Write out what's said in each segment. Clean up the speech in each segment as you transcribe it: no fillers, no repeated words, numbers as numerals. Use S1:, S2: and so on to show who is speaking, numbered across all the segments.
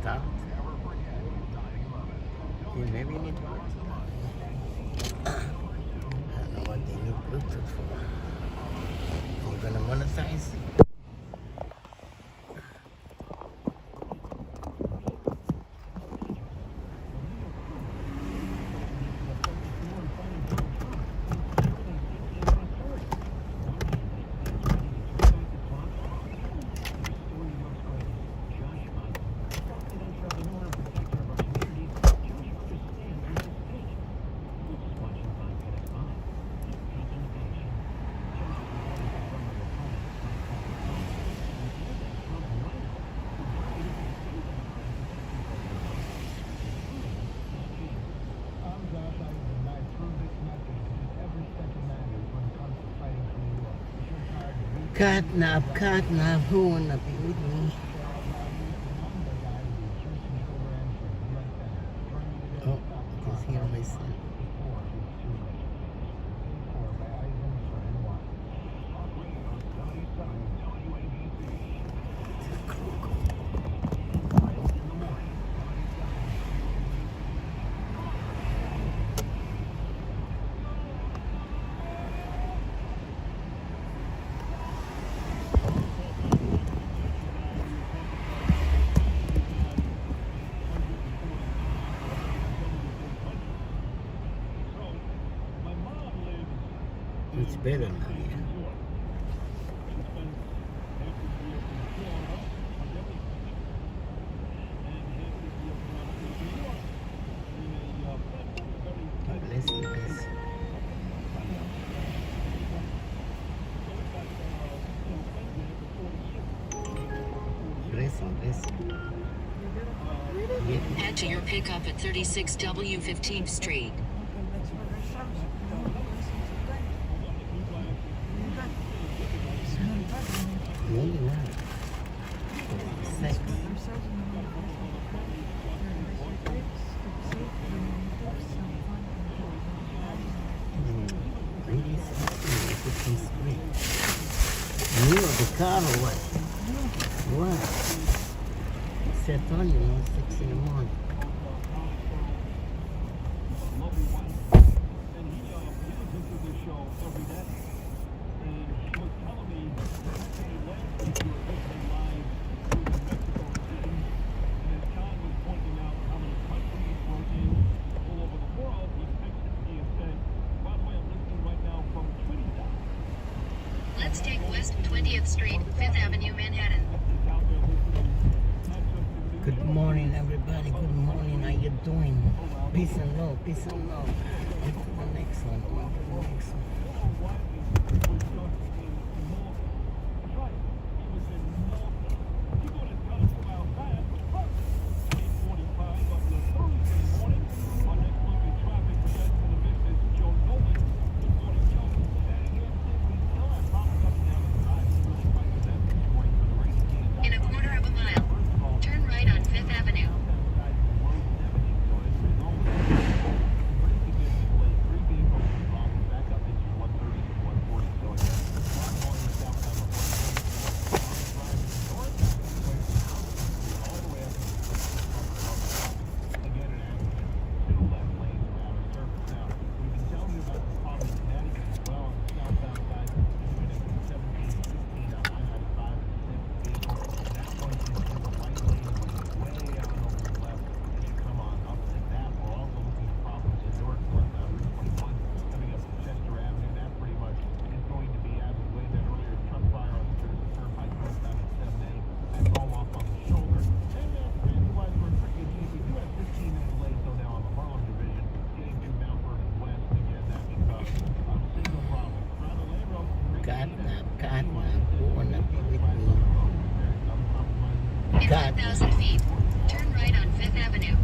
S1: start. Yeah, maybe you need to work. I don't know what they need Bluetooth for. You're gonna monetize? Catnap, who wanna be with me? Oh, I can hear myself. It's better now, yeah. Bless you, bless you. Bless you, bless you.
S2: Head to your pickup at 36W 15th Street.
S1: Maybe not. Sex. Really sexy, you the car or what? What? Set on you know, 6 in the morning.
S2: Let's take West 20th Street, 5th Avenue, Manhattan.
S1: Good morning, everybody. Good morning. How you doing? Peace and love. Peace and love. On to the next one. On to the next one.
S2: In a quarter of a mile, turn right on 5th Avenue.
S1: Who wanna be with me?
S2: In 1,000 feet, turn right on 5th Avenue.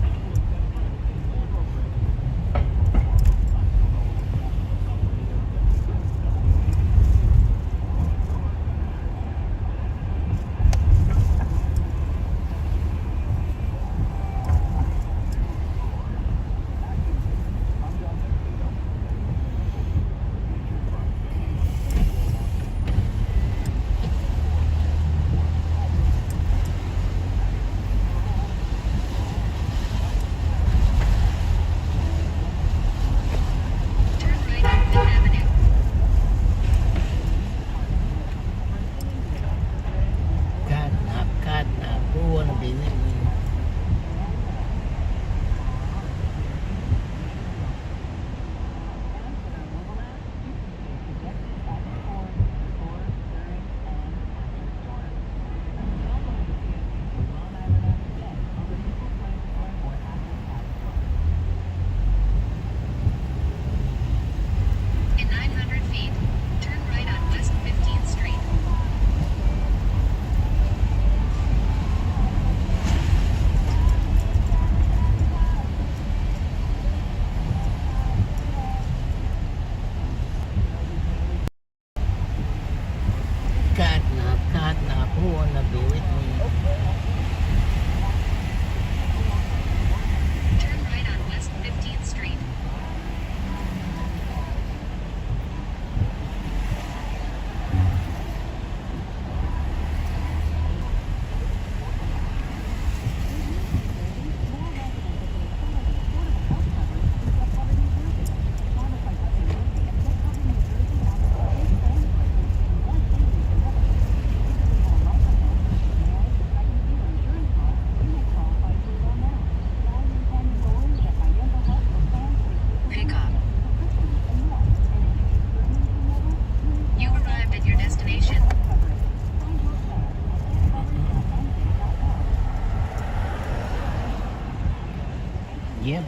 S1: Yep.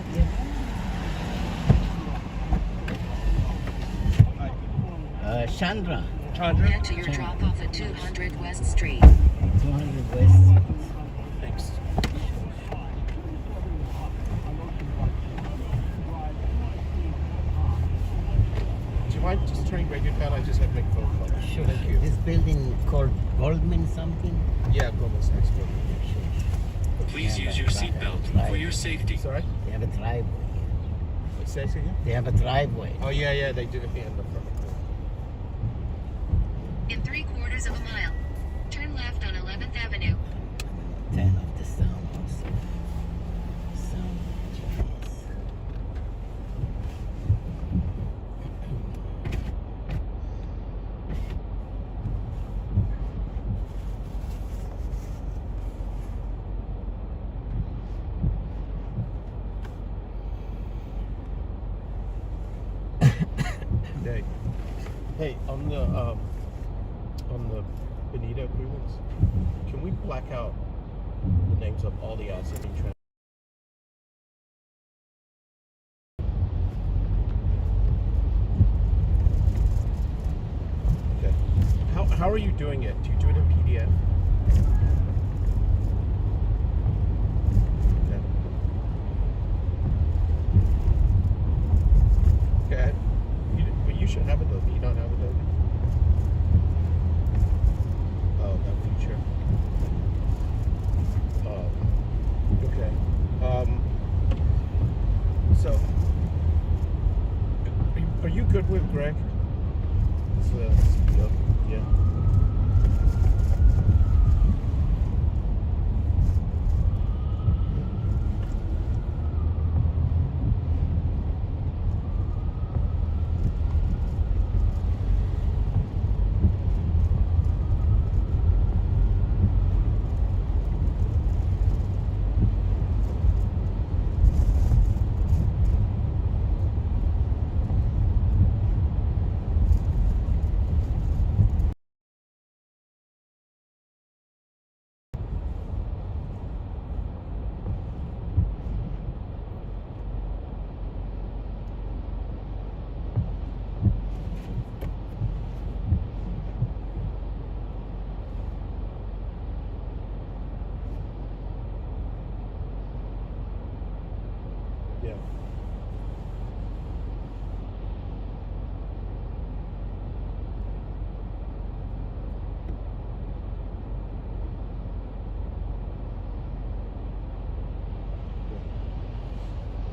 S1: Chandra.
S2: Head to your drop-off at 200 West Street.
S1: 200 West.
S3: Thanks. Do you mind just turning radio down? I just have to make a phone call.
S1: Sure.
S3: Thank you.
S1: This building called Goldman something?
S3: Yeah, Goldman Sachs.
S4: Please use your seatbelt for your safety.
S3: Sorry?
S1: They have a driveway.
S3: Say it again?
S1: They have a driveway.
S3: Oh, yeah, they did at the end of the
S2: In 3/4 of a mile, turn left on 11th Avenue.
S1: 10 of the sound also. Sound engineers.
S3: day. Hey, on the Benita agreements, can we black out the names of all the outstanding transactions? Okay. How are you doing it? Do you do it in PDF? Okay. But you should have Adobe. You don't have Adobe. Oh, that feature. Okay. So, are you good with Greg? Yeah. Yeah.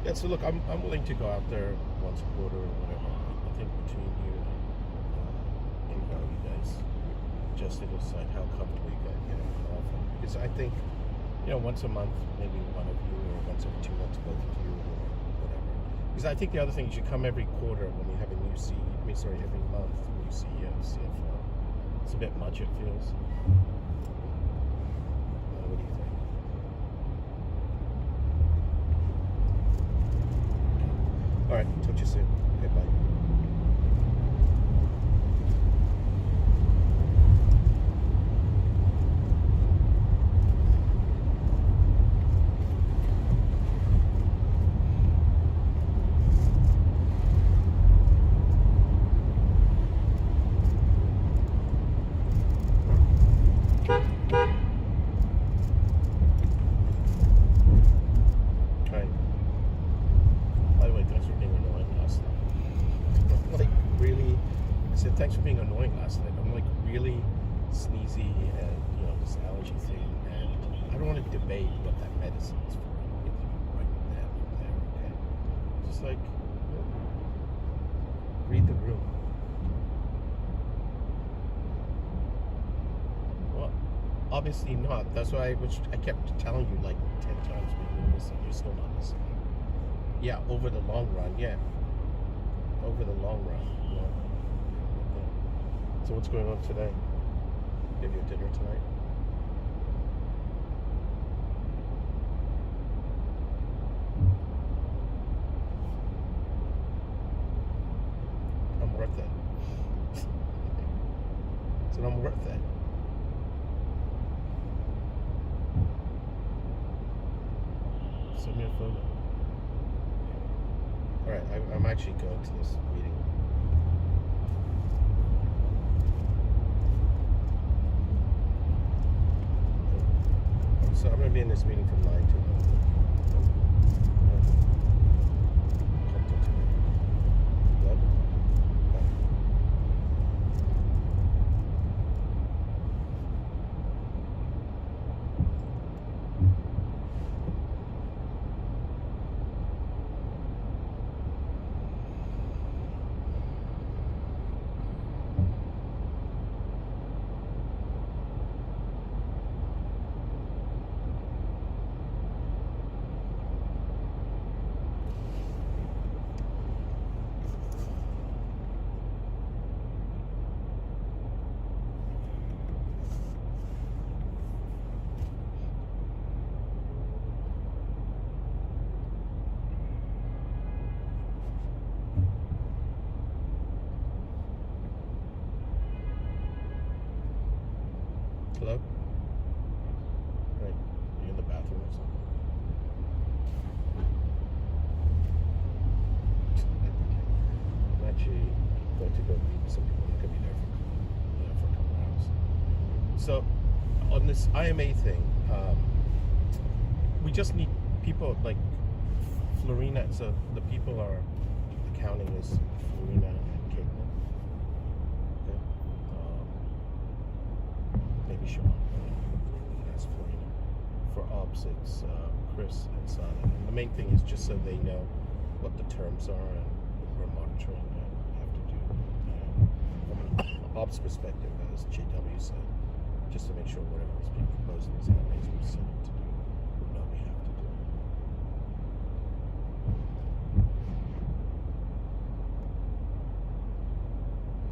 S3: Yeah, so look, I'm willing to go out there once a quarter or whatever. I think between you and how you guys just to decide how comfortable you guys get often. Because I think, once a month, maybe one of you, or once every 2 months, both of you, or whatever. Because I think the other thing is you come every quarter when you have a new every month, new CEO, CFO. It's a bit much, it feels. What do you think? All right, talk to you soon. Okay, bye. Right. By the way, thanks for being annoying last night. Like, really, I said thanks for being annoying last night. I'm like really sneezy and this allergy thing, and I don't want to debate what that medicine is for. I'm giving you right now and there, okay? Just like read the room. Well, obviously not. That's why I kept telling you like 10 times, but you didn't listen. You're still not listening. Yeah, over the long run, yeah. Over the long run, yeah. So what's going on today? You have your dinner tonight? I'm worth it. So I'm worth it. Send me a photo. All right, I'm actually going to this meeting. So I'm going to be in this meeting from 9 to 11. Come talk to me. Hello? Hello? Right. You in the bathroom or something? I'm actually going to go meet some people. I'm going to be there for a couple hours. So, on this IMA thing, we just need people like Florina. So, the people are accounting is Florina and Caitlin. Okay. Maybe Sean. That's Florina. For ops, it's Chris and Sana. And the main thing is just so they know what the terms are and we're monitoring and have to do. From an ops perspective, as JW said, just to make sure whatever is being proposed in these IMAs we set it to do, we know we have to do.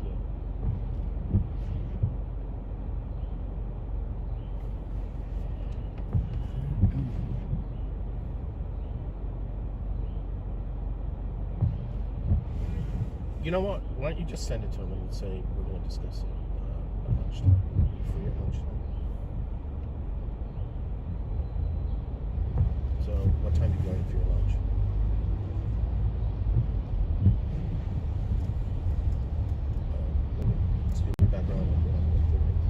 S3: Yeah. You know what? Why don't you just send it to him and say we're going to discuss it at lunchtime? Free at lunchtime. So, what time are you going for your lunch? So you'll be back around like around 1:30.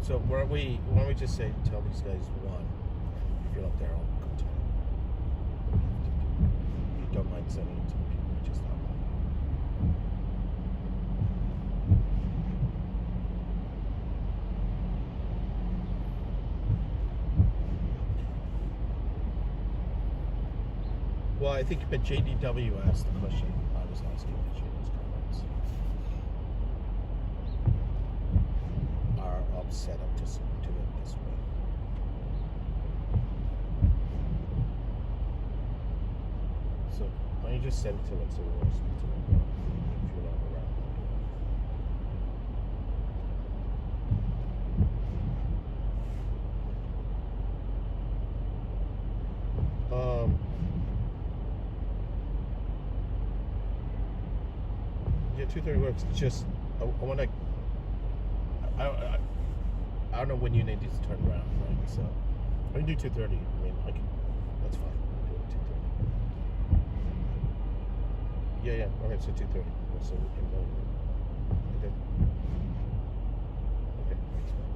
S3: So why don't we just say tell these guys 1. If you're not there, I'll come to you. If you don't mind sending it to the people who just have one. Well, I think, but JDW asked the question I was asking the JD's comments. Are all set up to do it this way? So, why don't you just send it to him so we won't speak to him if you're not around? Yeah, 2:30 works. It's just I want to. I don't know when you need to turn around, right? So I can do 2:30. I mean, I can. That's fine. I'll do it at 2:30. Yeah. Okay, so 2:30. So we can go. Okay. Okay. Thanks, man.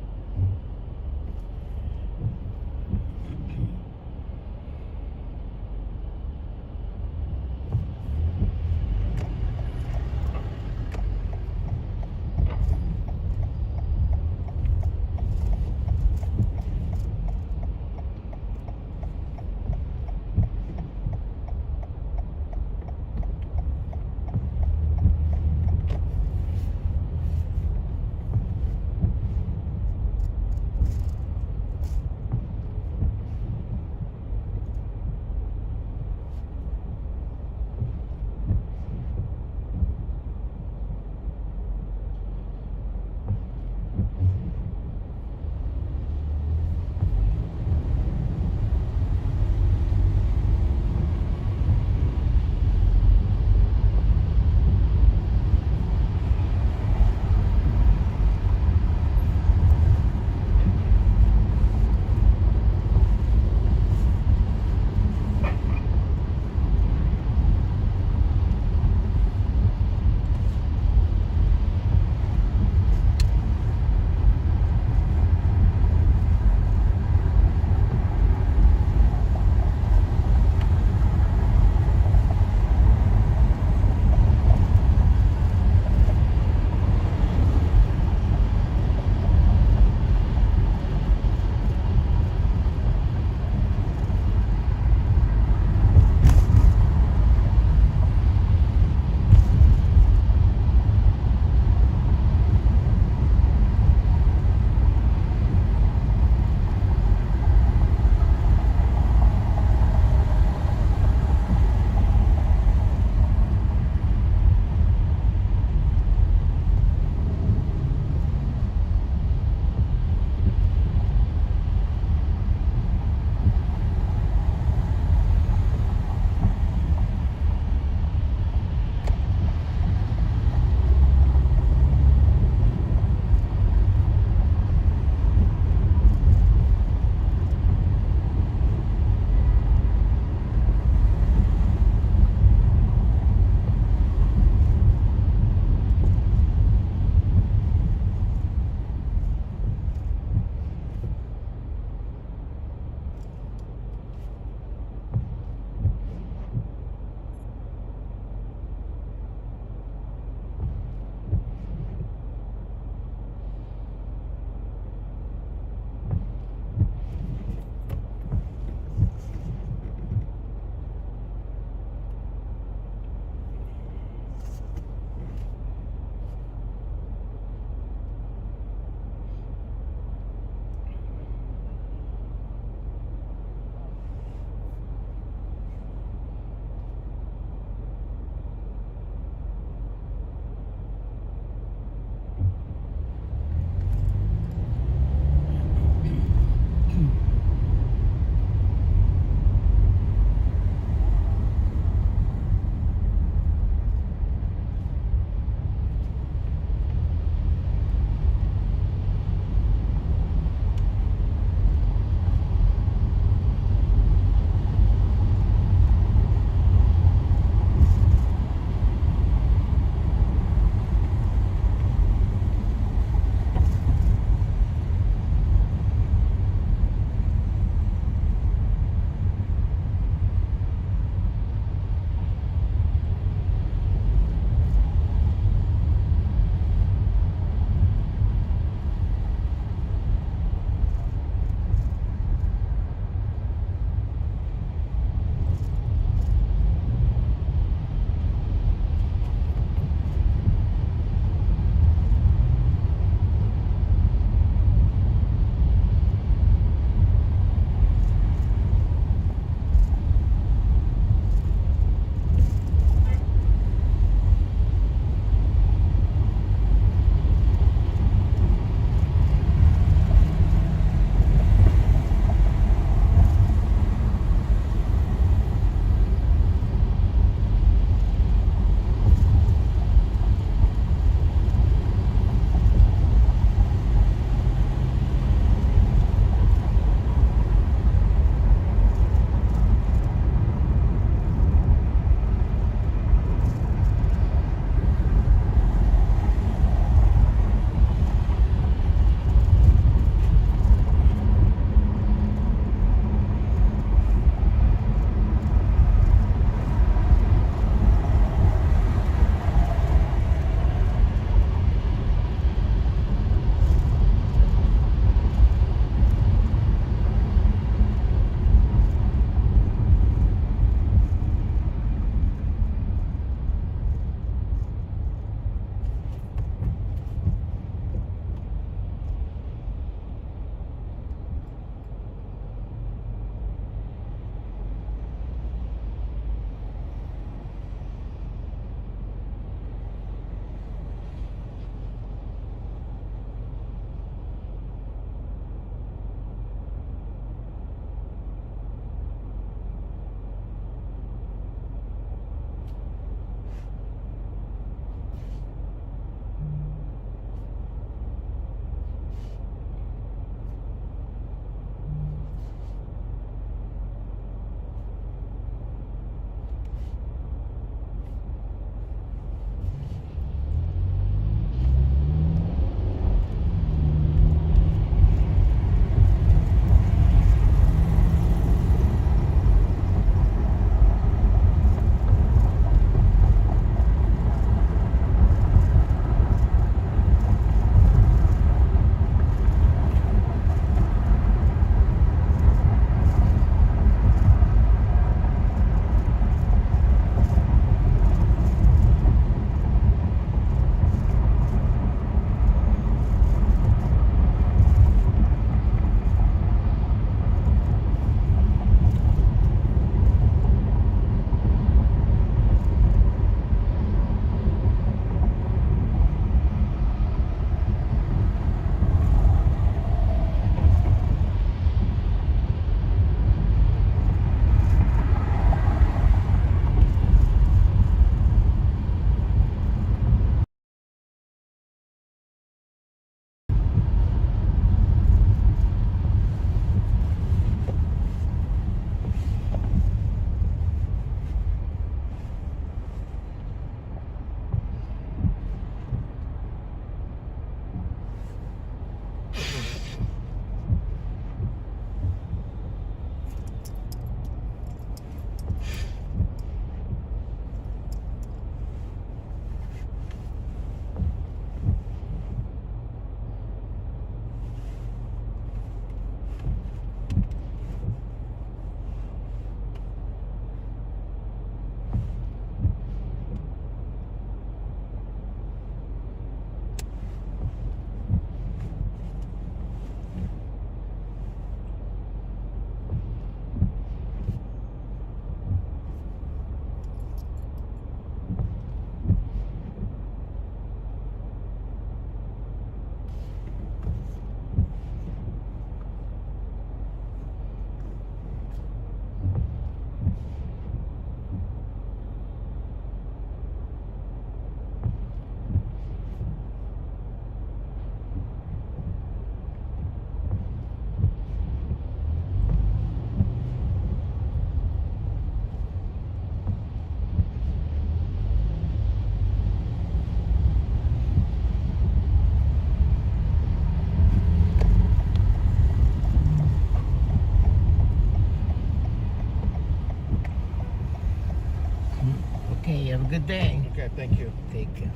S1: good day.
S3: Okay, thank you.
S1: Take care.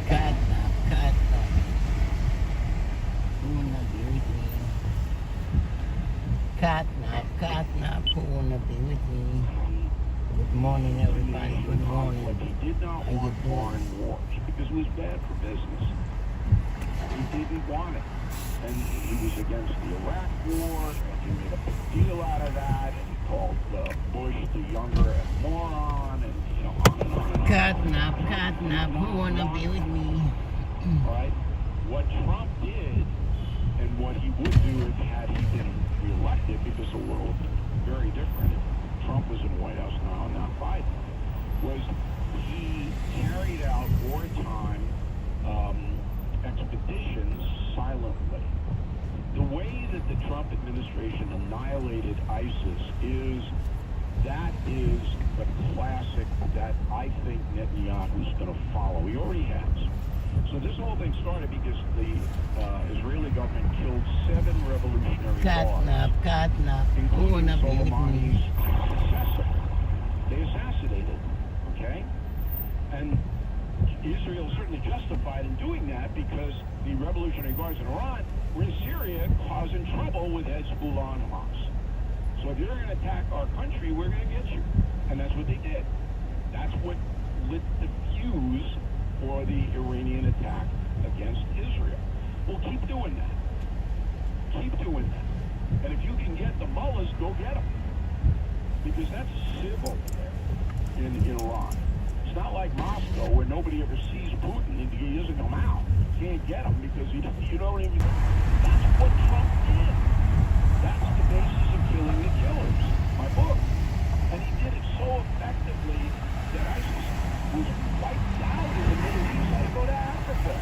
S1: Catnap. Who wanna be with me? Catnap. Who wanna be with me? Good morning, everybody. Good morning.
S5: But he did not
S1: How you
S5: want
S1: doing?
S5: foreign wars because it was bad for business. He didn't want it. And he was against the Iraq war, and he made a big deal out of that, and he called Bush the younger a moron, and on and on and on.
S1: Catnap. Who wanna be with me?
S5: Right? What Trump did, and what he would do if had he been reelected, because the world is very different. If Trump was in the White House now, not Biden, was he carried out wartime expeditions silently. The way that the Trump administration annihilated ISIS is the classic that I think Netanyahu's going to follow. He already has. So this whole thing started because the Israeli government killed 7 revolutionary guards,
S1: Catnap. Who
S5: including
S1: wanna be with
S5: Soleimani's
S1: me?
S5: successor. They assassinated him, okay? And Israel certainly justified in doing that because the revolutionary guards in Iran were in Syria causing trouble with Hezbollah and Hamas. So if you're going to attack our country, we're going to get you. And that's what they did. That's what lit the fuse for the Iranian attack against Israel. Well, keep doing that. Keep doing that. And if you can get the mullahs, go get them. Because that's civil there in Iran. It's not like Moscow where nobody ever sees Putin and he doesn't come out. You can't get him because you don't even... That's what Trump did. That's the basis of killing the killers. My book. And he did it so effectively that ISIS was wiped out in the Middle East. Had to go to Africa.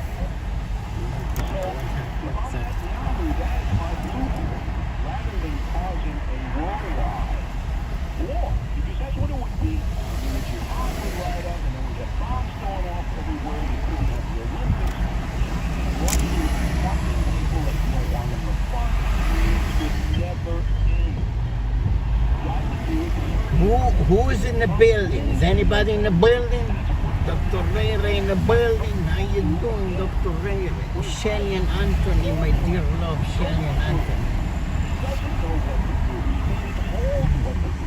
S5: So, if I'm Netanyahu, that is my blueprint. Rather than causing a worldwide war. Because that's what it would be. I mean, the jihad would ride up, and then we had bombs going off everywhere. You couldn't have the Olympics. China and Russia would be fucking people that you don't want them to fuck. It would never end. Got to do it.
S1: Who is in the building? Is anybody in the building? Dr. Ray in the building. How you doing, Dr. Ray? Shelly and Anthony, my dear love, Shelly and Anthony.
S5: Doesn't know what to do. He's being told what to do.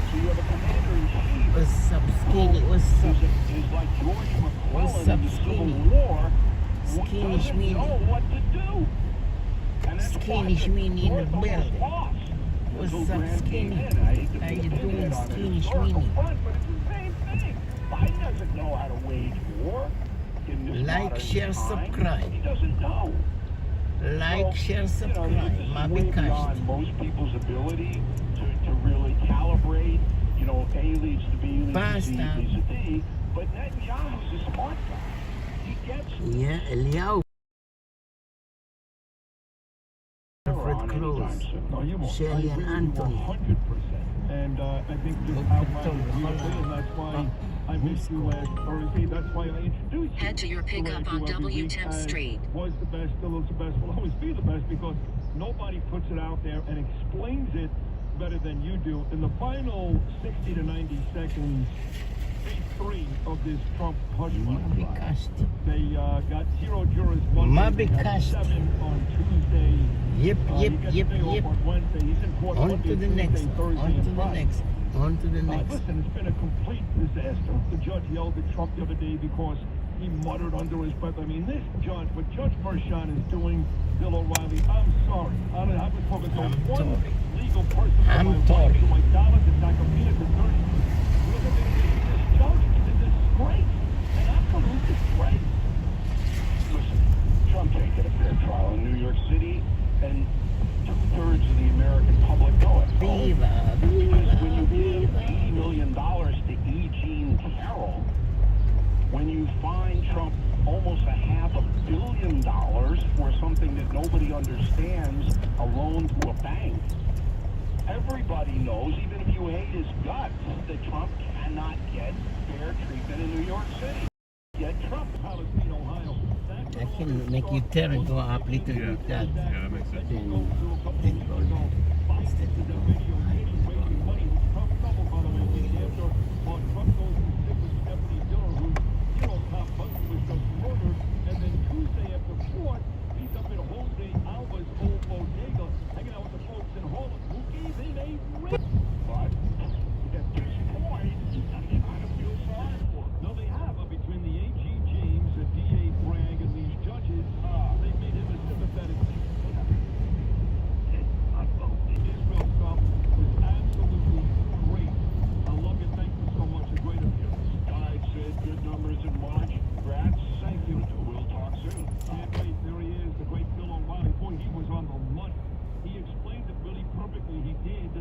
S5: So you have a commander-in-chief.
S1: What's up, Skinny? What's up?
S5: Is like George
S1: What's
S5: McClellan
S1: up,
S5: in the Civil
S1: Skinny?
S5: War.
S1: Skinny
S5: Doesn't
S1: Schmeeny.
S5: know what to do. And that's
S1: Skinny
S5: why
S1: Schmeeny in the
S5: George almost
S1: building.
S5: lost
S1: What's
S5: until
S1: up,
S5: Grant
S1: Skinny?
S5: came in. I hate to
S1: How
S5: be a
S1: you
S5: pinhead
S1: doing,
S5: on the
S1: Skinny
S5: historical
S1: Schmeeny?
S5: front, but it's the same thing. Biden doesn't know how to wage war in this
S1: Like,
S5: modern
S1: share,
S5: time.
S1: subscribe.
S5: He doesn't know.
S1: Like, share,
S5: This
S1: subscribe.
S5: is
S1: My
S5: way
S1: big
S5: beyond most people's ability to really calibrate. A leads to B, leads to C,
S1: Basta.
S5: leads to D. But Netanyahu's a smart guy. He gets
S1: Yeah, Eliyahu. Fred
S5: on
S1: Cruz.
S5: anytime soon.
S6: No, you won't.
S1: Shelly
S6: I
S1: and
S6: agree with you
S1: Anthony.
S6: 100%. And I think this
S1: Look
S6: outline
S1: at
S6: is
S1: them.
S6: beautiful, and that's why I missed you last Thursday. That's why I introduced you.
S2: Head to your
S6: the way I
S2: pickup
S6: do
S2: on
S6: every
S2: W.
S6: week,
S2: Temp
S6: and
S2: Street.
S6: Was the best, still is the best, will always be the best, because nobody puts it out there and explains it better than you do. In the final 60 to 90 seconds, phase 3 of this Trump hush money trial,
S1: Mabikasti.
S6: they got 0 jurors Monday, they had
S1: Mabikasti.
S6: 7 on Tuesday.
S1: Yep,
S6: He gets a day off on Wednesday. He's in court
S1: On
S6: Monday,
S1: to the
S6: Tuesday,
S1: next.
S6: Thursday,
S1: On to
S6: and
S1: the
S6: Friday.
S1: next. On to the next.
S6: Listen, it's been a complete disaster. The judge yelled at Trump the other day because he muttered under his breath. I mean, this judge, what Judge Mershon is doing, Bill O'Reilly, I'm sorry. I was talking to one
S1: sorry.
S6: legal person
S1: I'm
S6: from my
S1: sorry.
S6: wife, to my daughter, to Sacramento, to 30. Look at this judge. It's a disgrace. An absolute disgrace.
S5: Listen, Trump can't get a fair trial in New York City, and 2/3 of the American public know it.
S1: Viva,
S5: Because when you give
S1: viva,
S5: $80 million to E. Jean Carroll, when you find Trump almost $500 million for something understands a loan to a bank. Everybody knows, even if you hate his guts, that Trump cannot get fair treatment in New York City. Yet Trump,
S6: Palestine, Ohio.
S1: I can make you turn and go up little bit that.
S4: Yeah, that makes sense.
S1: Then go instead to go high.
S5: but at this point, you kind of feel sorry for him.
S6: No, they have. Between the AG James, the DA Bragg, and these judges, they made him a sympathetic figure. Israel stuff was absolutely great. I love you. Thank you so much. A great appearance.
S5: Guy said good numbers in March. Congrats.
S6: Thank you.
S5: We'll talk soon.
S6: Can't wait. There he is, the great Bill O'Reilly. Boy, he was on the money. He explained it really perfectly. He did.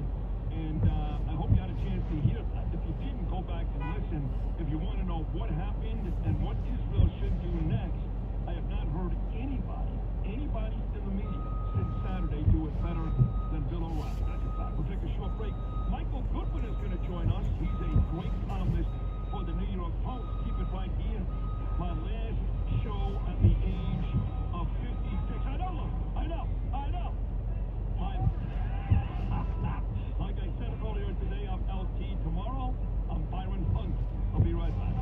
S6: And I hope you had a chance to hear that. If you didn't, go back and listen. If you want to know what happened and what Israel should do next, I have not heard anybody in the media since Saturday do it better than Bill O'Reilly. That's a fact. We'll take a short break. Michael Goodwin is going to join us. He's a great columnist for the New York Post. Keep it right here. My last show at the age of 56. I know. Like I said earlier today, I'm LT. Tomorrow, I'm Byron Hunt. I'll be right back.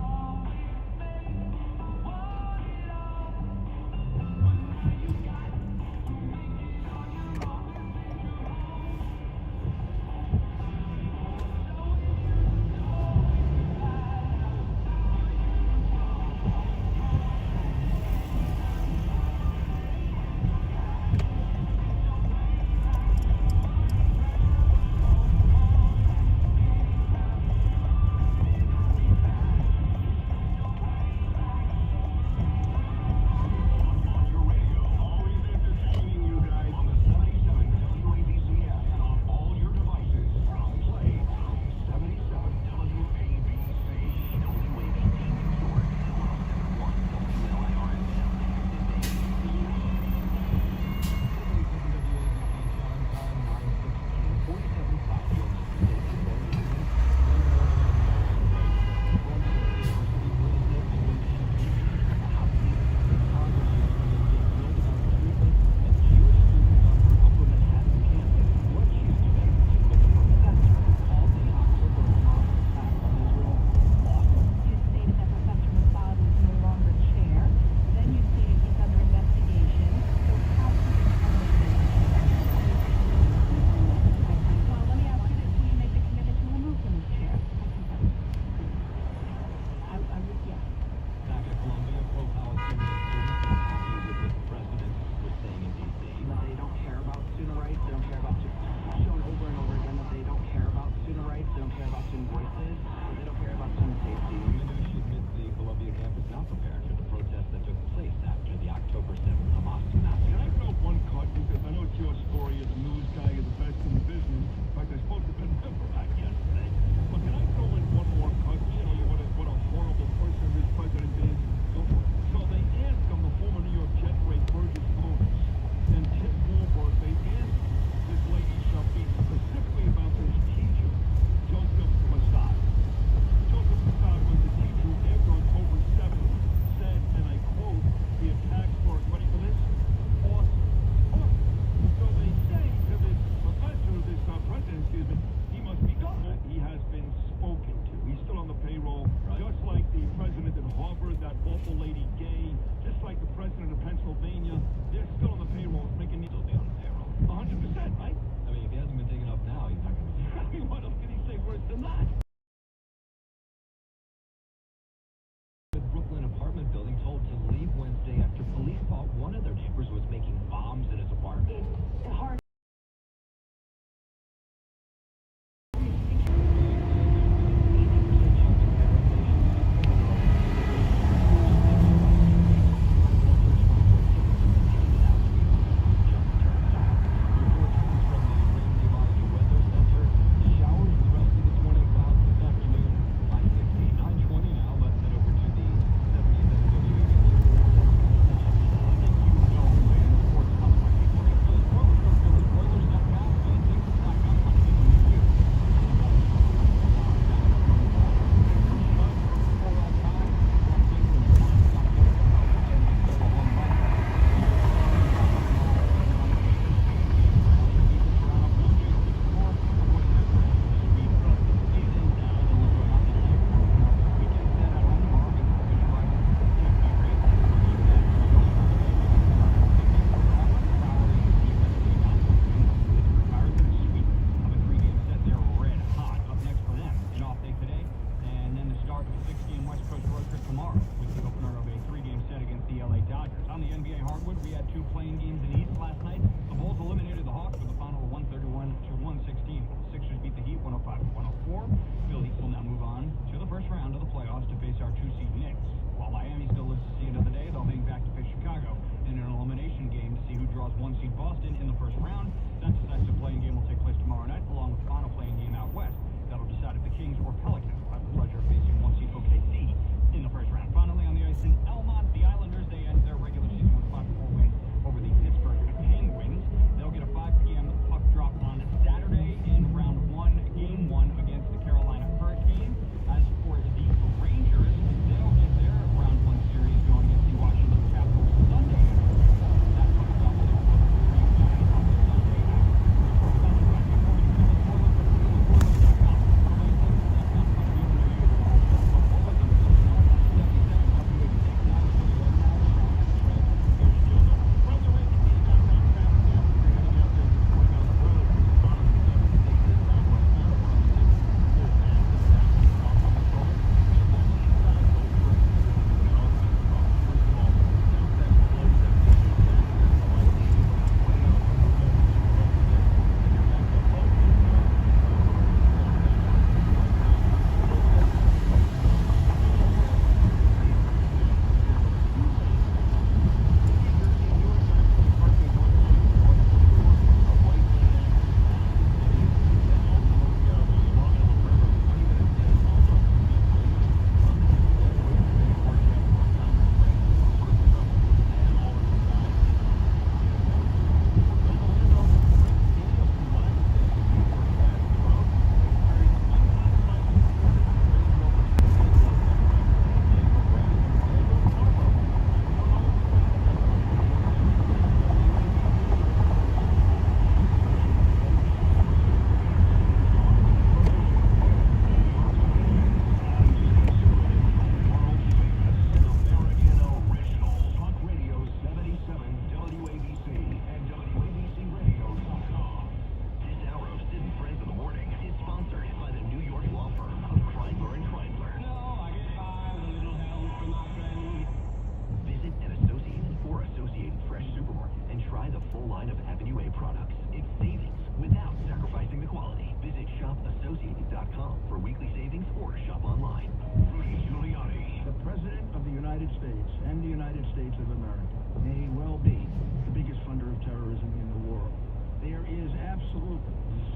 S5: absolute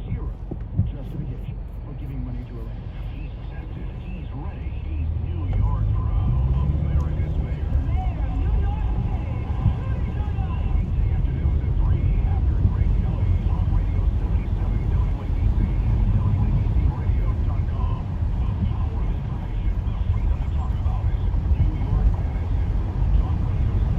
S5: zero justification for giving money to Iran. He's accepted. He's ready. He's New York proud. America's mayor. Weekday afternoons at 3 after Greg Kelly on Radio 77 WABC and WABCRadio.com. The power of information, the freedom to talk about it. New York Minute. Talk Radio
S1: 'em.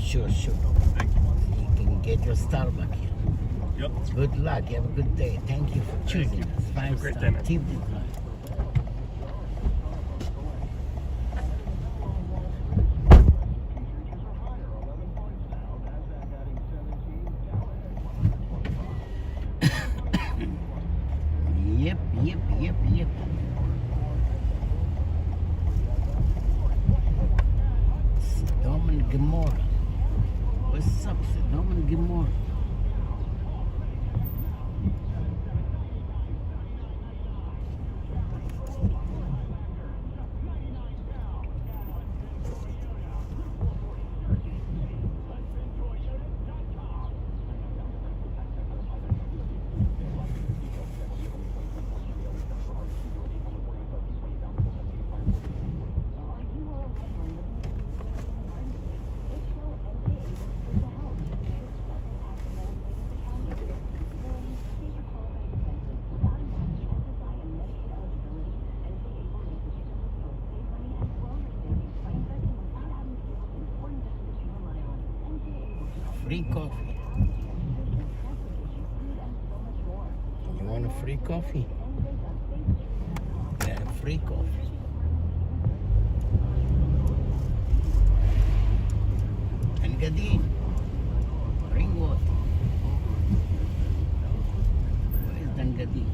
S1: Sure.
S4: Thank you.
S1: You can get your Starbucks here.
S4: Yep.
S1: Good luck. You have a good day. Thank you for choosing
S4: you.
S1: us.
S4: Have a great
S1: Five-star
S4: day, man.
S1: TV Club. Yep. Sodom and Gomorrah. What's up, Sodom and Gomorrah? Free coffee. You want a free coffee? Yeah, free coffee. And Gadin, bring water. Where is Dangadin?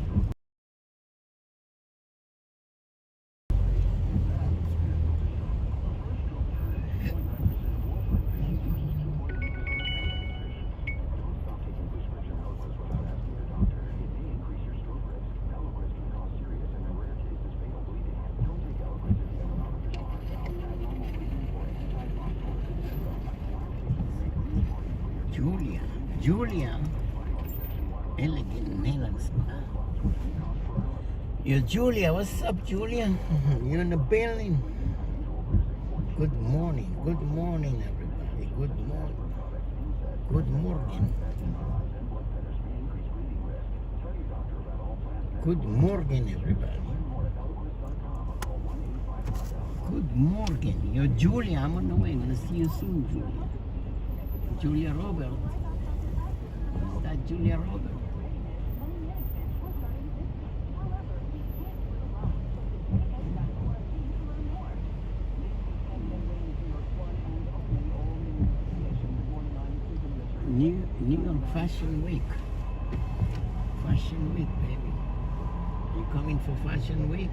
S1: Julia, elegant nails. Yo, Julia, what's up, Julia? You're in the building. Good morning, everybody. Good morning. Good morning, everybody. Good morning. Yo, Julia, I'm on the way. I'm gonna see you soon, Julia. Julia Robert. Is that Julia Robert? New York Fashion Week. Fashion Week, baby. You coming for Fashion Week?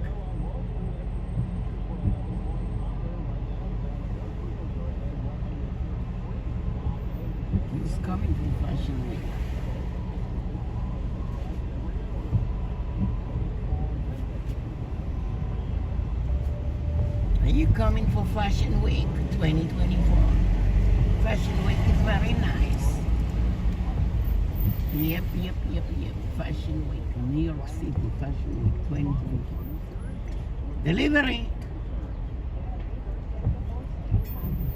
S1: Who's coming for Fashion Week? Are you coming for Fashion Week 2024? Fashion Week is very nice. Yep. Fashion Week, New York City, Fashion Week 2024. Delivery.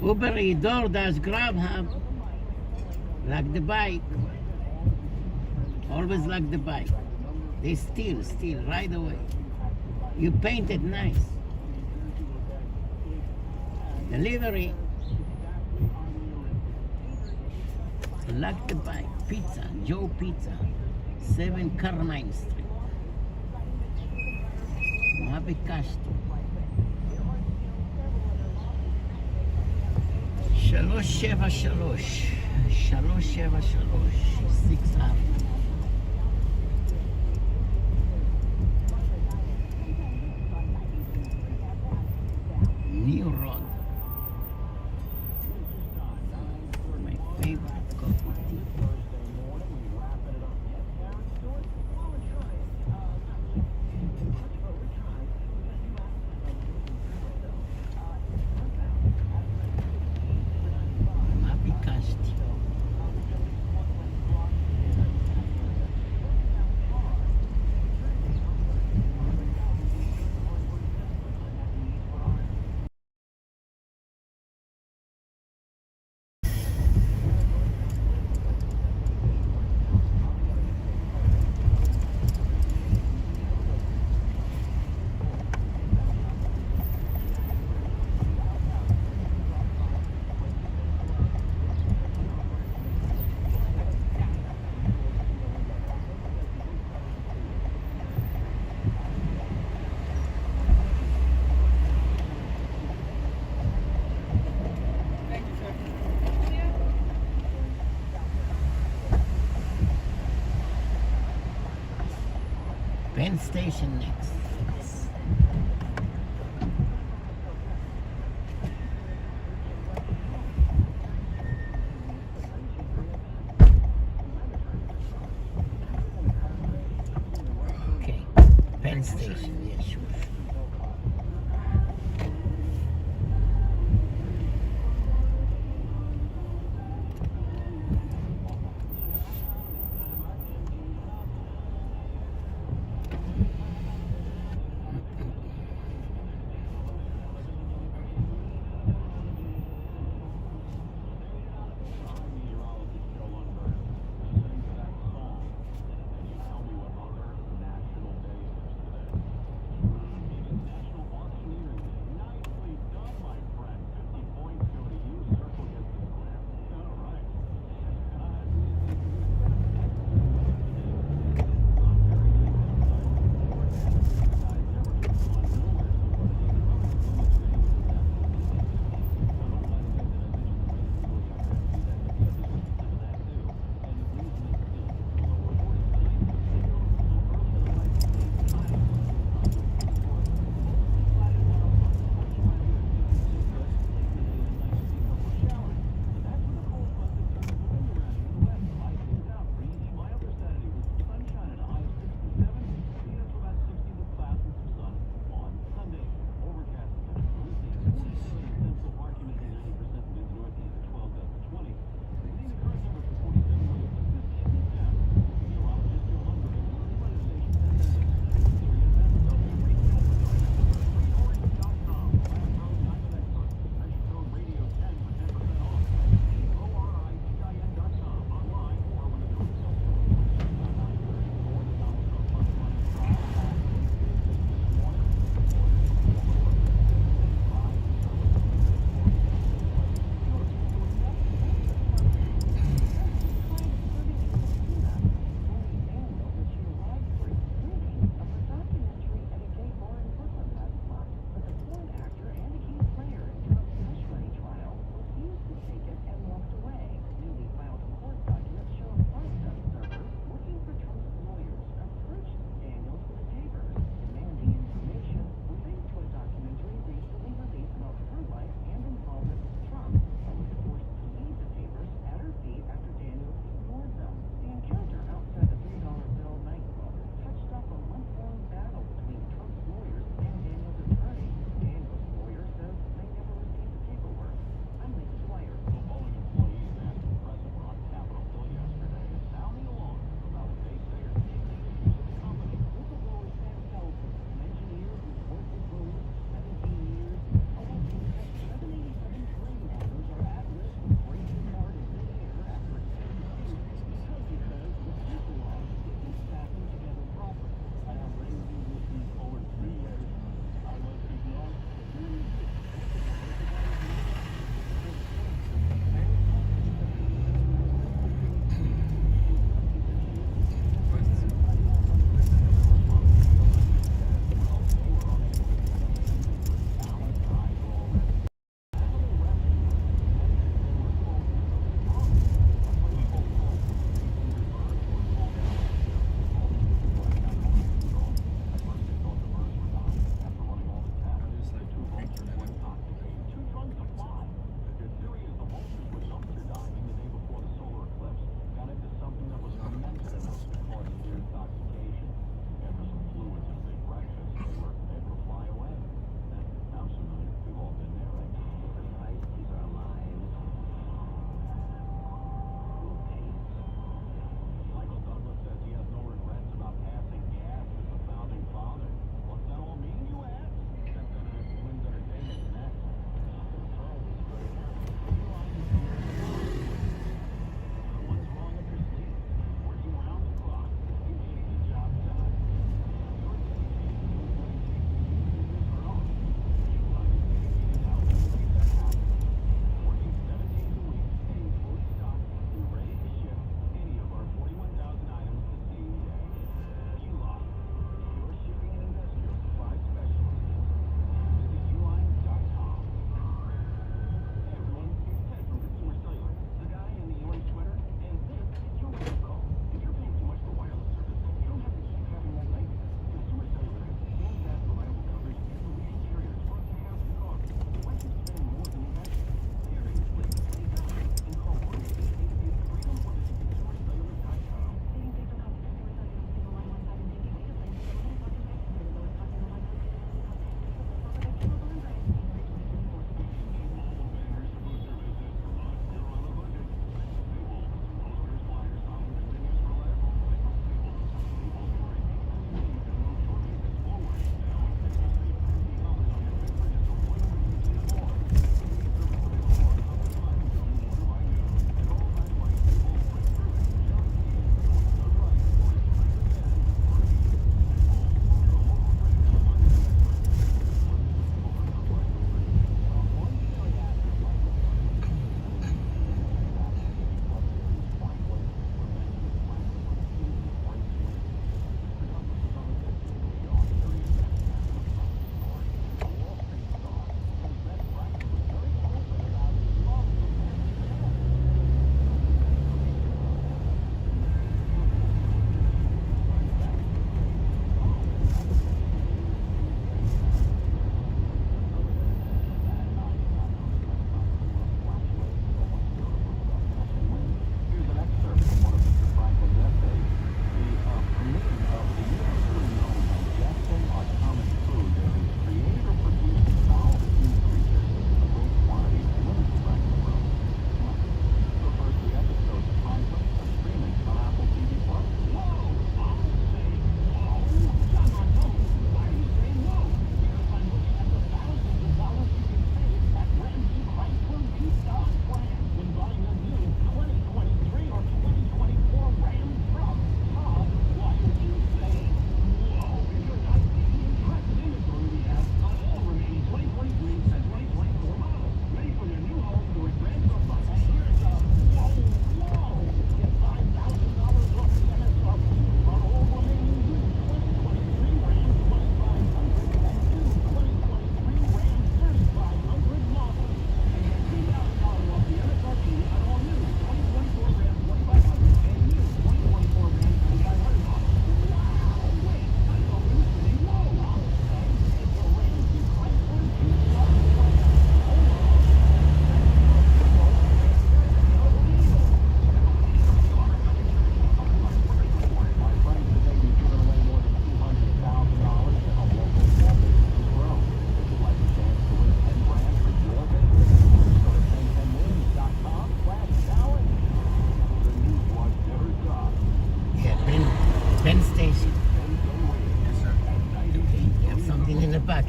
S1: Uber Eats, DoorDash, Grubhub. Like the bike. Always like the bike. They steal right away. You paint it nice. Delivery. Like the bike. Pizza, Joe Pizza, 7 Carmine Street. מה ביקשתי? 373 6 up. New Road. My favorite coffee tea. מה ביקשתי? Penn Station next. Okay, Penn Station, yeah, sure.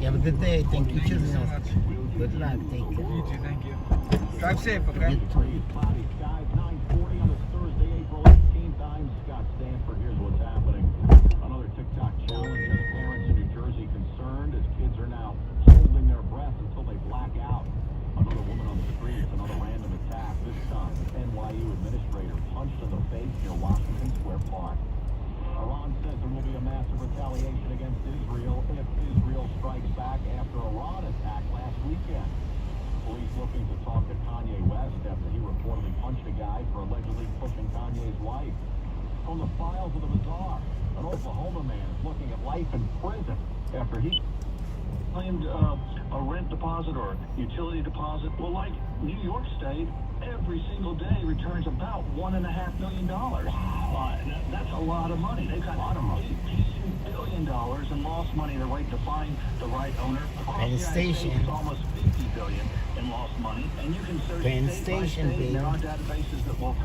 S1: You have a good day. Thank you,
S7: Thank you so
S1: children.
S7: much.
S1: Good luck. Take care.
S7: You too, thank you. Drive safe, okay?
S1: You too.
S5: Cloudy skies, 9:40 on this Thursday, April 18th. I'm Scott Stanford. Here's what's happening. Another TikTok challenge has parents in New Jersey concerned as kids are now holding their breath until they black out. Another woman on the streets, another random attack. This time, NYU administrator punched in the face near Washington Square Park. Iran says there will be a massive retaliation against Israel if Israel strikes back after Iran attacked last weekend. Police looking to talk to Kanye West after he reportedly punched a guy for allegedly pushing Kanye's wife. From the files of the Bazaar, an Oklahoma man is looking at life in prison after he claimed a rent deposit or utility deposit. Well, like New York State, every single day returns about $1.5 million. That's a lot of money. They've got $82 billion in lost money. They're waiting to find the right owner. Across
S1: Penn
S5: the United
S1: Station.
S5: States, almost $50 billion in lost money. And you can search
S1: Penn
S5: state by
S1: Station,
S5: state.
S1: baby.
S5: There are databases that will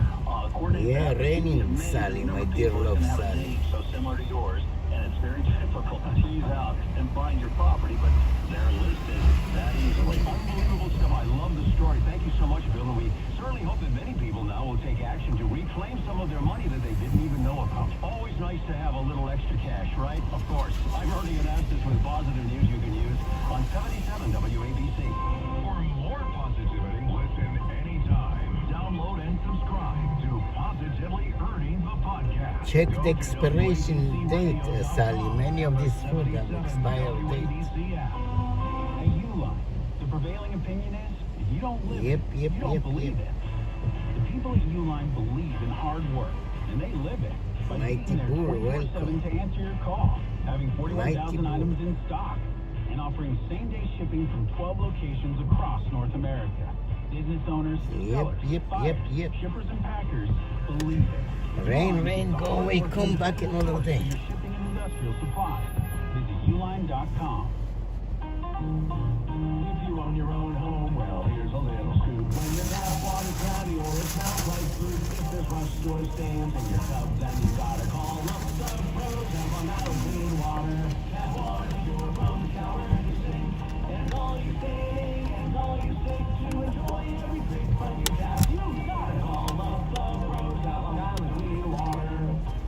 S5: coordinate.
S1: Yeah,
S5: that.
S1: raining,
S5: It's amazing
S1: Sally,
S5: the number
S1: my
S5: of
S1: dear
S5: people that
S1: love,
S5: can have a
S1: Sally.
S5: name so similar to yours, and it's very difficult to tease out and find your property, but they're listed that easily. Unbelievable stuff. I love the story. Thank you so much, Bill. And we certainly hope that many people now will take action to reclaim some of their money that they didn't even know about. Always nice to have a little extra cash, right? Of course. I'm Ernie Anastas with positive news you can use on 77 WABC. For more positivity, listen anytime. Download and subscribe to Positively Ernie the podcast.
S1: Check
S5: Go
S1: the
S5: to
S1: expiration date, Sally.
S5: WABC.com.
S1: Many of these food have expired date.
S5: Hey, Uline, the prevailing opinion is if you don't live
S1: Yep,
S5: it,
S1: yep,
S5: you don't
S1: yep,
S5: believe
S1: yep.
S5: it. The people at Uline believe in hard work, and they live it by
S1: Mighty
S5: being there
S1: Bull,
S5: 24/7
S1: welcome.
S5: to answer your call, having
S1: Mighty
S5: 41,000
S1: Bull.
S5: items in stock, and offering same-day shipping from 12 locations across North America. Business owners,
S1: Yep,
S5: sellers,
S1: yep,
S5: buyers,
S1: yep.
S5: shippers, and packers believe it.
S1: Rain,
S5: Uline
S1: rain,
S5: is the
S1: go away,
S5: hardworking
S1: come back another
S5: source for
S1: day.
S5: your shipping and industrial supplies. Visit uline.com. If you own your own home, well, here's a little scoop. When you're out of water county or it's not quite through, if there's rush store stands in your tub, then you gotta call up the pros and run out of clean water. Tap water pure from the shower to the sink. And all you say to enjoy everything from your tap, you gotta call up the pros at Long Island Clean Water.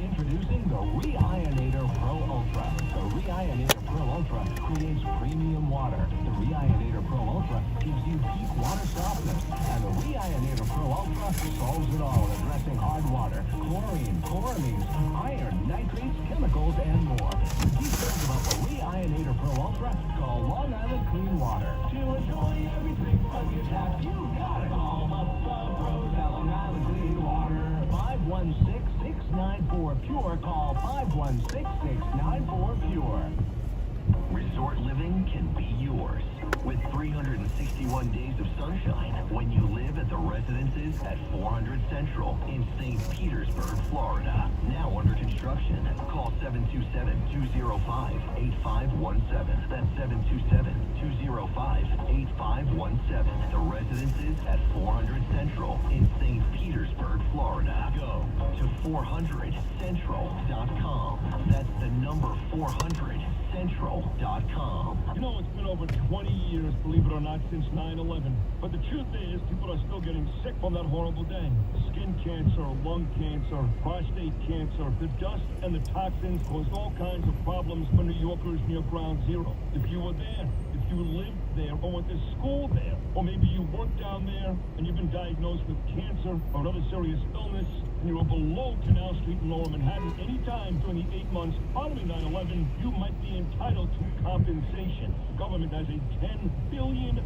S5: Introducing the Reionator Pro Ultra. The Reionator Pro Ultra creates premium water. The Reionator Pro Ultra gives you peak water softness. And the Reionator Pro Ultra solves it all, addressing hard water, chlorine, chloramines, iron, nitrates, chemicals, and more. For details about the Reionator Pro Ultra, call Long Island Clean Water. To enjoy everything from your tap, you gotta call up the pros at Long Island Clean Water. 516-694-PURE. Call 516-694-PURE. Resort living can be yours with 361 days of sunshine when you live at the residences at 400 Central in St. Petersburg, Florida. Now under construction. Call 727-205-8517. That's 727-205-8517. The residences at 400 Central in St. Petersburg, Florida. Go to 400central.com. That's the number 400central.com.
S6: You know, it's been over 20 years, believe it or not, since 9/11. But the truth is, people are still getting sick from that horrible day. Skin cancer, lung cancer, prostate cancer. The dust and the toxins caused all kinds of problems for New Yorkers near Ground Zero. If you were there, if you lived there, or went to school there, or maybe you worked down there and you've been diagnosed with cancer or another serious illness, and you were below Canal Street in Lower Manhattan any time during the 8 months following 9/11, you might be entitled to compensation. The government has a $10 billion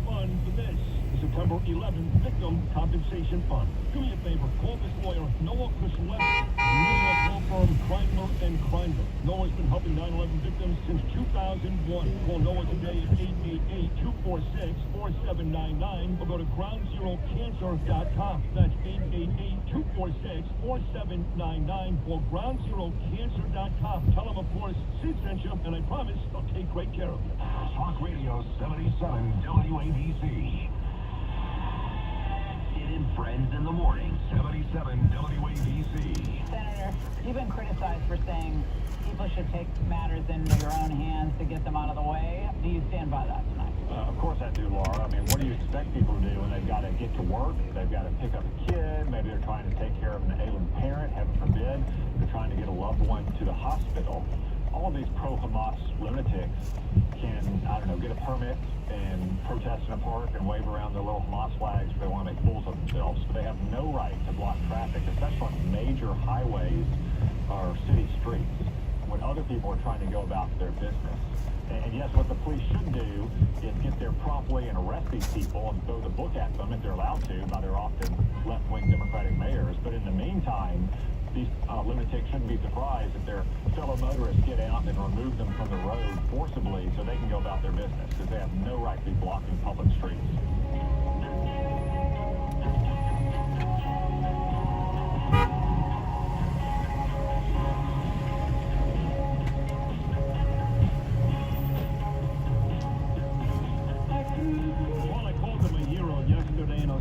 S6: fund for this. The September 11th Victim Compensation Fund. Do me a favor, call this lawyer, Noah Kuslevsky, New York law firm Kreindler and Kreindler. Noah's been helping 9/11 victims since 2001. Call Noah today at 888-246-4799 or go to groundzerocancer.com. That's 888-246-4799 or groundzerocancer.com. Tell them, of course, Sid sent you, and I promise they'll take great care of you.
S5: Talk Radio 77 WABC. Sid and Friends in the Morning. 77 WABC.
S8: Senator, you've been criticized for saying people should take matters into your own hands to get them out of the way. Do you stand by that tonight?
S5: Of course I do, Laura. I mean, what do you expect people to do when they've got to get to work? They've got to pick up a kid. Maybe they're trying to take care of an ailing parent, heaven forbid. They're trying to get a loved one to the hospital. All of these pro-Hamas lunatics can, I don't know, get a permit and protest in a park and wave around their little Hamas flags if they want to make fools of themselves. But they have no right to block traffic, especially on major highways or city streets, when other people are trying to go about their business. And yes, what the police should do is get there promptly and arrest these people and throw the book at them if they're allowed to by their often left-wing Democratic mayors. But in the meantime, these lunatics shouldn't be surprised if their fellow motorists get out and remove them from the road forcibly so they can go about their business, because they have no right to be blocking public streets.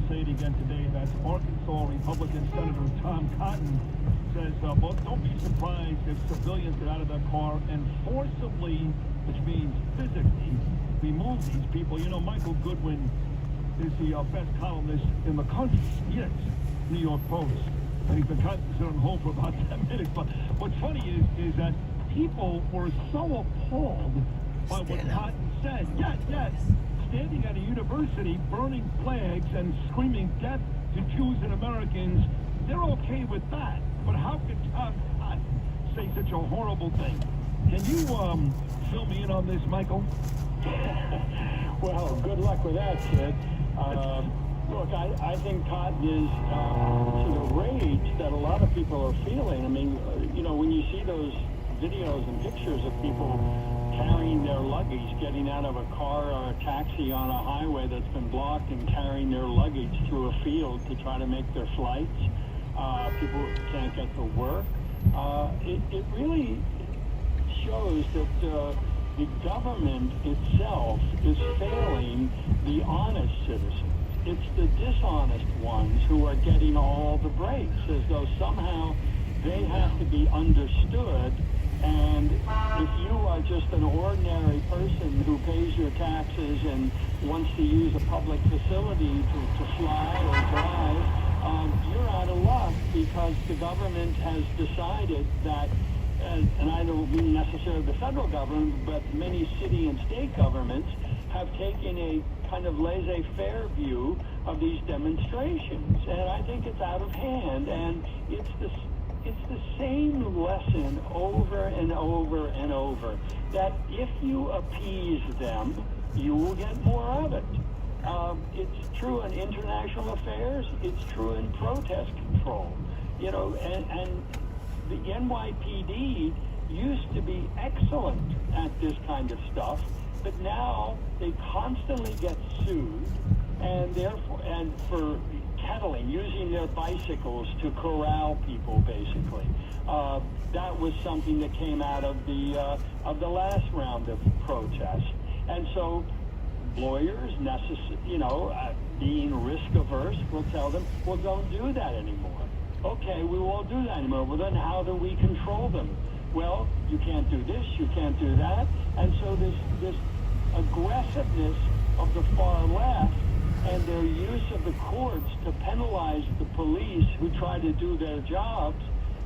S6: Say it again today. That's Arkansas Republican Senator Tom Cotton says, well, don't be surprised if civilians get out of their car and forcibly, which means physically, remove these people. You know, Michael Goodwin is the best columnist in the country. Yes, New York Post. And he's been sitting on hold for about 10 minutes. But what's funny is that people were so appalled by what Cotton said. Yes. Standing at a university, burning flags and screaming death to Jews and Americans, they're okay with that. But how could Tom Cotton say such a horrible thing? Can you fill me in on this, Michael?
S9: Well, good luck with that, kid. Look, I think Cotton is to the rage that a lot of people are feeling. I mean, you know, when you see those videos and pictures of people carrying their luggage, getting out of a car or a taxi on a highway that's been blocked and carrying their luggage through a field to try to make their flights. People can't get to work. It really shows that the government itself is failing the honest citizens. It's the dishonest ones who are getting all the breaks, as though somehow they have to be understood. And if you are just an ordinary person who pays your taxes and wants to use a public facility to fly or drive, you're out of luck, because the government has decided that, and I don't mean necessarily the federal government, but many city and state governments have taken a kind of laissez-faire view of these demonstrations. And I think it's out of hand, and it's the same lesson over and over and over, that if you appease them, you will get more of it. It's true in international affairs. It's true in protest control. You know, and the NYPD used to be excellent at this kind of stuff, but now they constantly get sued, and therefore, and for kettling, using their bicycles to corral people, basically. That was something that came out of the last round of protests. And so lawyers, being risk averse, will tell them, well, don't do that anymore. Okay, we won't do that anymore. Well, then how do we control them? Well, you can't do this, you can't do that. And so this aggressiveness of the far left and their use of the courts to penalize the police who try to do their jobs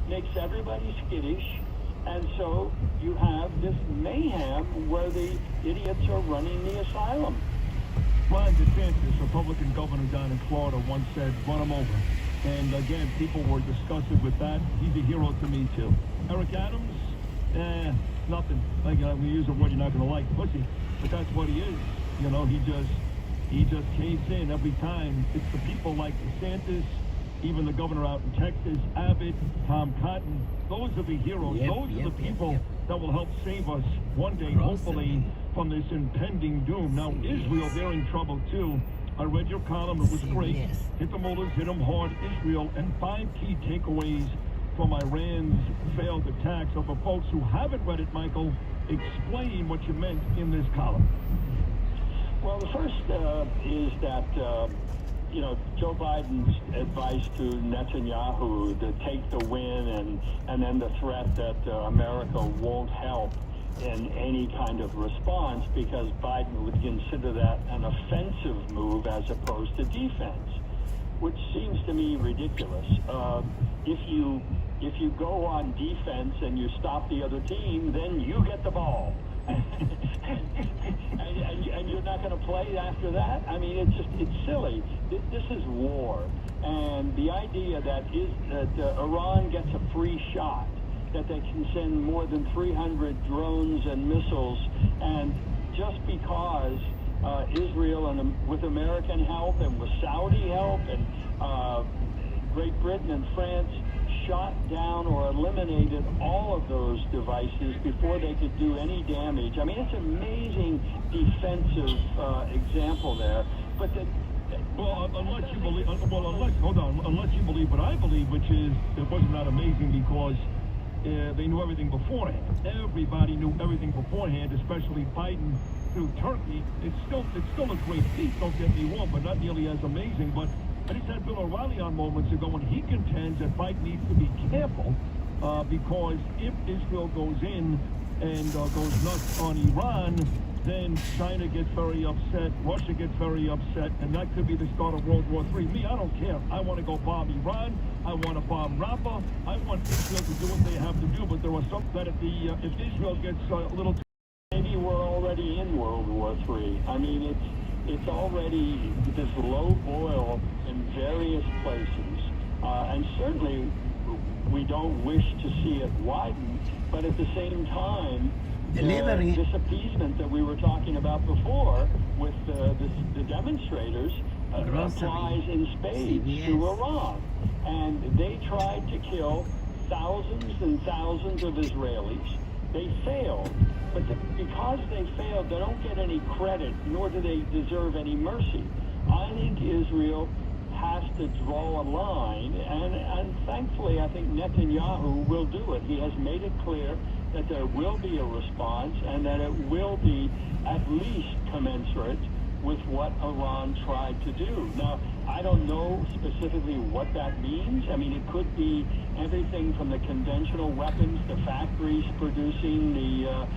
S9: makes everybody skittish. And so you have this mayhem where the idiots are running the asylum.
S6: Ron DeSantis, Republican governor down in Florida, once said, run him over. And again, people were disgusted with that. He's a hero to me, too. Eric Adams, nothing. Like, we use a word you're not going to like, pussy. But that's what he is. You know, he just caves in every time. It's the people like DeSantis, even the governor out in Texas, Abbott, Tom Cotton. Those are the heroes. Those are the people that will help save us one day, hopefully, from this impending doom. Now, Israel, they're in trouble, too. I read your column. It was great. Hit the mullahs, hit them hard. Israel, and 5 key takeaways from Iran's failed attack. So for folks who haven't read it, Michael, explain what you meant in this column.
S9: Well, the first is that Joe Biden's advice to Netanyahu to take the win and then the threat that America won't help in any kind of response because Biden would consider that an offensive move as opposed to defense, which seems to me ridiculous. If you go on defense and you stop the other team, then you get the ball. and you're not going to play after that? I mean, it's silly. This is war. And the idea that Iran gets a free shot, that they can send more than 300 drones and missiles, and just because Israel, and with American help and with Saudi help and Great Britain and France, shot down or eliminated all of those devices before they could do any damage. I mean, it's an amazing defensive example there. But
S6: unless you believe what I believe, which is it wasn't that amazing because they knew everything beforehand. Everybody knew everything beforehand, especially Biden through Turkey. It's still a great feat, don't get me wrong, but not nearly as amazing. But I just had Bill O'Reilly on moments ago, and he contends that Biden needs to be careful because if Israel goes in and goes nuts on Iran, then China gets very upset, Russia gets very upset, and that could be the start of World War III. Me, I don't care. I want to go bomb Iran. I want to bomb Rafah. I want Israel to do what they have to do, but there are some that if Israel gets a little too...
S9: Maybe we're already in World War III. I mean, it's already this low boil in various places, and certainly we don't wish to see it widen, but at the same time, this appeasement that we were talking about before with the demonstrators applies in spades to Iran. And they tried to kill thousands and thousands of Israelis. They failed. But because they failed, they don't get any credit, nor do they deserve any mercy. I think Israel has to draw a line, and thankfully I think Netanyahu will do it. He has made it clear that there will be a response and that it will be at least commensurate with what Iran tried to do. Now, I don't know specifically what that means. I mean, it could be everything from the conventional weapons, the factories producing the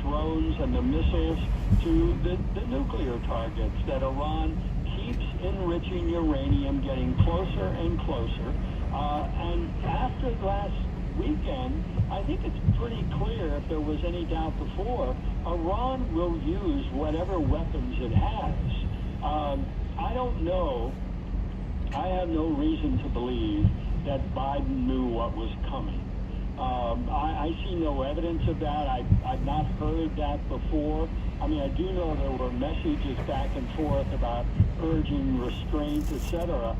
S9: drones and the missiles, to the nuclear targets that Iran keeps enriching uranium, getting closer and closer. And after last weekend, I think it's pretty clear, if there was any doubt before, Iran will use whatever weapons it has. I don't know. I have no reason to believe that Biden knew what was coming. I see no evidence of that. I've not heard that before. I mean, I do know there were messages back and forth about urging restraint, etc.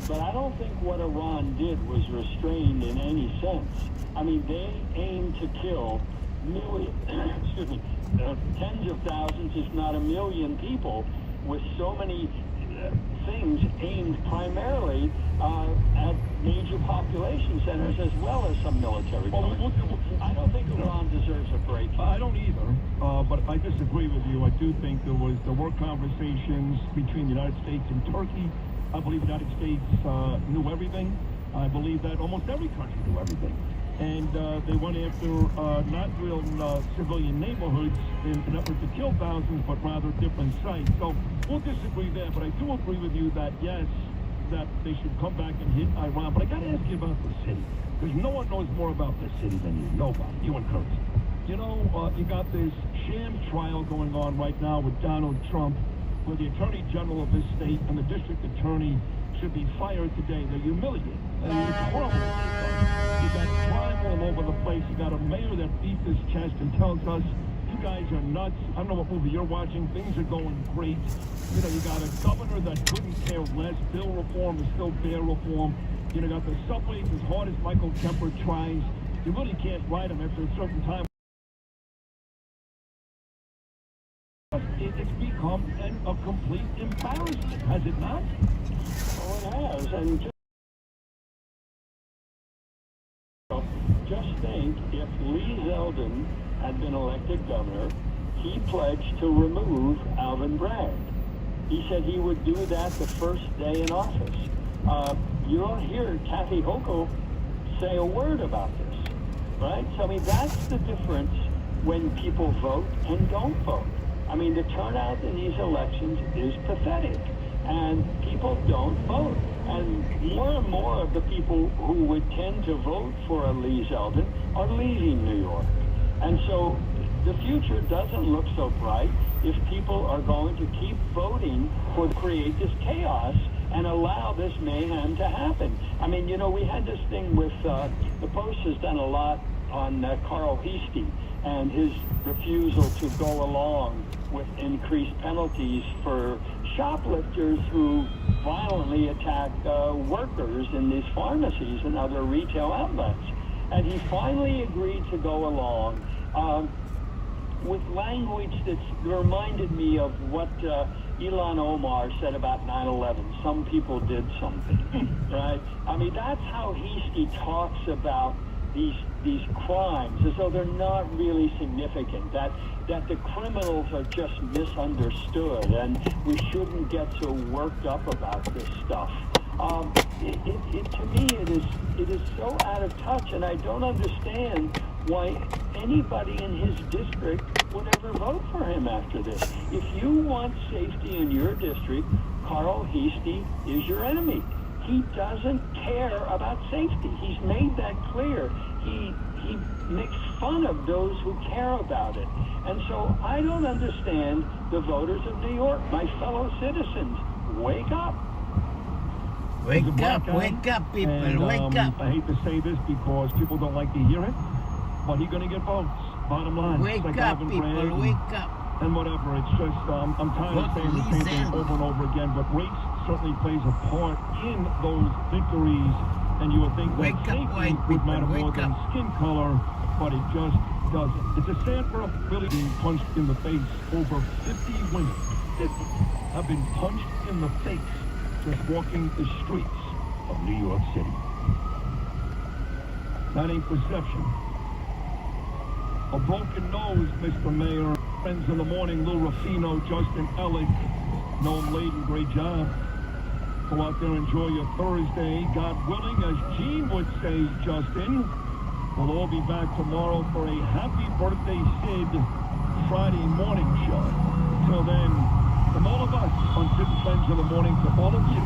S9: But I don't think what Iran did was restrained in any sense. I mean, they aimed to kill tens of thousands, if not a million people, with so many things aimed primarily at major population centers as well as some military targets. I don't think Iran deserves a break.
S6: I don't either, but I disagree with you. I do think there were conversations between the United States and Turkey. I believe the United States knew everything. I believe that almost every country knew everything. And they went after not real civilian neighborhoods in an effort to kill thousands, but rather different sites. So we'll disagree there, but I do agree with you that, yes, that they should come back and hit Iran. But I got to ask you about the city, because no one knows more about this city than you. Nobody. You and Kurt. You know, you got this sham trial going on right now with Donald Trump, where the Attorney General of this state and the District Attorney should be fired today. They're humiliating. I mean, it's horrible. You got crime all over the place. You got a mayor that beats his chest and tells us, you guys are nuts. I don't know what movie you're watching. Things are going great. You know, you got a governor that couldn't care less. Bill reform is still bear reform. You know, got the subways as hard as Michael Kemper tries. You really can't ride them after a certain time. It's become a complete embarrassment, has it not?
S9: Oh, it has. And just think, if Lee Zeldin had been elected governor, he pledged to remove Alvin Bragg. He said he would do that the first day in office. You don't hear Kathy Hochul say a word about this, right? So, I mean, that's the difference when people vote and don't vote. I mean, the turnout in these elections is pathetic, and people don't vote. And more of the people who would tend to vote for a Lee Zeldin are leaving New York. And so the future doesn't look so bright if people are going to keep voting to create this chaos and allow this mayhem to happen. I mean, you know, we had this thing with, the Post has done a lot on Carl Heastie and his refusal to go along with increased penalties for shoplifters who violently attack workers in these pharmacies and other retail outlets. And he finally agreed to go along with language that reminded me of what Ilhan Omar said about 9/11. Some people did something, right? I mean, that's how Heastie talks about these crimes, as though they're not really significant, that the criminals are just misunderstood, and we shouldn't get so worked up about this stuff. To me, it is so out of touch, and I don't understand why anybody in his district would ever vote for him after this. If you want safety in your district, Carl Heastie is your enemy. He doesn't care about safety. He's made that clear. He makes fun of those who care about it. And so I don't understand the voters of New York, my fellow citizens. Wake up.
S1: Wake up, people,
S6: and,
S1: wake up.
S6: I hate to say this because people don't like to hear it, but he's going to get votes. Bottom line.
S1: Wake
S6: like
S1: up,
S6: Alvin
S1: people,
S6: Bragg
S1: wake up.
S6: And whatever. It's just, I'm tired of saying the same thing over and over again, but race certainly plays a part in those victories. And you would think that safety would matter more than skin color, but it just doesn't. It's a sad world really being punched in the face. Over 50 women have been punched in the face just walking the streets of New York City. That ain't perception. A broken nose, Mr. Mayor. Friends in the morning, Lou Ruffino, Justin Ellick, Noam Layden, great job. Go out there, enjoy your Thursday. God willing, as Gene would say, Justin. We'll all be back tomorrow for a happy birthday, Sid, Friday morning show. Till then, from all of us on Sid and Friends in the Morning, to all of you,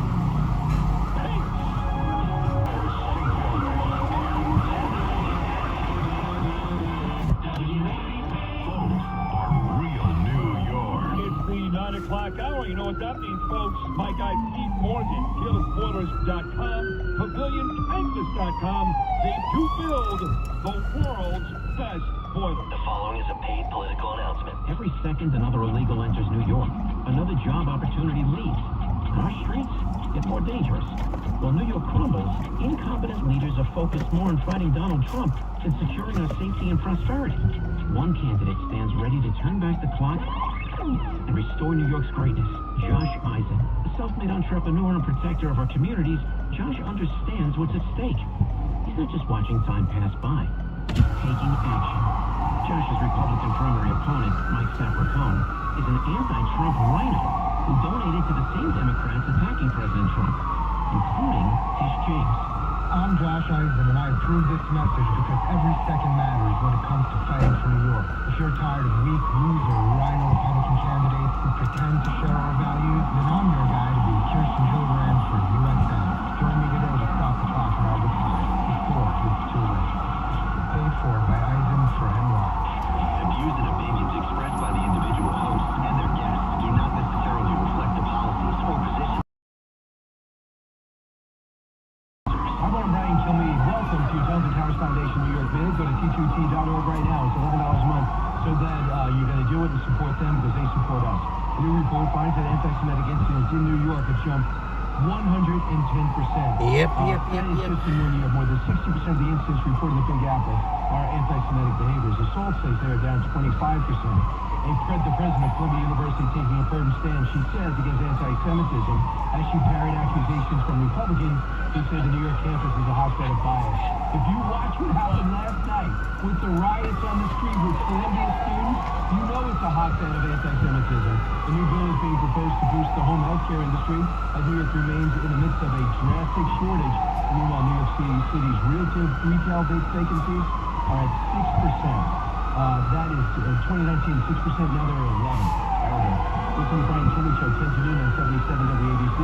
S6: hour. You know what that means, folks. My guy Pete Morgan, PeerlessBoilers.com, PavilionTankless.com. They do build the world's best boilers.
S10: The following is a paid political announcement.
S11: Every second another illegal enters New York, another job opportunity leaves. Our streets get more dangerous. While New York crumbles, incompetent leaders are focused more on fighting Donald Trump than securing our safety and prosperity. One candidate stands ready to turn back the clock and restore New York's greatness. Josh Eisen, a self-made entrepreneur and protector of our communities, Josh understands what's at stake. He's not just watching time pass by. He's taking action. Josh's Republican primary opponent, Mike Sapercone, is an anti-Trump rhino who donated to the same Democrats attacking President Trump, including Tish James.
S12: I'm Josh Eisen, and I approve this message because every second matters when it comes to fighting for New York. If you're tired of weak, loser, rhino Republican candidates who pretend to share our values, then I'm your guy to be Kirsten Gillibrand for U.S. Senate. Join me today to stop the clock on August 5 before it's too late. Paid for by Eisen for NY.
S10: The views and opinions expressed by the individual hosts and their guests do not necessarily reflect the policies or positions.
S12: Welcome to Townsend Towers Foundation New York Big. Go to T2T.org right now. It's $11 a month. So that you're going to do it and support them because they support us. A new report finds that anti-Semitic incidents in New York have jumped 110%.
S1: Yep.
S12: That is just in 1 year. More than 60% of the incidents reported in the Big Apple are anti-Semitic behaviors. Assaults, they say, are down 25%.
S11: The president of Columbia University taking a firm stand, she says, against anti-Semitism as she parried accusations from Republicans who said the New York campus is a hotbed of bias. If you watch what happened last night with the riots on the street with Columbia students, you know it's a hotbed of anti-Semitism. The new bill is being proposed to boost the home health care industry as New York remains in the midst of a drastic shortage. Meanwhile, New York City's retail vacancies are at 6%. That is 2019, 6%, now they're at 11. Listen to Brian Kelly Show, 10 to noon on 77 WABC.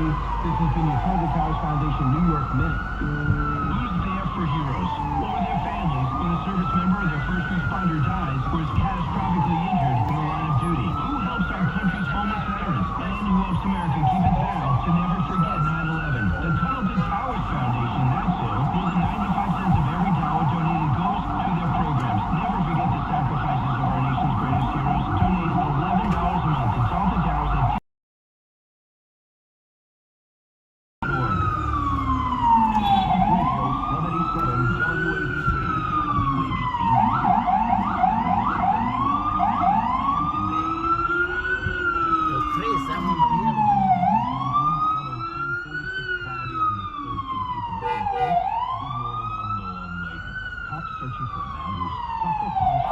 S11: This has been your Target Towers Foundation New York Minute.
S10: Who's there for heroes or their families when a service member or their first responder dies or is catastrophically injured in the line of duty? Who helps our country's homeless veterans? And who helps America keep its vow to never forget 9/11? The Target Towers Foundation, that's who. More than 95 cents of every dollar donated goes to their programs. Never forget the sacrifices of our nation's greatest heroes. Donate $11 a month to Target Towers at .org. Radio 77 WABC.
S1: Yo, Chris, I'm on the hill.
S11: Cops searching for a man who sucker punched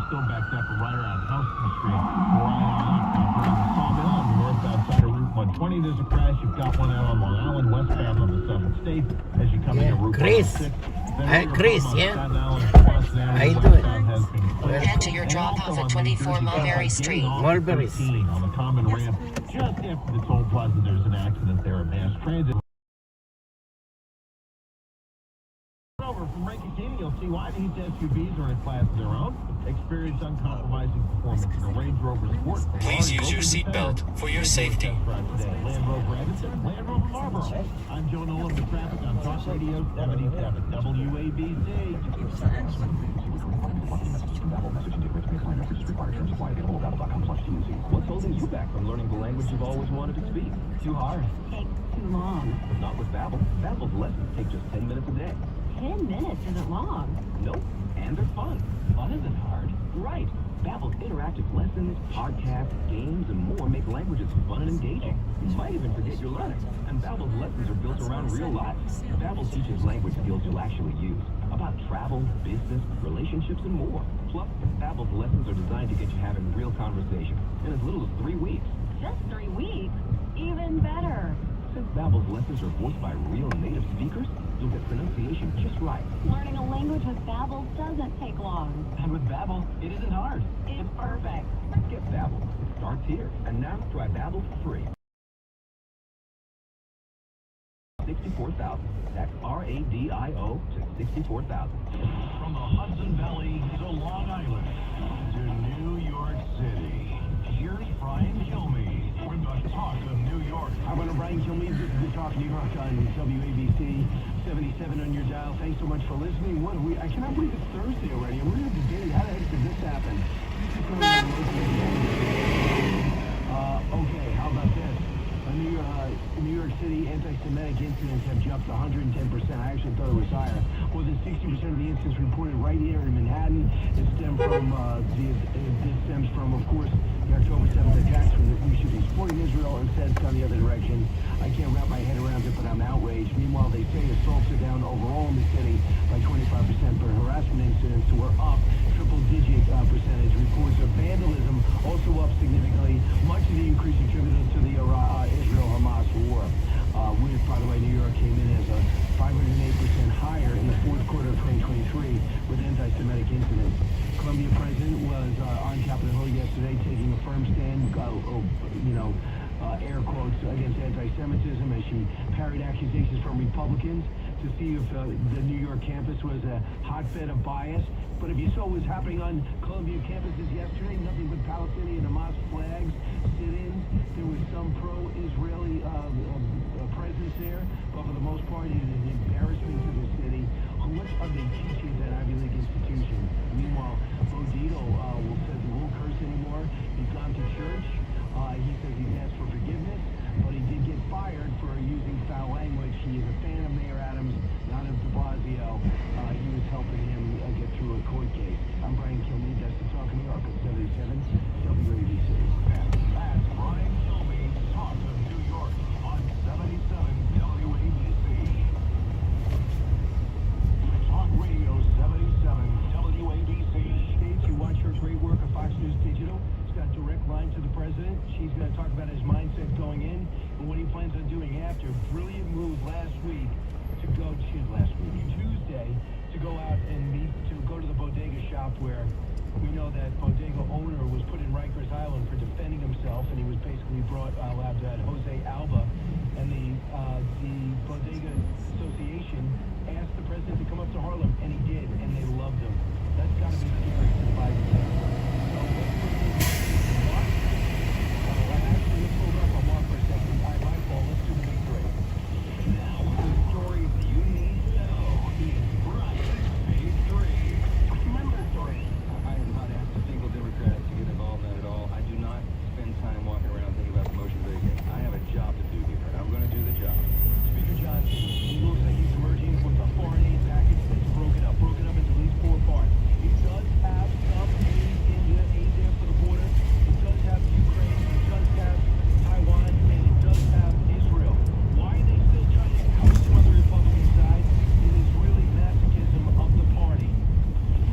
S11: still backed up right around Houston Street, right on up around the Sawmill on the northbound side of Route 120. There's a crash. You've got one out on Long Island, westbound on the Southern State as you come into Route 106.
S1: Chris, yeah? How you doing?
S2: Head to your drop-off at 24 Mulberry Street.
S1: Mulberry Street.
S11: On the common ramp, just after the toll plaza, there's an accident there at Mass Transit. Over from Rankin-Caney, you'll see why these SUVs are in a class of their own. Experience uncompromising performance in a Range Rover Sport.
S4: Please use your seatbelt for your safety.
S11: Land Rover Edison, Land Rover Marlboro. I'm Joe Nolan with traffic on Talk Radio 77 WABC.
S10: What's holding you back from learning the language you've always wanted to speak? Too hard?
S13: Takes too long.
S10: Not with Babbel. Babbel's lessons take just 10 minutes a day.
S13: 10 minutes isn't long.
S10: Nope. And they're fun. Fun isn't hard. Right. Babbel's interactive lessons, podcasts, games, and more make languages fun and engaging. You might even forget you're learning. And Babbel's lessons are built around real life. Babbel teaches language skills you'll actually use. About travel, business, relationships, and more. Plus, Babbel's lessons are designed to get you having real conversation in as little as 3 weeks.
S13: Just 3 weeks? Even better.
S10: Since Babbel's lessons are voiced by real native speakers, you'll get pronunciation just right.
S13: Learning a language with Babbel doesn't take long.
S10: And with Babbel, it isn't hard.
S13: It's perfect.
S10: Get Babbel. It starts here. And now try Babbel for free. 64,000. That's RADIO to 64,000.
S11: From the Hudson Valley to Long Island to New York City. Here's Brian Kilmeade with the Talk of New York.
S5: I'm Brian Kilmeade. This is the Talk of New York on WABC 77 on your dial. Thanks so much for listening. I cannot believe it's Thursday already. I'm really debating how the heck did this happen? Okay, how about this? New York City anti-Semitic incidents have jumped 110%. I actually thought it was higher. More than 60% of the incidents reported right here in Manhattan. It stems from, of course, the October 7th attacks when we should be supporting Israel. Instead, it's gone the other direction. I can't wrap my head around it, but I'm outraged. Meanwhile, they say assaults are down overall in the city by 25%, but harassment incidents were up triple-digit percentage. Reports of vandalism also up significantly. Much of the increase attributed to the Israel-Hamas war. Which, by the way, New York came in as a 508% higher in the fourth quarter of 2023 with anti-Semitic incidents. Columbia president was on Capitol Hill yesterday taking a firm stand,
S10: air quotes, against anti-Semitism as she parried accusations from Republicans to see if the New York campus was a hotbed of bias. But if you saw what was happening on Columbia campuses yesterday, nothing but Palestinian and Hamas flags, sit-ins. There was some pro-Israeli presence there, but for the most part, it is an embarrassment to the city. What are they teaching at an Ivy League institution? Meanwhile, Bodito says he won't curse anymore. He's gone to church. He says he's asked for forgiveness, but he did get fired for using foul language. He is a fan of Mayor Adams, not of de Blasio. He was helping him get through a court case. I'm Brian Kilmeade. That's the Talk of New York at 77 WABC.
S6: That's Brian Kilmeade, Talk of New York on 77 WABC. Talk Radio 77 WABC.
S10: States, you watch her great work at Fox News Digital. She's got a direct line to the president. She's going to talk about his mindset going in and what he plans on doing after. Brilliant move Tuesday, to go out and go to the bodega shop where we know that bodega owner was put in Rikers Island for defending himself, and he was basically brought out to Jose Alba, and the bodega association asked the president to come up to Harlem, and he did, and they loved him. That's got to be scary for the Biden family. So actually, let's hold up on Mark for a second. My fault. Let's do the big three.
S6: Now, the stories you need to know is Brian's Big Three.
S7: Remember the story. I am not asked a single Democrat to get involved in it at all. I do not spend time walking around thinking about the motion video. I have a job to do here, and I'm going to do the job.
S10: Speaker Johnson, he looks like he's emerging with a foreign aid package that's broken up into at least 4 parts. It does have some aid there for the border. It does have Ukraine. It does have Taiwan, and it does have Israel. Why are they still trying to oust some other Republican side? It is really masochism of the party.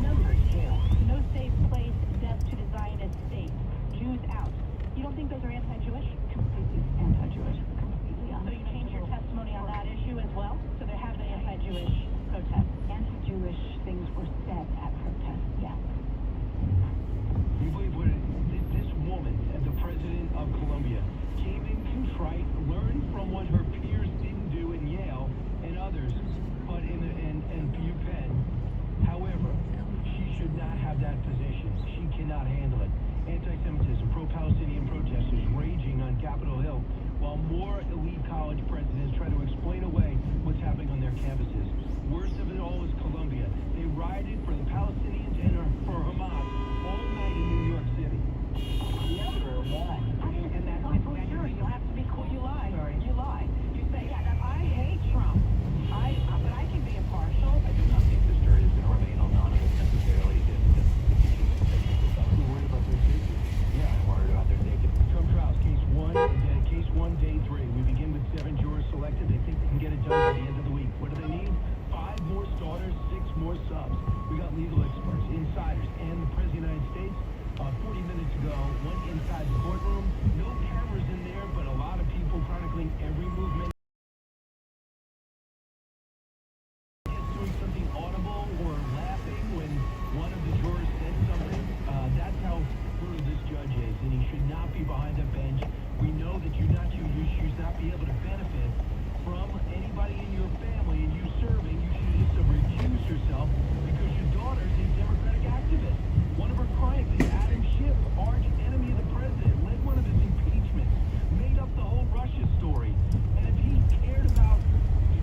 S13: Number 2. No safe place, death to the Zionist state. Jews out. You don't think those are anti-Jewish? Completely anti-Jewish. Completely anti-Jewish. So you change your testimony on that issue as well? So there have been anti-Jewish protests. Anti-Jewish things were said at protests, yes.
S10: You believe what this woman, the president of Columbia, came in contrite, learned from what her peers didn't do in Yale and others, but in UPenn. However, she should not have that position. She cannot handle it. Anti-Semitism, pro-Palestinian protesters raging on Capitol Hill, while more elite college presidents try to explain away what's happening on their campuses. Worst of it all is Columbia. They rioted for the Palestinians and for Hamas all night in New York City.
S8: Number 1. And that's sure. You have to be cool. You lie. Sorry. You lie. You say, I hate Trump. But I can be impartial.
S7: I do not think the story is going to remain anonymous necessarily.
S10: You're worried about their safety?
S7: Yeah, I'm worried about their safety.
S10: Trump trials, case 1, day 3. We begin with 7 jurors selected. They think they can get it done by the end of the week. What do they need? 5 more starters, 6 more subs. We got legal experts, insiders, and the President of the United States. 40 minutes ago, went inside the courtroom. No cameras in there, but a lot of people chronicling every movement. Doing something audible or laughing when one of the jurors said something. That's how brutal this judge is, and he should not be behind a bench. We know that you should not be able to benefit from anybody in your family and you serving. You should just recuse yourself because your daughter is a Democratic activist. One of her crimes is Adam Schiff, arch enemy of the president, led one of his impeachments, made up the whole Russia story. And if he cared about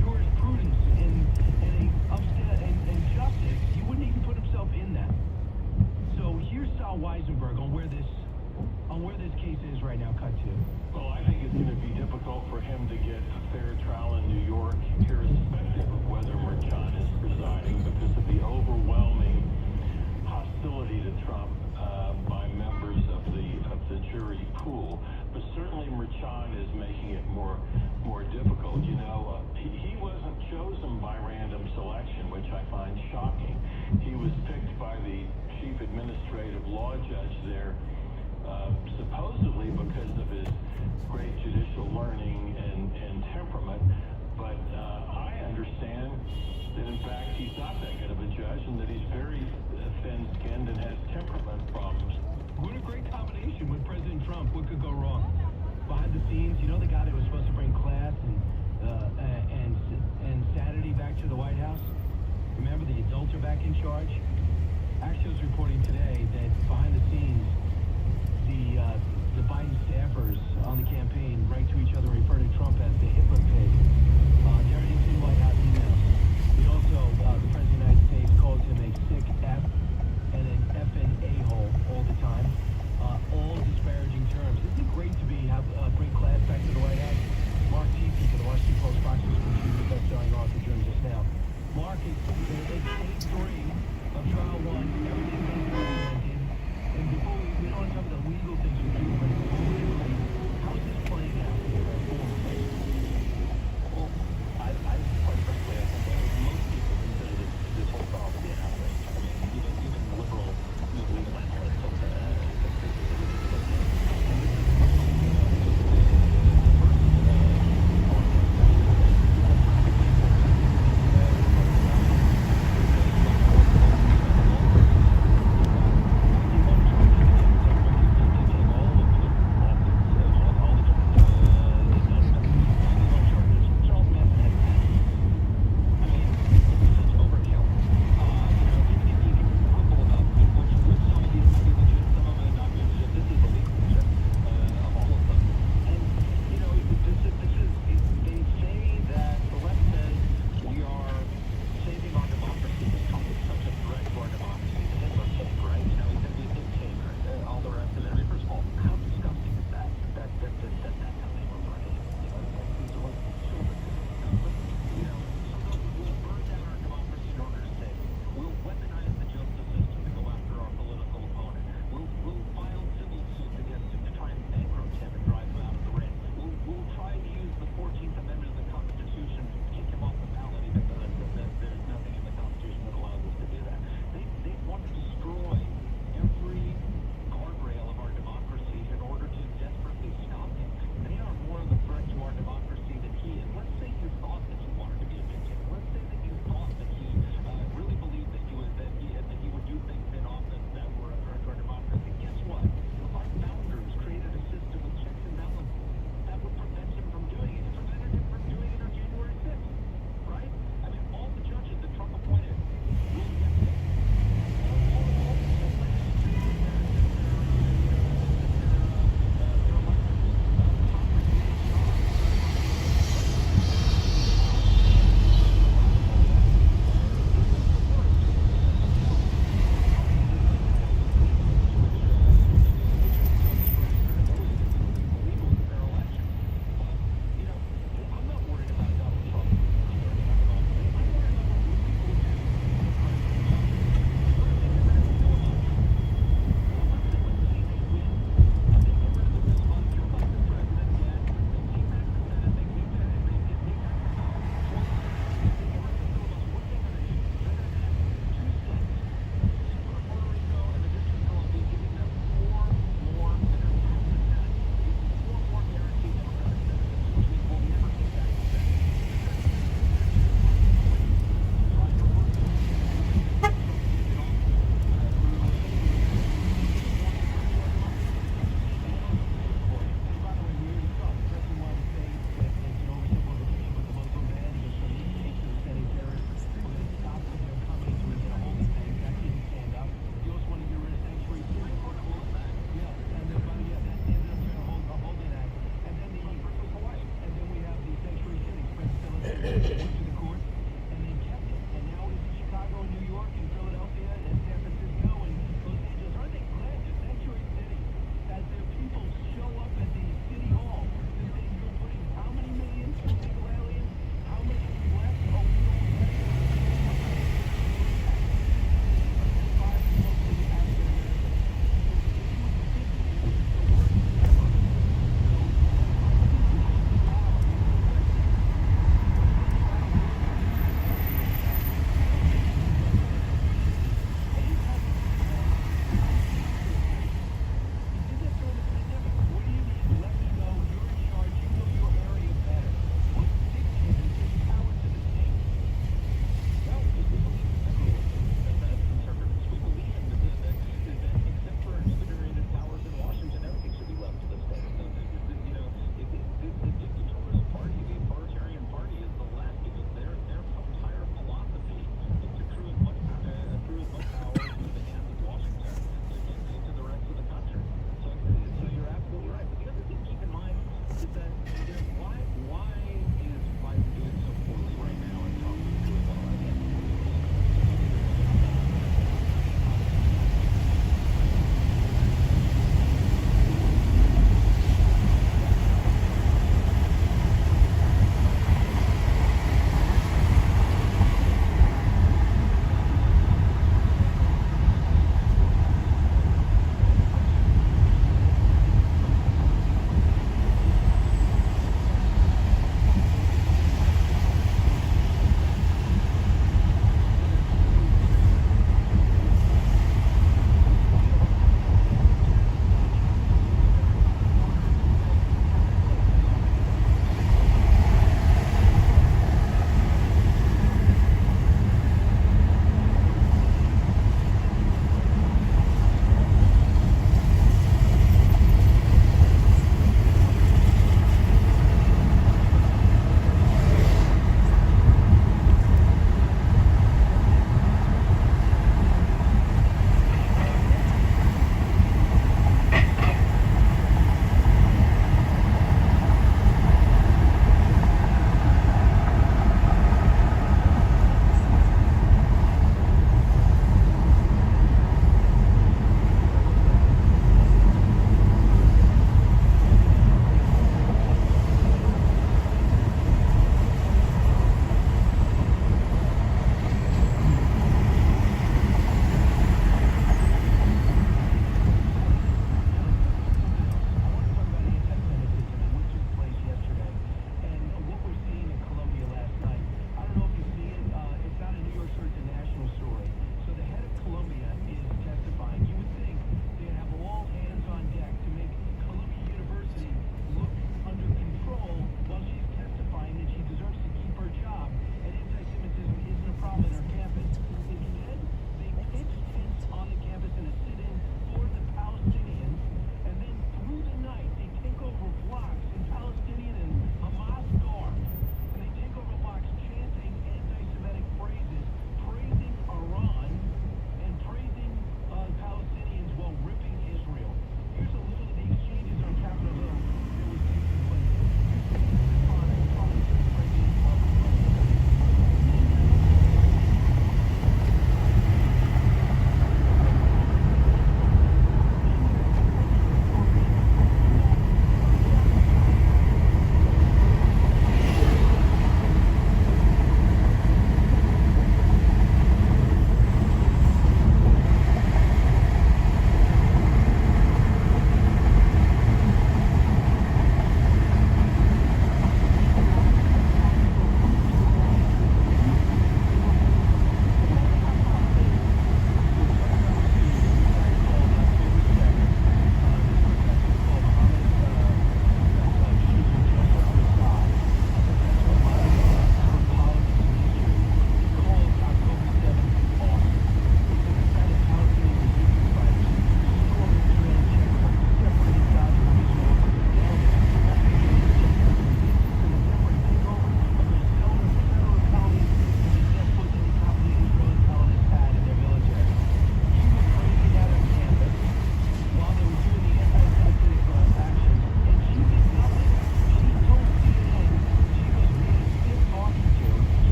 S10: jurisprudence and justice, he wouldn't even put himself in that. So here's Sal Weisenberg on where this case is right now. Cut 2.
S5: Well, I think it's going to be difficult for him to get a fair trial in New York, irrespective of whether Merchan is presiding, because of the overwhelming hostility to Trump by members of the jury pool. But certainly Merchan is making it more difficult. You know, he wasn't chosen by random selection, which I find shocking. He was picked by the chief administrative law judge there, supposedly because of his great judicial learning and temperament, but I understand that in fact he's not that good of a judge and that he's very thin-skinned and has temperament problems.
S10: What a great combination with President Trump. What could go wrong? Behind
S11: behind the scenes, you know the guy that was supposed to bring class and sanity back to the White House? Remember, the adults are back in charge? Axios reporting today that behind the scenes, the Biden staffers on the campaign write to each other and refer to Trump as the Hitler pig. They're in White House emails. He also, the President of the United States calls him a sick F and an effing a-hole all the time. All disparaging terms. Isn't it great to bring class back to the White House? Mark Teasy for the Washington Post, Fox News, the best-selling author, joins us now. Mark, it's stage 3 of trial 1. Everything's been documented. And before we don't talk about the legal things we do, but politically, how is this playing out here at home?
S7: Well, I quite frankly, I think that most people consider this whole trial to be an outrage. I mean, even liberal legal analysts think that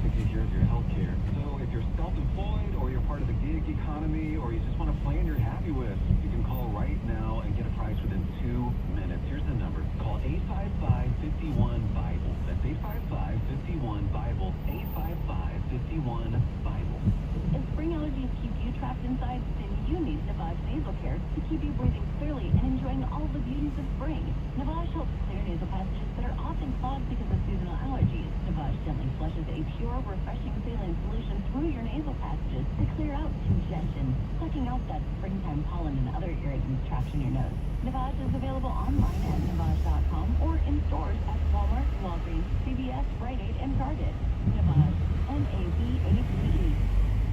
S7: to take care of your health care. So if you're self-employed or you're part of the gig economy or you just want a plan you're happy with, you can call right now and get a price within 2 minutes. Here's the number. Call 855-51-BIBLE. That's 855-51-BIBLE. 855-51-BIBLE.
S13: If spring allergies keep you trapped inside, then you need Navage Nasal Care to keep you breathing clearly and enjoying all the beauties of spring. Navage helps clear nasal passages that are often clogged because of seasonal allergies. Navage gently flushes a pure, refreshing saline solution through your nasal passages to clear out congestion, sucking out that springtime pollen and other irritants trapped in your nose. Navage is available online at Navage.com or in stores at Walmart, Walgreens, CVS, Rite Aid, and Target. Navage. N-A-V-A-C-E.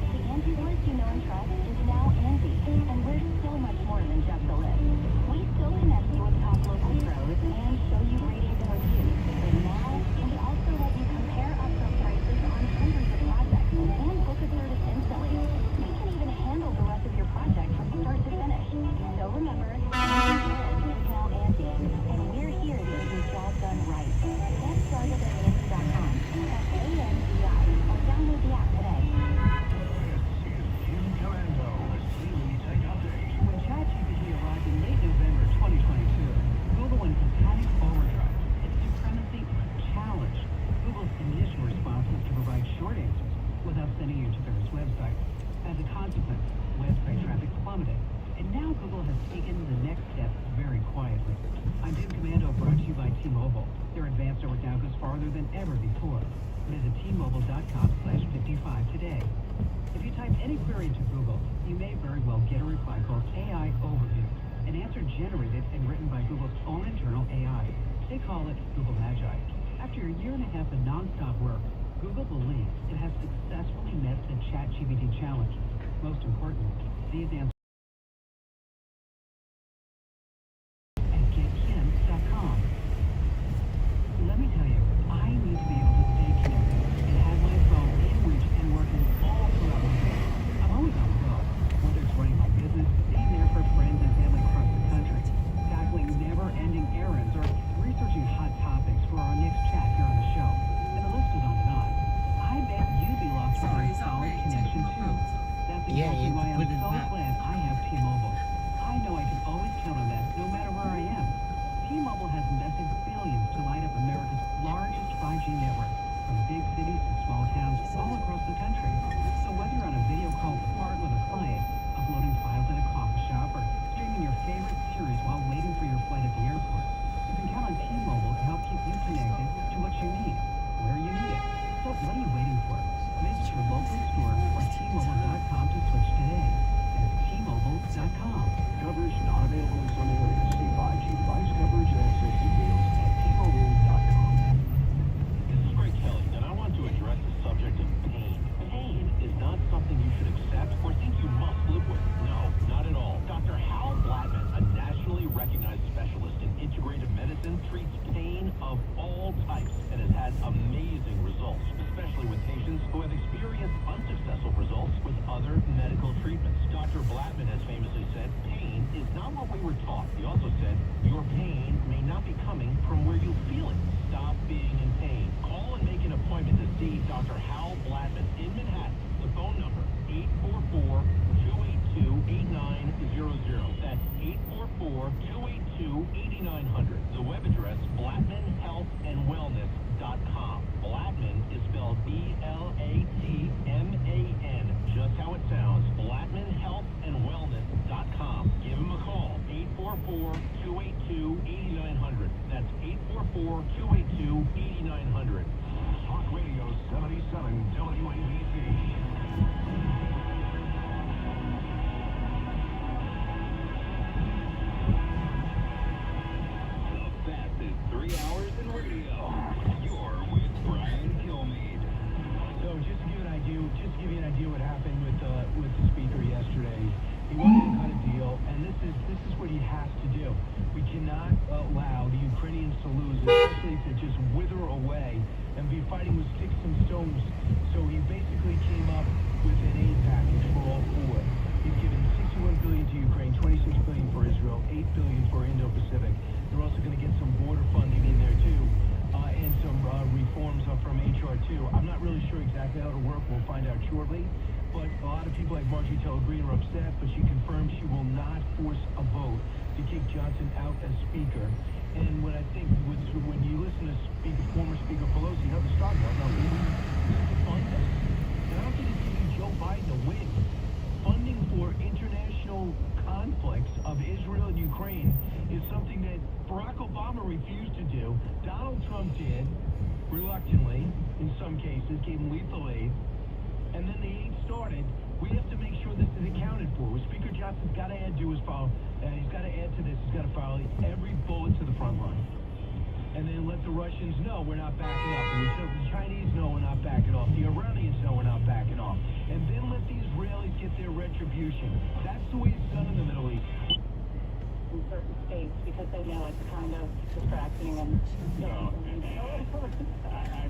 S13: The Angie voice you know and trust is now Angie, and we're so much more than just a list. We still connect you with top local pros and show you ratings and reviews. But now, we also let you compare upfront prices on hundreds of projects and book a service instantly. We can even handle the rest of your project from start to finish. So remember, Angie is now Angie, and we're here to get your job done right. Get started at Angie.com. That's A-N-G-I, or download the app today.
S11: When ChatGPT arrived in late November 2022, Google went into panic overdrive. Its supremacy was challenged. Google's initial response was to provide short answers without sending you to various websites. As a consequence, website traffic plummeted. And now Google has taken the next step very quietly. I'm Jim Commando, brought to you by T-Mobile. Their advanced network now goes farther than ever before. Visit T-Mobile.com/55 today. If you type any query into Google, you may very well get a reply called AI Overview, an answer generated and written by Google's own internal AI. They call it Google Magi. After a year and a half of nonstop work, Google believes it has successfully met the ChatGPT challenge. Most importantly, these answers at GetKim.com. Let me tell you, I need to be able to stay connected and have my phone in reach and working all throughout my day. I'm always on the go, whether it's running my business, being there for friends and family across the country, tackling never-ending errands, or researching hot topics for our next chat here on the show. And the list goes on and on. I bet you'd be lost without a solid connection too. That's exactly why I'm so glad I have T-Mobile. I know I can always count on that no matter where I am. T-Mobile has invested billions to light up America's largest 5G network, from big cities to small towns all across the country. So whether you're on a video call at the park with a client, uploading files at a coffee shop, or streaming your favorite series while waiting for your flight at the airport, you can count on T-Mobile to help keep you connected to what you need, where you need it. So what are you waiting for? Visit your local store or T-Mobile.com to switch today. That's T-Mobile.com.
S5: Coverage not available in some areas. See 5G device coverage and access details at T-Mobile.com. This is Greg Kelly, and I want to address the subject of pain. Pain is not something you should accept or think you must live with. No, not at all. Dr. Hal Blattman, a nationally recognized specialist in integrative medicine, treats pain of all types and has had amazing results, especially with patients who have experienced unsuccessful results with other medical treatments. Dr. Blattman has famously said, pain is not what we were taught. He also said, your pain may not be coming from where you feel it. Stop being in pain. Call and make an appointment to see Dr. Hal Blattman in Manhattan. The phone number, 844-282-8900. That's 844-282-8900. The web address, BlattmanHealthAndWellness.com. Blattman is spelled B-L-A-T-M-A-N. Just how it sounds. BlattmanHealthAndWellness.com. Give him a call. 844-282-8900. That's 844-282-8900. Talk Radio 77 WABC. The fastest 3 hours in radio. You're with Brian Kilmeade.
S10: So just to give you an idea what happened with the speaker yesterday. He wanted to cut a deal, and this is what he has to do. We cannot allow the Ukrainians to lose, especially to just wither away and be fighting with sticks and stones. So he basically came up with an aid package for all four. He's given $61 billion to Ukraine, $26 billion for Israel, $8 billion for Indo-Pacific. They're also going to get some border funding in there too. And and some reforms from HR 2. I'm not really sure exactly how it'll work. We'll find out shortly. But a lot of people like Marjorie Taylor Greene are upset, but she confirmed she will not force a vote to kick Johnson out as Speaker. And when I think when you listen to former Speaker Pelosi, the start no, we need to fund us. And I don't think it's giving Joe Biden a win. Funding for international conflicts of Israel and Ukraine is something that Barack Obama refused to do. Donald Trump did, reluctantly, in some cases, gave him lethal aid. And then the aid started. We have to make sure this is accounted for. What Speaker Johnson's got to do is file, he's got to add to this, he's got to file every bullet to the front line. And then let the Russians know we're not backing up. And the Chinese know we're not backing off. The Iranians know we're not backing off. And then let the Israelis get their retribution. That's the way it's done in the Middle East.
S8: In certain states because they know it's kind of distracting and
S5: I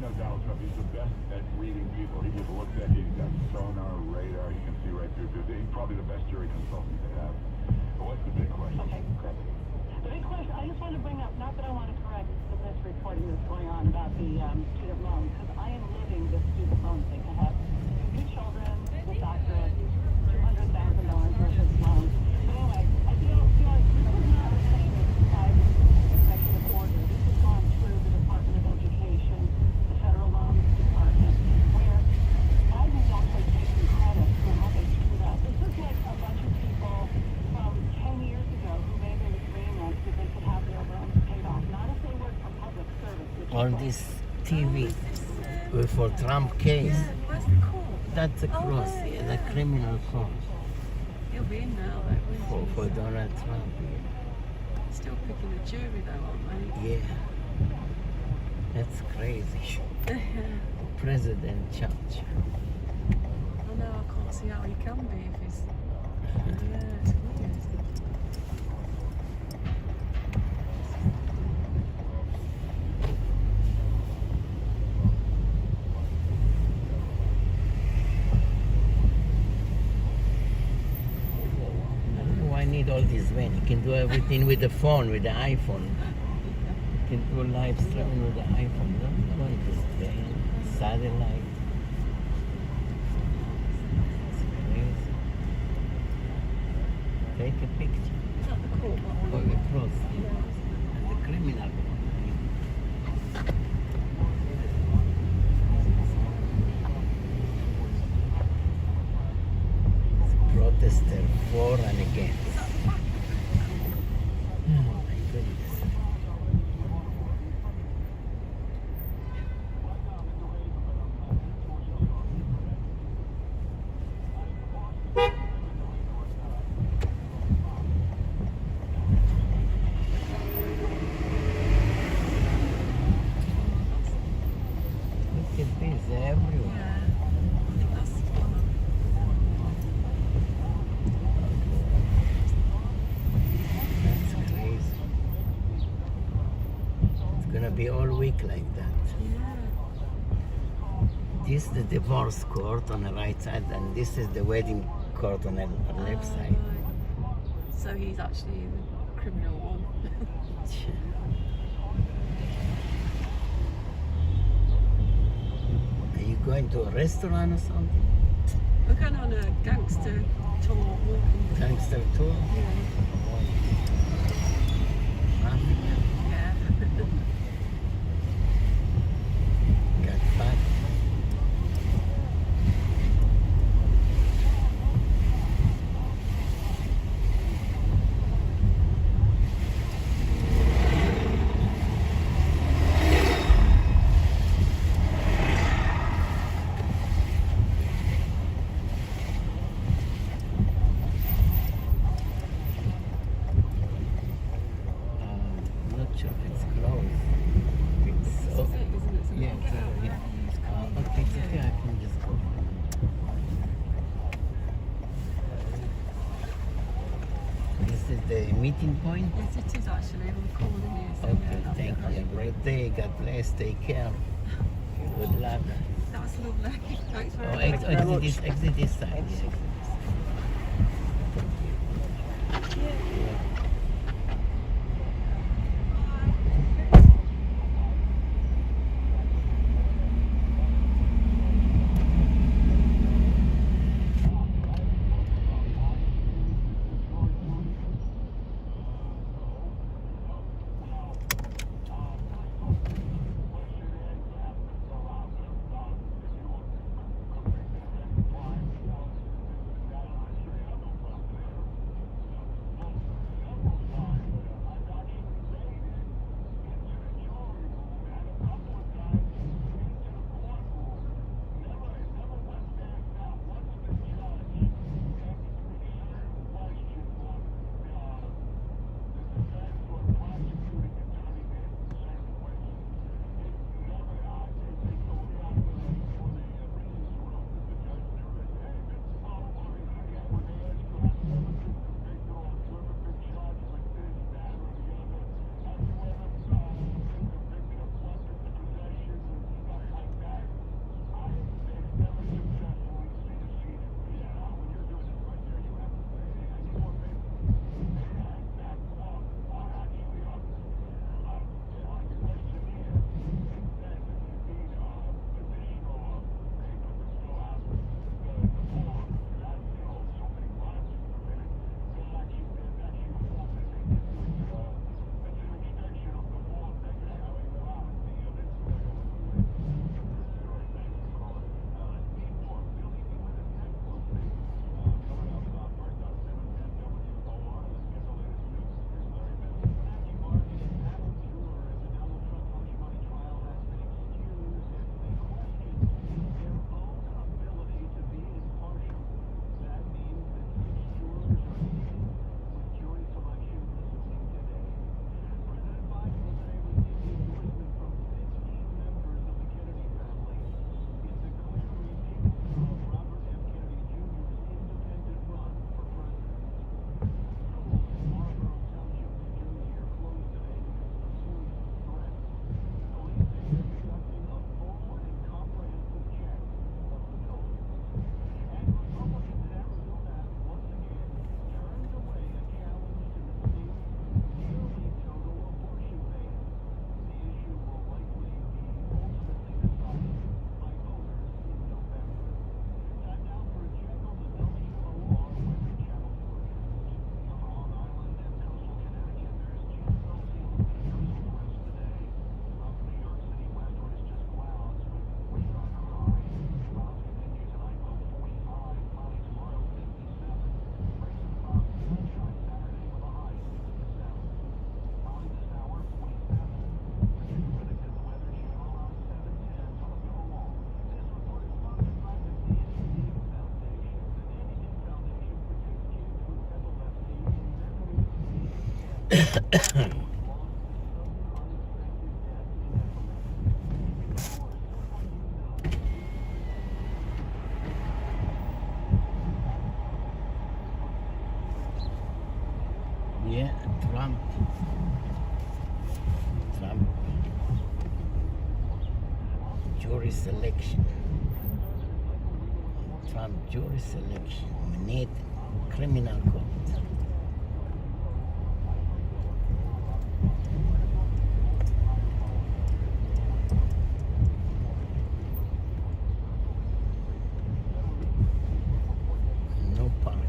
S5: know Donald Trump, he's the best at reading people. He just looks at you, he's got sonar, radar, he can see right through. He's probably the best jury consultant they have. But what's the big question?
S8: Okay, great. The big question, I just wanted to bring up, not that I want to correct the misreporting that's going on about the student loans, because I am living this student loan thing. I have 2 children with doctorates, $200,000 worth of loans. But anyway, I feel like this is not a thing by executive order. This has gone through the Department of Education, the Federal Loans Department, where Biden's actually taking credit for how they screwed up. This is like a bunch of people from 10 years ago who made an agreement that they could have their loans paid off, not if they worked for public service.
S1: On this TV for Trump case.
S14: Where's the court?
S1: That's a cross, the criminal court.
S14: He'll be in now, though,
S1: For Donald Trump.
S14: Still picking the jury, though, aren't they?
S1: Yeah. That's crazy. President Judge.
S14: I know, I can't see how he can be if he's... Yeah, it's weird.
S1: I need all this van. You can do everything with the phone, with the iPhone. You can do live streaming with the iPhone. Don't want this van, satellite. It's crazy. Take a picture.
S14: Not the court one.
S1: Or the cross. And the criminal one. Protester for and against. Oh my goodness. Look at this everywhere. Gonna be all week like that. This is the divorce court on the right side, and this is the wedding court on the left side.
S14: So he's actually the criminal one.
S1: Are you going to a restaurant or something?
S14: We're going on a gangster tour. Walking.
S1: Gangster tour?
S14: Yeah.
S1: Traffic.
S14: Yeah.
S1: Got back. Not sure if it's closed. It's so, yeah, it's closed. Okay, it's okay, I can just go. This is the meeting point?
S14: Yes, it is actually. I'm recording you. So
S1: Okay,
S14: yeah,
S1: thank you. Great day. God bless. Take care. Good luck.
S14: That's lovely. Thanks very
S1: Oh,
S14: much.
S1: exit this side. Yeah. Yeah, Trump. Jury selection. Trump jury selection. Manhattan criminal court. No parking.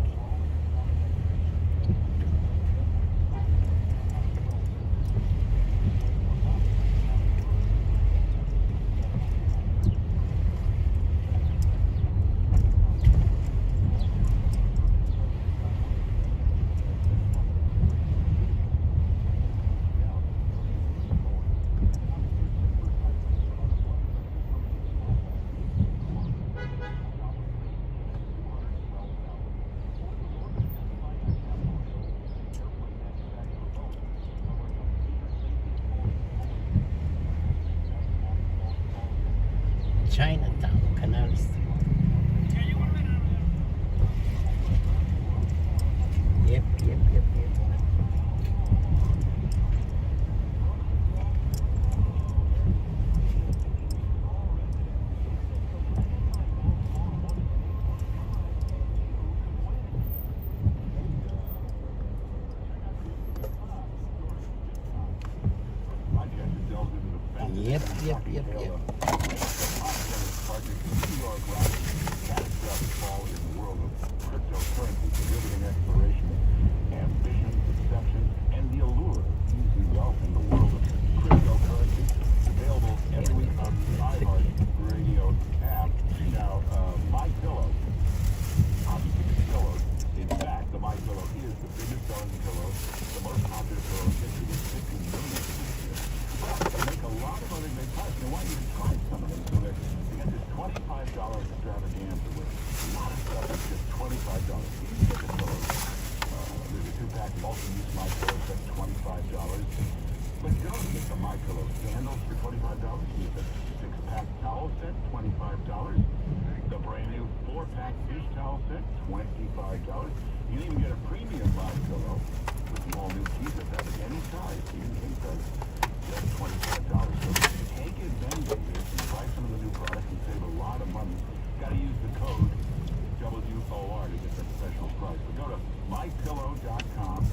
S1: Chinatown, Canal Street. Yep. Yep.
S5: Catastrophic fall in the world of cryptocurrency, riveting exploration, ambition, deception, and the allure of easy wealth in the world of cryptocurrency. Available every week on the iHeart Radio app. Now, My Pillow, obviously the pillow. In fact, the My Pillow is the biggest selling pillow, the most popular pillow in history with 15 million this year. But they make a lot of other great products. They want you to try some of them. So they got this $25 extravaganza with a lot of stuff that's just $25. You can get the pillows. There's a 2-pack multi-use My Pillow that's $25. But you can also get the My Pillow sandals for $25. You get the 6-pack towel set, $25. The brand new 4-pack dish towel set, $25. You can even get a premium My Pillow with the all-new teaser fabric, any size, even king size, just $25. So take advantage of this and try some of the new products and save a lot of money. Got to use the code WOR to get that special price. So go to mypillow.com,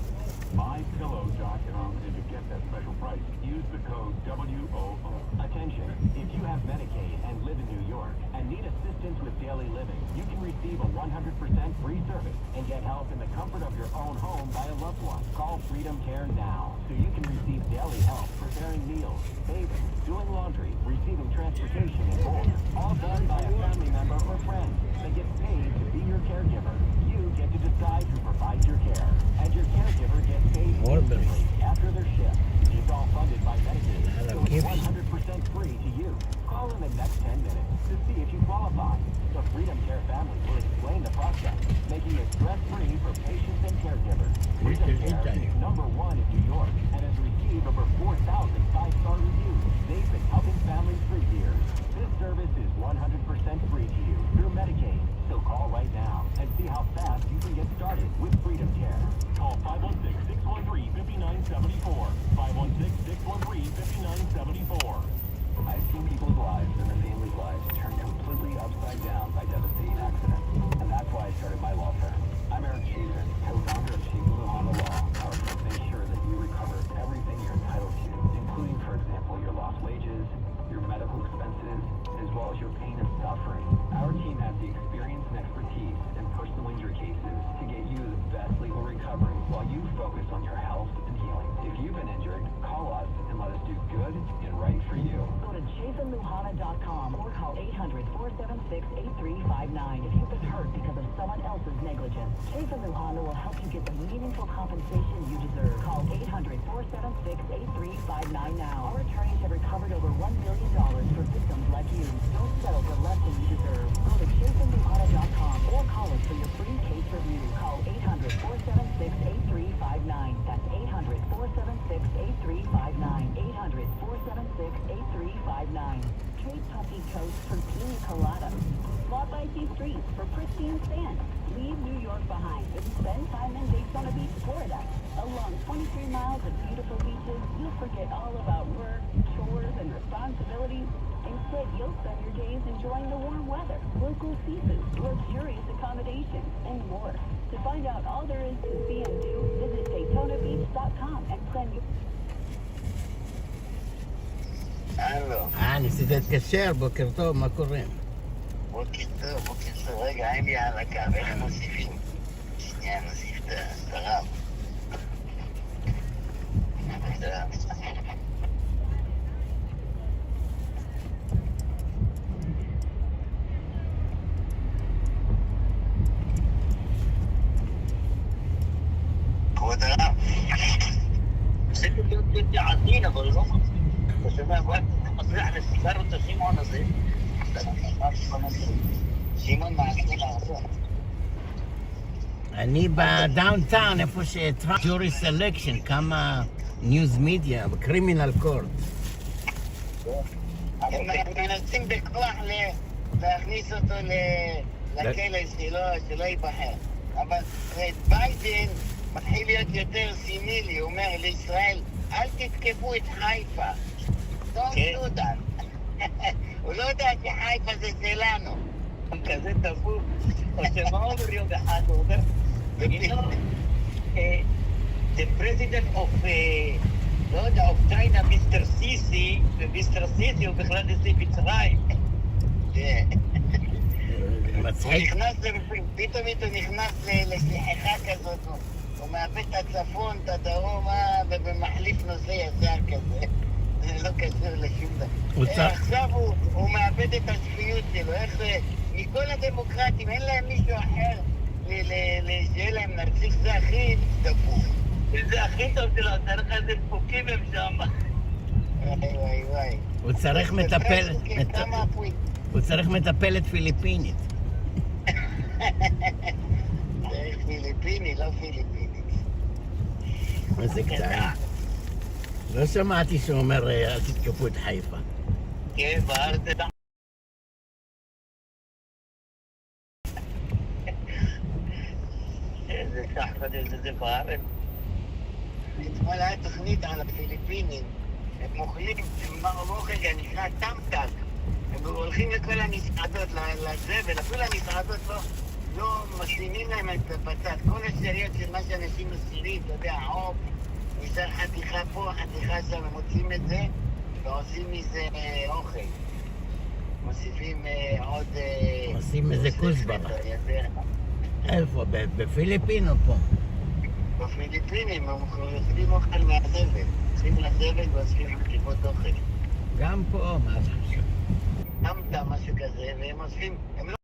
S5: and to get that special price, use the code WOR.
S11: Attention, if you have Medicaid and live in New York and need assistance with daily living, you can receive a 100% free service and get help in the comfort of your own home by a loved one. Call Freedom Care now so you can receive daily help preparing meals, bathing, doing laundry, receiving transportation, and more. All done by a family member or friend that gets paid to be your caregiver. You get to decide who provides your care, and your caregiver gets paid instantly after their shift. It's all funded by Medicaid, so it's 100% free to you. Call in the next 10 minutes to see if you qualify. The Freedom Care family will explain the process, making it stress-free for patients and caregivers. Freedom Care is #1 in New York and has received over 4,000 5-star reviews. They've been helping families for years. This service is 100% free to you through Medicaid. So call right now and see how fast you can get started with Freedom Care. Call 516-613-5974. 516-613-5974.
S7: I've seen people's lives and their families' lives turn completely upside down by devastating accidents. And that's why I started my law firm. I'm Eric Chazen, co-founder of Chazen Luhana Law. Our firm makes sure that you recover everything you're entitled to, including, for example, your lost wages, your medical expenses, as well as your pain and suffering. Our team has the experience and expertise in personal injury cases to get you the best legal recovery while you focus on your health and healing. If you've been injured, call us and let us do good and right for you.
S8: Go to jasonluhana.com or call 800-476-8359 if you've been hurt because of someone else's negligence. Jason Luhana will help you get the meaningful compensation you deserve. Call 800-476-8359 now. Our attorneys have recovered over $1 billion for victims like you. Don't settle for less than you deserve. Go to jasonluhana.com or call us for your free case review. Call 800-476-8359. That's 800-476-8359. 8359. Trade puffy coats for pina coladas. Swap icy streets for pristine sand. Leave New York behind and spend time in Daytona Beach, Florida. Along 23 miles of beautiful beaches, you'll forget all about work, chores, and responsibilities. Instead, you'll spend your days enjoying the warm weather, local seafood, luxurious accommodations, and more. To find out all there is to see and do, visit DaytonaBeach.com and plan your...
S1: ניסית להתקשר, בוקר טוב, מה קורה?
S15: בוקר טוב. רגע, אין לי על הקו, איך הם מוסיפים? שנייה, נוסיף את השרב. כבוד הרב. זה להיות עדין, אבל לא אתה שומע, אתה מפריע לסיגר אותו שמעון הזה. שמעון מעשי לעשות.
S1: אני בדאונטאון, איפה שטראנס סלקשן, כמה ניוז מידיה, בקרימינל קורט.
S15: הם מנסים בכוח להכניס אותו לכלא שלא ייבחר. אבל ביידן מתחיל להיות יותר סינילי, הוא אומר לישראל, אל תתקפו את חיפה. Don't do that. הוא לא יודע שחיפה זה שלנו. הוא כזה תפור. או שמה אומר יום אחד, הוא אומר, the president of, לא יודע, of China, מיסטר סיסי, ומיסטר סיסי הוא בכלל נשיא מצרים. כן. פתאום הוא נכנס לשליחה כזאת, הוא מאבד את הצפון, את הדרום, ומחליף נושא ישר כזה. זה לא קשור לשום דבר. עכשיו הוא מאבד את השפיות שלו, איך זה, מכל הדמוקרטים, אין להם מישהו אחר שיהיה להם נרציך, זה הכי דפוק. זה הכי טוב שלו, צריך איזה דפוקים הם שם. וואי וואי.
S1: הוא צריך מטפלת פיליפינית.
S15: צריך פיליפיני, לא פיליפינית.
S1: איזה קטן. לא שמעתי שהוא אומר, אל תתקפו את חיפה.
S15: כן, בארץ זה... איזה שחפת, איזה זה בארץ. אתמול היה תוכנית על הפיליפינים. הם אוכלים, אוכל נקרא טמטק. הם הולכים לכל המסעדות, לזבל, אפילו המסעדות לא משימים להם את בצד. כל השאריות של מה שאנשים מסירים, אתה יודע, עוף, נשאר חתיכה פה, חתיכה שם, הם מוצאים את זה ועושים מזה אוכל. מוסיפים עוד...
S1: עושים איזה כוסברה. איפה? בפיליפין או פה?
S15: בפיליפינים, הם אוכלים אוכל מהזבל. הולכים לזבל ואוספים חתיכות אוכל.
S1: גם פה, מה זה חשוב?
S15: טמטה, משהו כזה, והם אוספים... הם לא...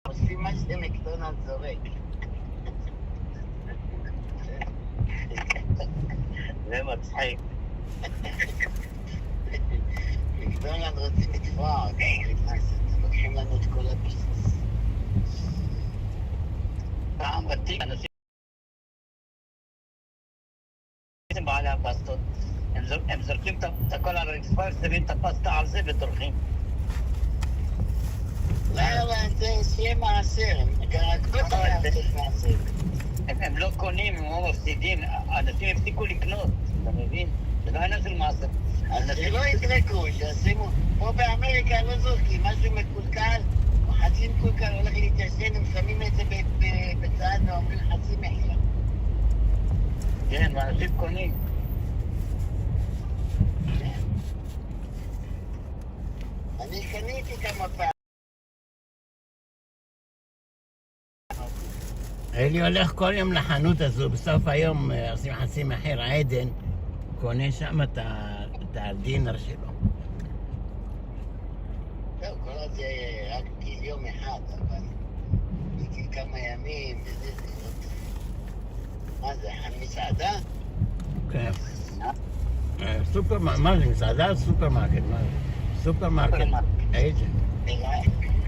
S15: אוספים מה שמקדונלד זורק. זה מצחיק. מקדונלד רוצים לתבוע, לוקחים לנו את כל הביזנס. פעם בתיק, אנשים בעלי הפסטות, הם זורקים את הכל על הרצפה, שמים את הפסטה על זה ודורכים. לא, זה שיהיה מעשר, הם לא קונים, הם לא מפסידים, האנשים הפסיקו לקנות, אתה מבין? זה לא עניין של מעשר. אז שלא יקרקו, שעשימו, פה באמריקה לא זורקים, משהו מקולקל, חצי מקולקל הולך להתיישן, הם שמים את זה בצד ואומרים חצי מחיר. כן, ואנשים קונים. אני קניתי כמה פעמים.
S1: אלי הולך כל יום לחנות הזו, בסוף היום עושים חצי מחיר עדן, קונה שם את הדינר שלו.
S15: טוב, כל עוד זה רק יום אחד, אבל בגיל כמה ימים, וזה מה זה, מסעדה?
S1: כן. סופרמרקט, מה זה, מסעדה? סופרמרקט, מה זה? סופרמרקט, עדן.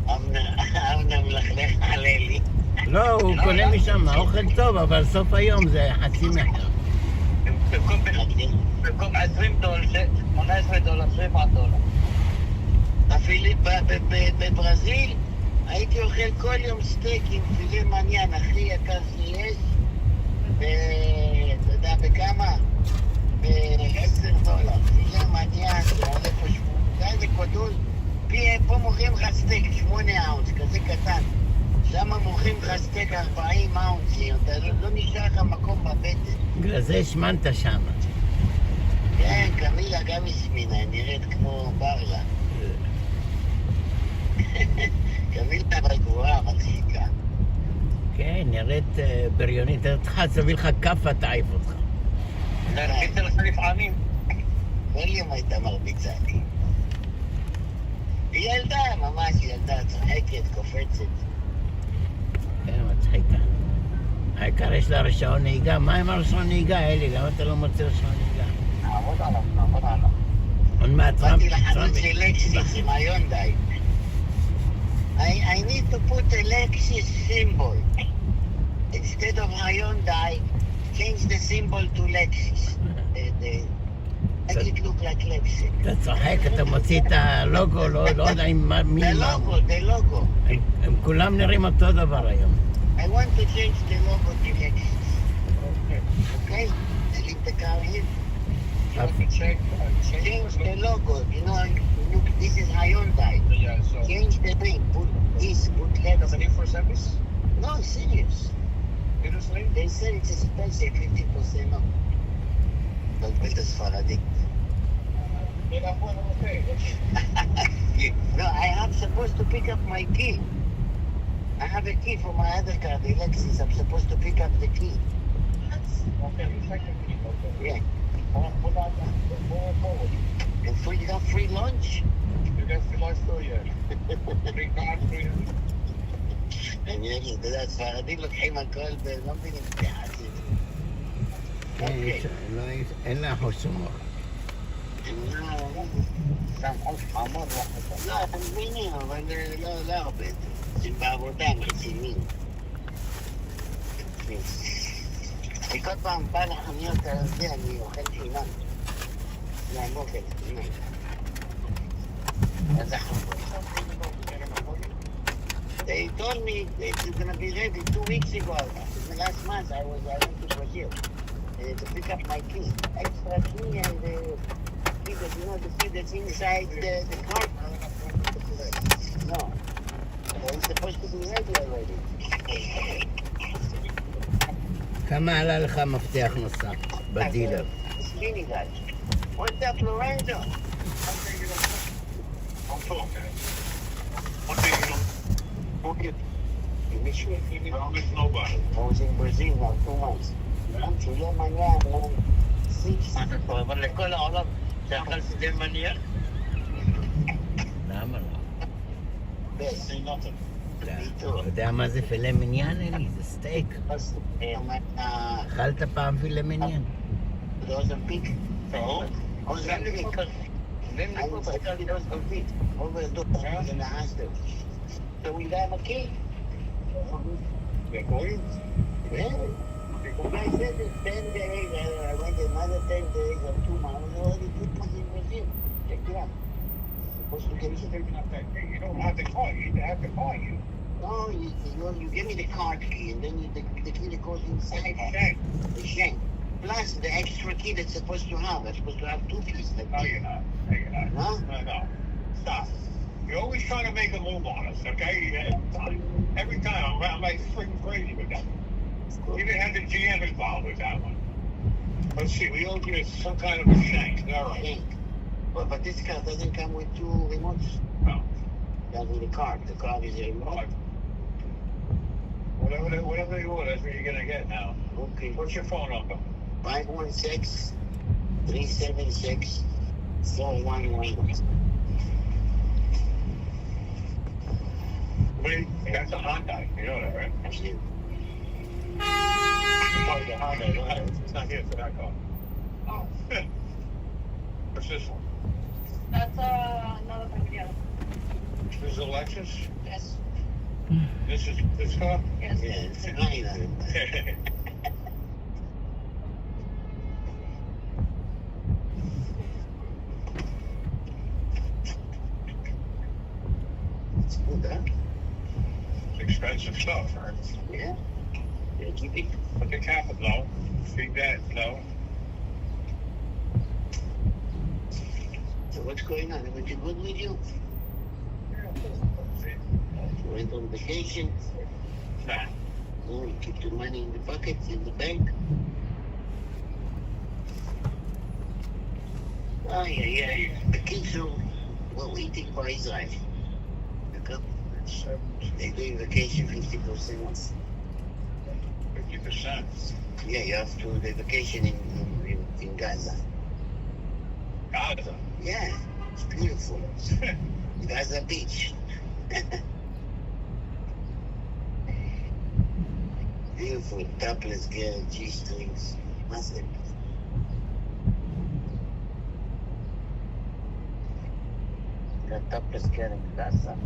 S15: אמנה מלכלך על אלי.
S1: לא, הוא קונה משם, האוכל טוב, אבל סוף היום זה חצי מחיר.
S15: במקום $20, $18, $7. אפילו בברזיל הייתי אוכל כל יום סטייק עם פילה מניאן, הכי יקר שיש, אתה יודע בכמה? $10. פילה מניאן, זה עולה פה 8, זה גדול. פה מוכרים לך סטייק 8 אונס, כזה קטן. שם מוכרים לך סטייק 40 אונסים, אתה לא נשאר לך מקום בבטן.
S1: בגלל זה השמנת שם.
S15: כן, קמילה גם הסמינה, נראית כמו ברלה. קמילה אבל גבוהה, מצחיקה.
S1: כן, נראית בריונית. תביא לך כאפה, תעיף אותך.
S15: להרביץ לך לפעמים. כל יום הייתה מרביצה לי. היא ילדה, ממש ילדה, צוחקת, קופצת.
S1: כן, מצחיקה. העיקר יש לה רישיון נהיגה. מה עם הרישיון נהיגה, אלי? למה אתה לא מוצא רישיון נהיגה?
S15: נעבוד עליו.
S1: עוד מעט
S15: באתי לחנות של לקסיס עם היונדאי. I need to put a Lexus symbol. Instead of Hyundai, change the symbol to Lexus. Make it look like Lexus.
S1: אתה צוחק, אתה מוציא את הלוגו, לא יודע עם מי...
S15: The logo.
S1: הם כולם נראים אותו דבר היום.
S15: I want to change the logo to Lexus. Okay? I leave the car here. Change the logo. You know, look, this is Hyundai.
S5: Yeah, so...
S15: Change the name. Put this, put letter.
S5: Is it need for service?
S15: No, serious.
S5: Seriously?
S15: They said it's expensive, 50% off. But with the Sfaradi. No, I am supposed to pick up my key. I have a key for my other car, the Lexus. I'm supposed to pick up the key.
S5: Okay, you check the key. Okay.
S15: Yeah.
S5: What about that? Going forward.
S15: And free, you got free lunch?
S5: You got free lunch too, yeah. Free card, free...
S15: אני אגיד, אתה יודע, ספרדים לוקחים הכל ולא מבינים פתיחת זה.
S1: אין לה חוש הומור.
S15: שם חוש חמור לא חוש. לא, אתם מבינים, אבל לא הרבה. זה בעבודה רציניים. אני כל פעם בא לחנויות על זה, אני אוכל חינם. זה המוקד, חינם. אז החמור. They told me it's going to be ready 2 weeks ago. The last month I went to Brazil to pick up my key. Extra key and key that, you know, the key that's inside the car. No. It's supposed to be ready already.
S1: כמה עלה לך מפתח נוסף בדילר?
S15: Skinny guy. What's up, Lorenzo?
S5: I'm talking. One thing you know.
S15: Okay. You make sure
S5: I don't miss nobody.
S15: I was in Brazil now 2 months. פילה מניאן, 6. אבל לכל העולם שאכל פילה מניאן?
S1: למה לא?
S15: Best.
S5: Say nothing.
S1: אתה יודע מה זה פילה מניאן, אלי? זה סטייק. אכלת פעם פילה מניאן?
S15: Ozempic. Ozempic. I was taking Ozempic over the door in the hospital. So we got a key.
S5: They're going?
S15: Yeah. The guy said it's 10 days. I went another 10 days or 2 months. Already 2 months in Brazil. Check it out. Supposed to get you.
S5: You don't have the car. You have to call you.
S15: No, you give me the card key and then the key that goes inside. The shank. Plus the extra key that's supposed to have. I'm supposed to have 2 keys.
S5: No, you're not. No, you're not.
S15: Huh?
S5: No. Stop. You're always trying to make a move on us, okay? Every time I'm like freaking crazy with that. You even had the GM involved with that one. Let's see, we owe you some kind of a shank. All right.
S15: Shank. But this car doesn't come with 2 remotes.
S5: No.
S15: Comes with a card. The card is a remote.
S5: Whatever you want, that's what you're going to get now.
S15: Okay.
S5: What's your phone number?
S15: 516-376-411.
S5: Wait, that's a Hyundai. You know that, right?
S15: Absolutely.
S5: Oh, the Hyundai. It's not here for that car. Oh. What's this one?
S13: That's another Pagano.
S5: This is a Lexus?
S13: Yes.
S5: This is this car?
S13: Yes.
S15: Yeah, it's a 900.
S5: expensive stuff.
S15: Yeah.
S5: But the capital, no. Big that, no.
S15: So what's going on? Everything good with you? You went on vacation?
S5: Nah.
S15: No, you keep the money in the pocket, in the bank? Oh, yeah. The kids are waiting for Israel. They do vacation 50%.
S5: 50%?
S15: Yeah, you have to the vacation in Gaza.
S5: Gaza?
S15: Yeah, it's beautiful. Gaza Beach. Beautiful, topless girl, G-strings. Massive. The topless girl in Gaza.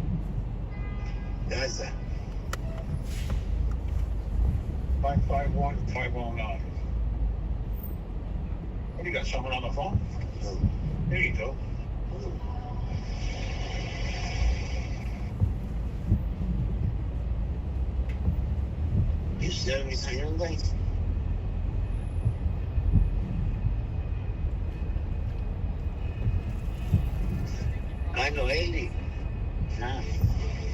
S15: Gaza.
S5: 551-509. What, you got someone on the phone?
S15: No.
S5: There you go.
S15: You service Hyundai? Ano, Eli? Ha?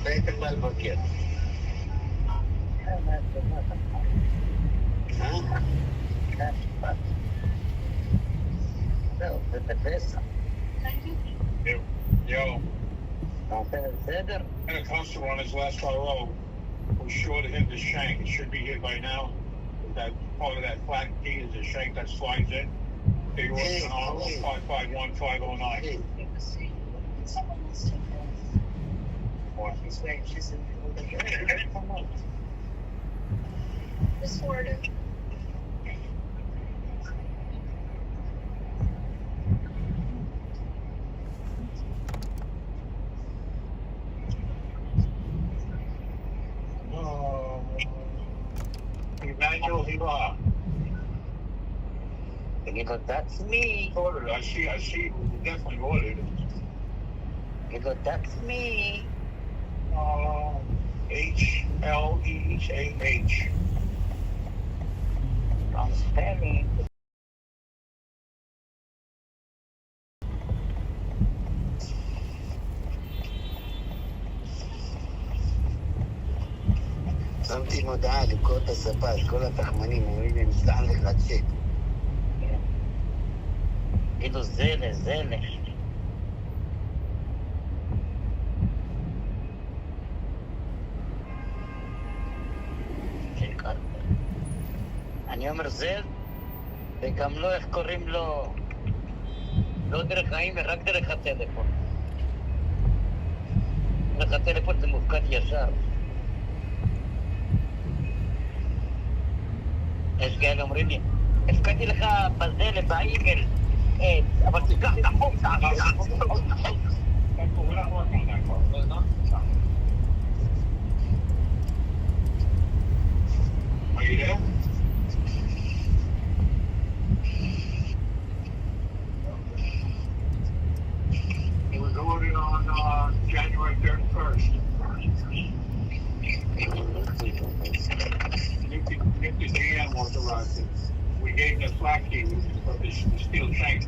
S15: Pwede ba bakit? Ha? No, the best.
S5: Yo.
S15: Consider.
S5: And a customer on his last row was shorted him the shank. It should be here by now. That part of that flat key is the shank that slides in. They were on 551-509.
S2: He's right, she's in the middle. Miss Ford.
S5: Emmanuel Hiva.
S15: You go, that's me.
S5: Ordered. I see. Definitely ordered.
S15: You go, that's me.
S5: HLEAH.
S15: I'm spelling. שמתי מודעה למכור את הספה, את כל התחמנים, אומרים לי, נשלח לך צ'ק. כאילו זלה. אני אומר זל, וגם לא, איך קוראים לו, לא דרך האימייל, רק דרך הטלפון. דרך הטלפון זה מופקד ישר. יש כאלה אומרים לי, הפקדתי לך בזה באימייל, אבל תיקח את החוק.
S5: Are you there? It was ordered on January 31st. Nifty GM authorized it. We gave him the flat key for the steel tank.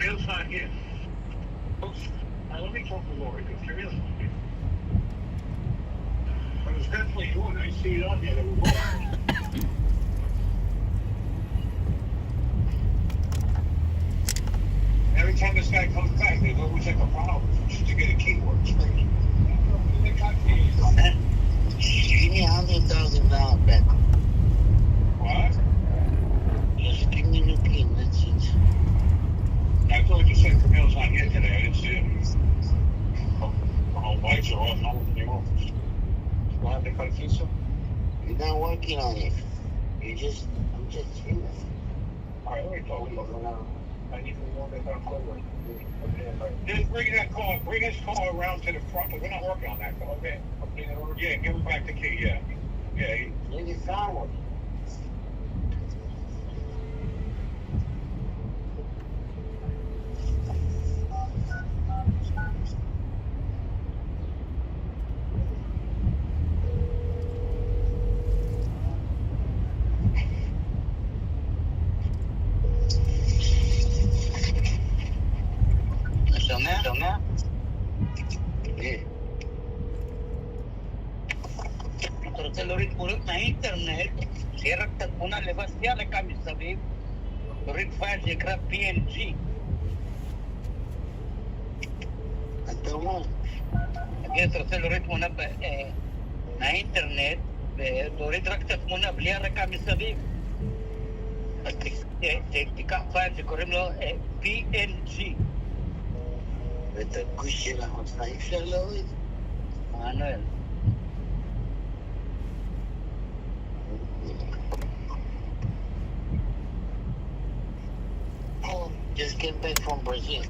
S5: Camille's not here. Let me talk to Lori, because Camille's not here. But it's definitely you, and I see it on there. That we're Every time this guy comes back, there's always like a problem just to get a keyword. It's crazy.
S15: Give me $100,000 back.
S5: What?
S15: Just give me the key, that's it.
S5: I thought you said Camille's not here today. I didn't see it. Oh, lights are off. No one's in the office. You want to confuse him?
S15: You're not working on it. I'm just here.
S5: All right, let me talk to him. I need to know that I'm clear. Just bring his car around to the front. We're not working on that car. Okay. Yeah, give him back the key. Yeah. Yeah.
S15: Nigga found one.
S7: שומע? אתה רוצה להוריד תמונות מהאינטרנט, שיהיה רק את התמונה לבד, תהיה רקע מסביב, תוריד פייל שנקרא PNG.
S15: אתה אומר?
S7: אתה רוצה להוריד תמונה מהאינטרנט, ותוריד רק את התמונה בלי הרקע מסביב. אז תיקח פייל שקוראים לו PNG.
S15: ואת הגוש של החוצה אי אפשר להוריד?
S7: מנואל.
S15: Just came back from Brazil.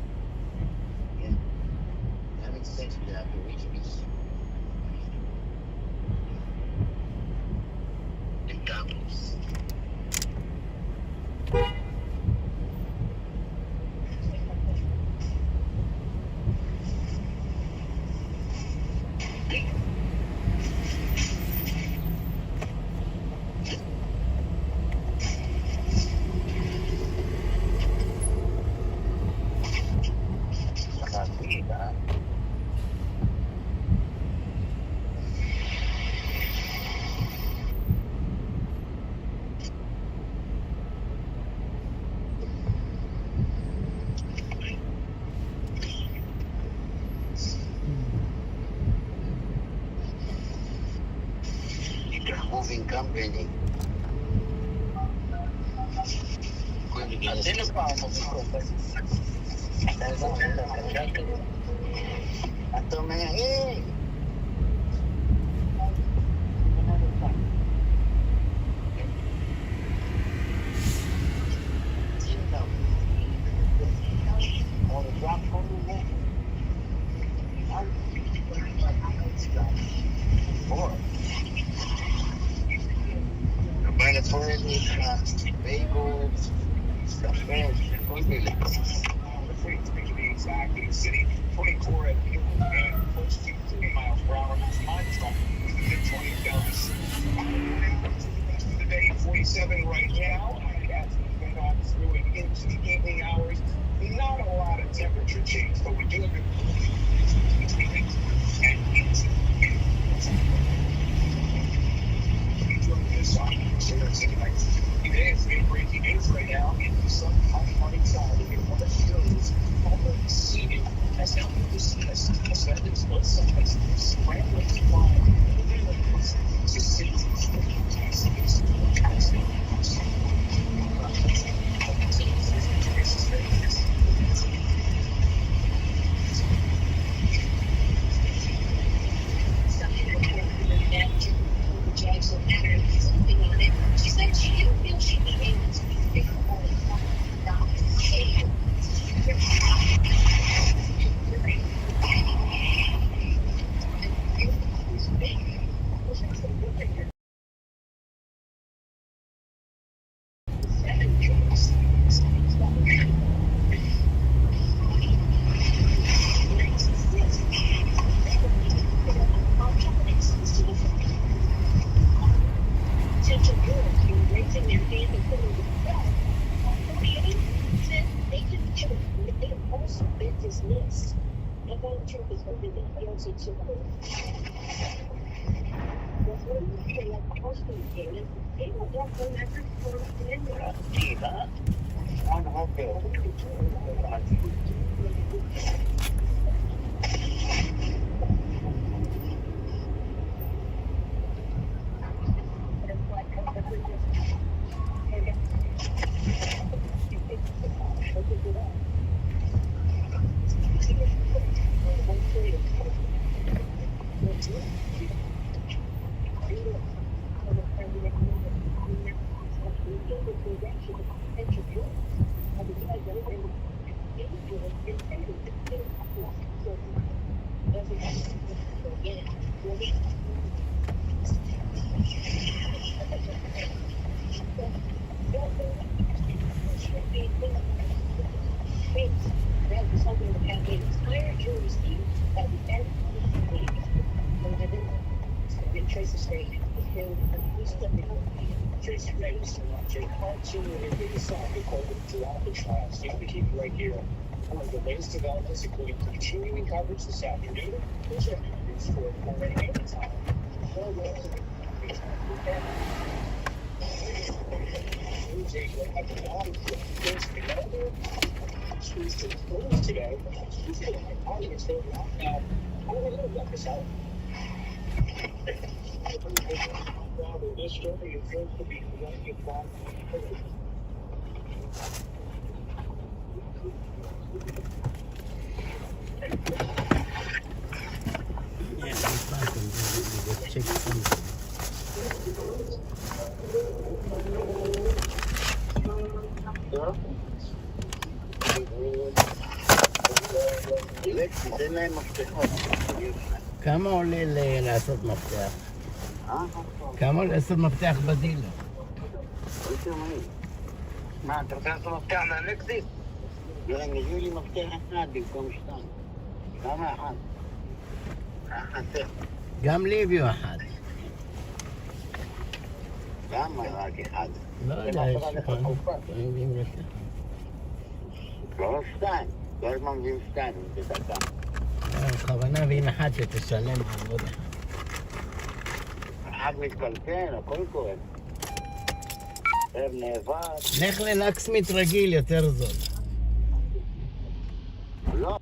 S15: Yeah. Having sex with Aborigines. In couples. Moving company. אתה אומר, היי! Bagels, stuff, man.
S5: To be exact, in the city, 24 at and close to 30 miles per hour. My truck with the mid-20s down to the rest of the day, 47 right now. As we went on through and into the evening hours, not a lot of temperature change, but we do have between and into this on so that's it. Like today it's been crazy days right now in the sun on inside and one of the shows already seen it as now this it's not sometimes scrambling to find to see Jackson had something on it. She said she didn't feel she was able to pick up on potential girls who raising their hand and putting it up. 48 said they didn't
S13: dismissed. And Donald Trump is hoping that he also took over. That's what we feel like the hospital did. They will walk on that for a Tracy State, Tracy Reyes, Jake Hart Sr. and his son recorded throughout the trial. So you can keep it right here. One of the latest developments, including continuing coverage this afternoon, which is for already at the time. Today, audience will now. I don't know what this out. This story is going to be one
S1: Yeah, he's talking. Let's check something. כמה עולה לעשות מפתח? כמה עולה לעשות מפתח בדילר?
S15: מה, אתה רוצה לעשות מפתח מהנקסית? הם הביאו לי מפתח אחד במקום שתיים. למה אחד? חסר.
S1: גם לי הביאו אחד.
S15: למה רק אחד?
S1: לא יודע, יש פעם.
S15: לא שתיים. כל הזמן מביאים שתיים, זה דקה.
S1: בכוונה מביאים אחד שתשלם על עוד אחד.
S15: אחד מתקלקל, הכל קורה. נאבד.
S1: לך לנקסמית רגיל, יותר זול.
S15: לא.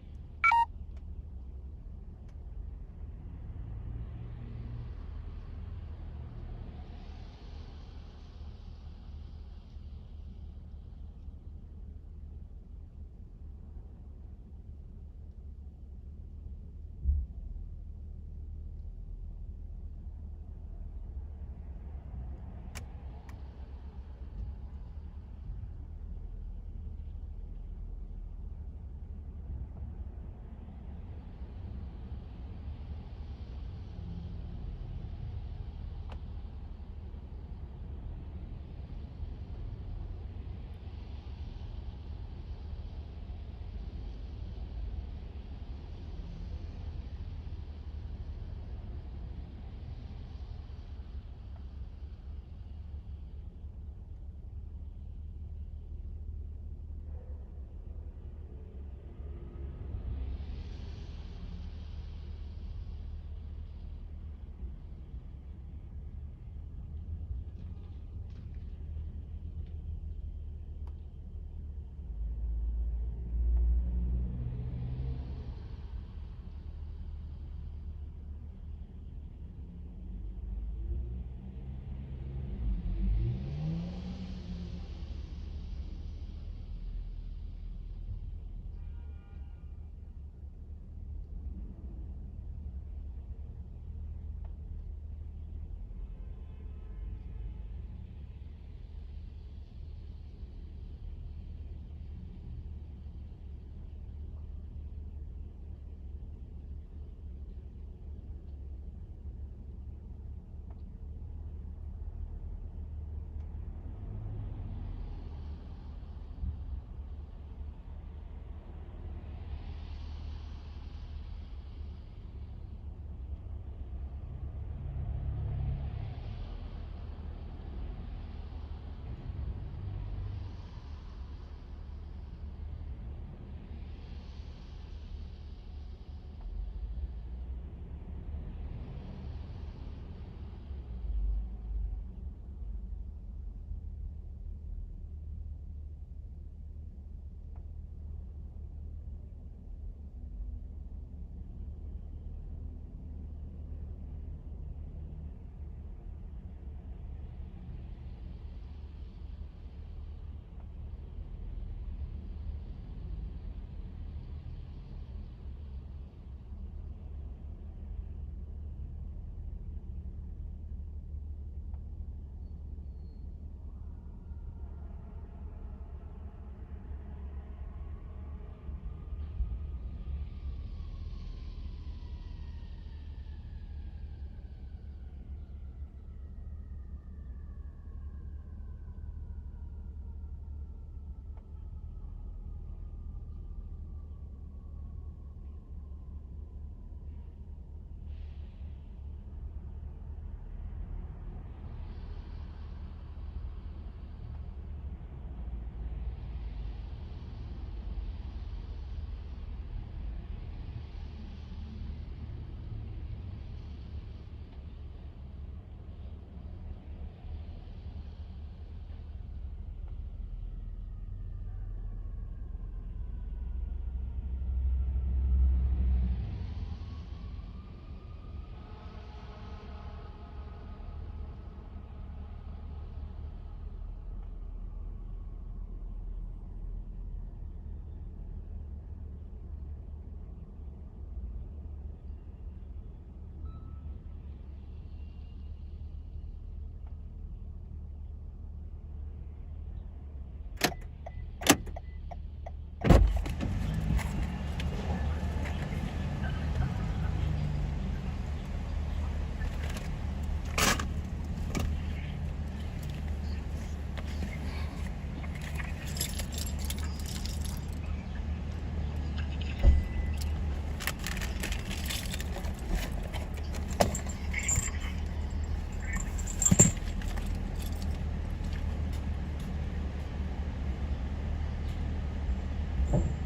S15: Zici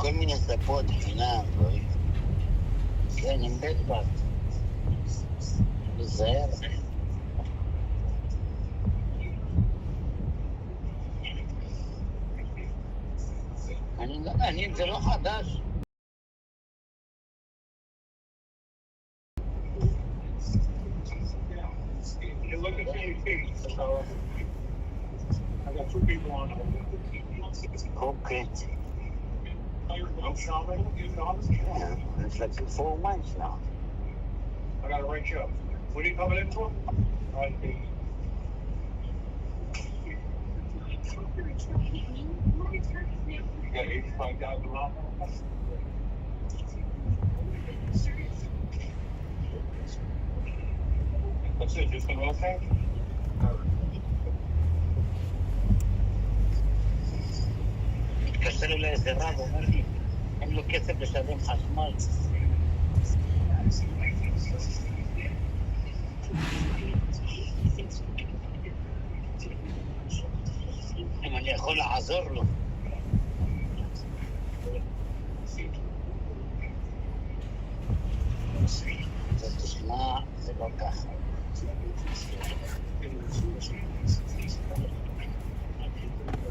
S15: כל מיני ספות חינם, דברים. כן, עם בית בת. תיזהר. אני, זה לא חדש.
S5: look at your feet. So I got 2 people on it.
S15: Okay.
S5: I'm shopping. You shopping?
S15: Yeah, it's like 4 months now.
S5: I gotta write you up. What are you coming in for? You got 85,000 off. That's it, just an oil tank?
S15: מתקשר אליי איזה רב, אומר לי, אין לו כסף לשלם חשמל. אם אני יכול לעזור לו. תשמע, זה לא ככה.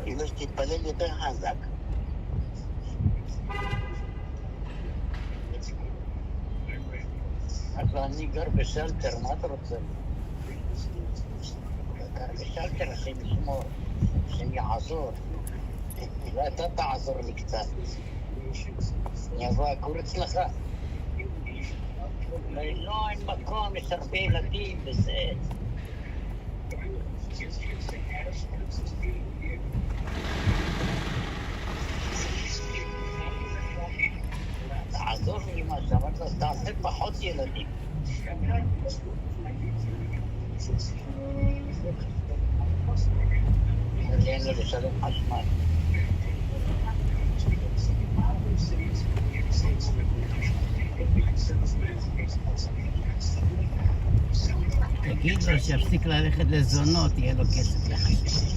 S15: כאילו שתתפלל יותר חזק. אבל אני גר בשלטר, מה אתה רוצה? גר בשלטר, השם ישמור, השם יעזור. ואתה תעזור לי קצת. אני אבוא אגור אצלך. לא, אין מקום, יש הרבה ילדים וזה. תעזור לי מה שאמרת, אז תעשה פחות ילדים. אין לו לשלם חשמל. תגיד לו שיפסיק ללכת לזונות, יהיה לו כסף לחשמל.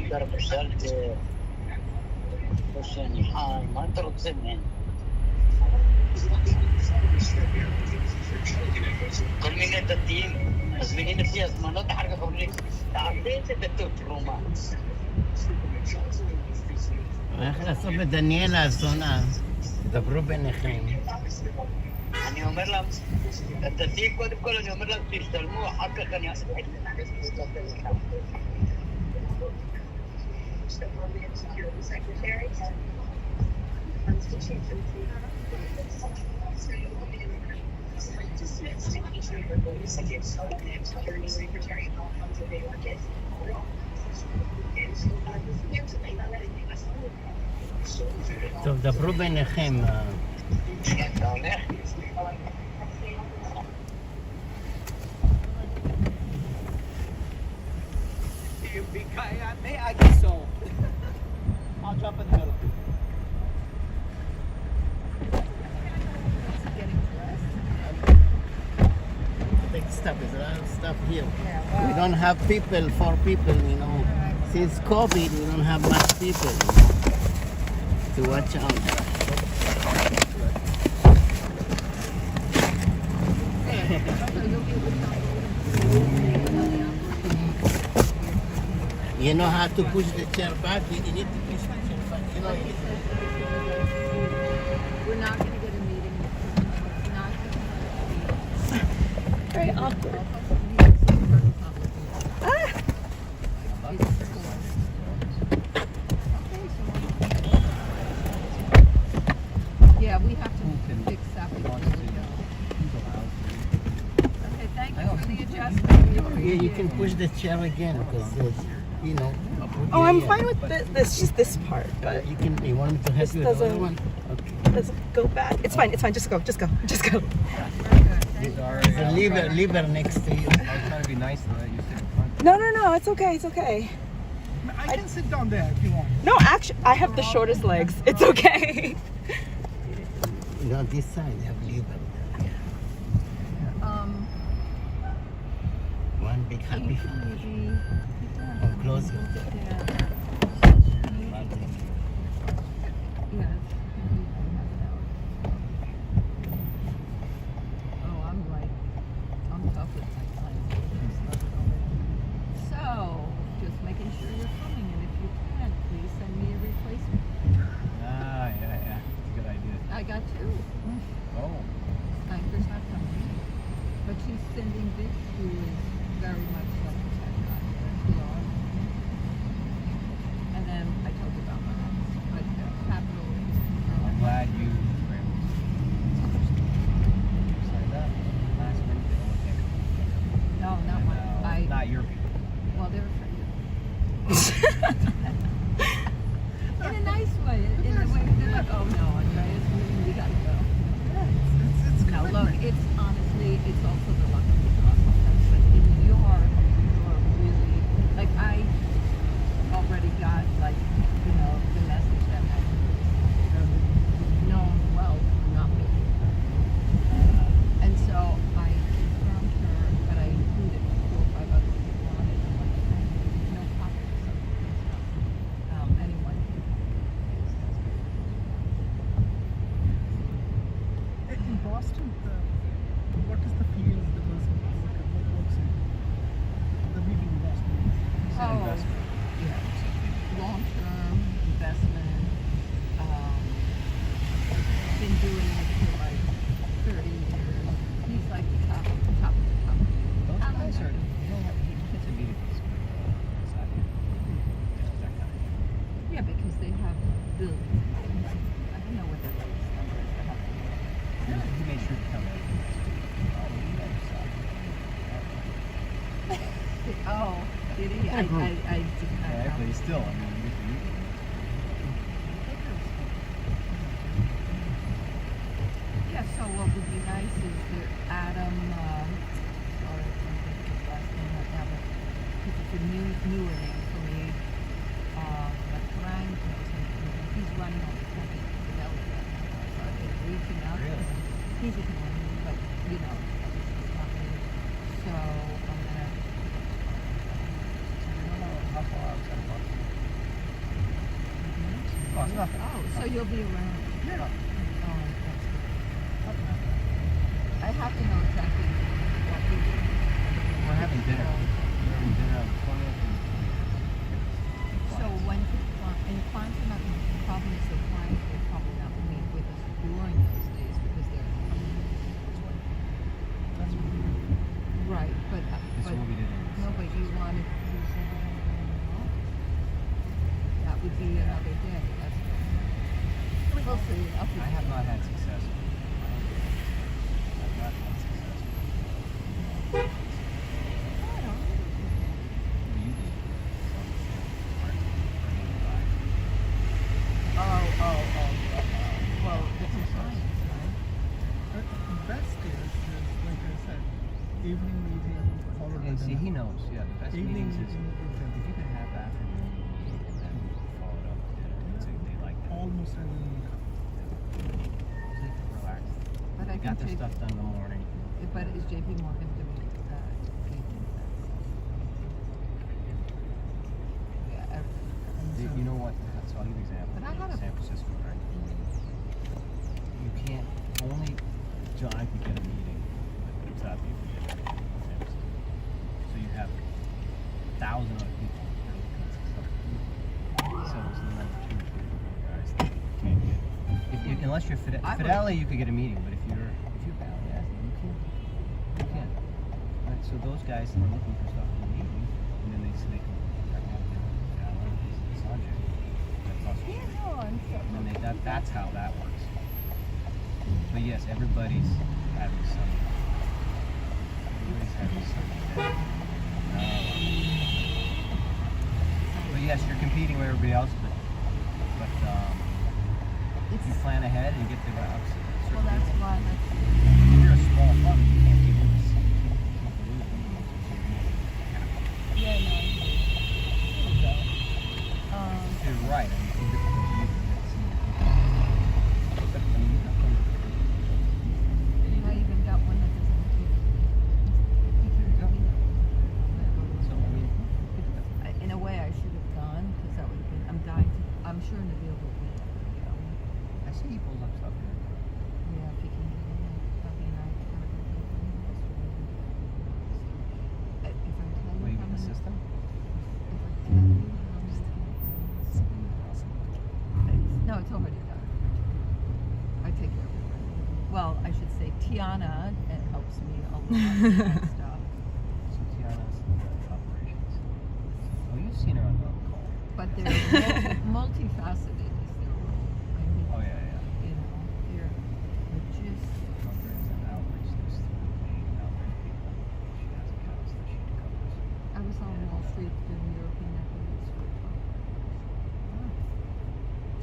S15: גר בשלטר, לא שאני חי, מה אתה רוצה ממנו? כל מיני דתיים מזמינים אצלי הזמנות, אחר כך אומרים, תעשה את זה בתור תרומה. איך לעשות בדניאלה הזונה? דברו ביניכם. אני אומר להם, הדתיים קודם כל אני אומר להם תשתלמו, אחר כך אני אעשה את זה. טוב, דברו ביניכם. אתה הולך?
S1: I guess so. I'll jump in the middle. Big stuff, there's a lot of stuff here. We don't have people, 4 people, you know. Since COVID, we don't have much people to watch out. You know how to push the chair back? You need to push the chair back. You know,
S14: We're not going to get a meeting. Not
S16: very awkward.
S14: Yeah, we have to fix that before we go. Okay, thank you for the adjustment.
S1: Yeah, you can push the chair again because, you know.
S16: Oh, I'm fine with this, just this part, but
S1: you can. You want me to help you with the other one? Okay.
S16: Doesn't go back. It's fine. It's fine. Just go. Just go. Just go.
S1: There's a lever next to you.
S17: I was trying to be nice and let you sit in front.
S16: No. It's okay. It's okay.
S17: I can sit down there if you want.
S16: No, actually, I have the shortest legs. It's okay.
S1: You know, this side they have lever. One big happy family. Oh, close your door.
S14: I'm tough with my clients. So, just making sure you're coming, and if you can, please send me a replacement.
S17: Yeah. It's a good idea.
S14: I got 2.
S17: Oh.
S14: Anchor's not coming.
S18: sending Vic, who is very much like a tech guy, PR. And then I told you about my ex, but capital is.
S17: I'm glad you were able to. Signed up last minute. They don't take it.
S18: No, not
S17: And,
S18: mine.
S17: not your people.
S18: Well, they're for you. In a nice way. In a way they're like, oh no, Andreas, we gotta go. No, look, it's honestly, it's also the luck of the draw sometimes. But in New York, you're really, like, I already got, like, you know, the message that I'm known well for not making her. And so I confirmed her, but I included 4 or 5 other people on it. I'm like, no problem. Anyone.
S17: In Boston, what is the field the person works in? The meeting in Boston.
S18: Oh, yeah. Long-term investment. Been doing it for like 30 years. He's like the top of the top.
S17: Those guys are, you know what, he gets a meeting with that kind of thing.
S18: Yeah, because they have billions. I don't know what their latest number is. I have to look.
S17: He made sure to come in.
S18: Oh, did he? I didn't.
S17: Yeah, but he's still, I mean,
S18: Yeah, so what would be nice is that Adam, sorry, I can't think of his last name right now, but because it's a newer name for me, but Frank knows him. He's running on the company fidelity right now, so I've been reaching out to him. He's ignoring me, but, you know, it's not me. So I'm gonna.
S17: how far outside Boston? Oh, it's nothing.
S18: Oh, so you'll be around.
S17: Yeah.
S18: Oh, that's good. I have to know exactly what we do.
S17: We're having dinner. We're having dinner on the 20th.
S18: So when and clients are not, the problem is that clients will probably not meet with us during those days because they're
S17: That's what we did.
S18: right, but
S17: That's what we did.
S18: no, but you wanted to do something in the office. That would be another day. That's we'll see.
S17: I have not had success. I've not had success. You did.
S18: Well, different clients, right?
S17: But the best is, like I said, evening meeting followed by
S19: See,
S17: dinner.
S19: he knows. Yeah, the best
S17: Evening
S19: meetings is
S17: meeting,
S19: if you can have afternoon meeting and then follow it up with dinner. They like that.
S17: almost an
S19: Relax.
S18: But I
S19: They got their
S18: think
S19: stuff done in the morning.
S18: But is JP Morgan doing evening? Yeah.
S19: You know what? So I'll give you an example.
S18: But I had a-
S19: San Francisco, right? You can't only John could get a meeting with top people in San Francisco. So you have 1,000 other people that are looking at stuff. So it's the number 2 guys that you can't get. Unless you're Fidelity, you could get a meeting, but if you're Valley, you can't. You can't. Right? So those guys are looking for stuff in the meeting, and then they can Sanjay. And then that's how that works. But yes, everybody's having some. But yes, you're competing with everybody else. But if you plan ahead and get the routes.
S18: Well, that's why.
S19: If you're a small fund, you can't do this.
S18: Yeah, no. There you go.
S19: You're right. I mean,
S18: I even got one that doesn't
S19: So, I mean,
S18: in a way, I should have gone because that would have been. I'm dying to. I'm sure Nabil will be able to go.
S19: I see he pulls up stuff here.
S18: Yeah, if he can get in. say Tiana. It helps me a lot with that stuff.
S19: So Tiana's the operations. Oh, you've seen her on the call.
S18: But they're multifaceted is their role. I mean,
S19: Oh yeah, yeah.
S18: you know, they're logistics.
S19: There's an outreach. There's three main outreach people. She has accounts that she covers.
S18: I was on Wall Street doing European equities for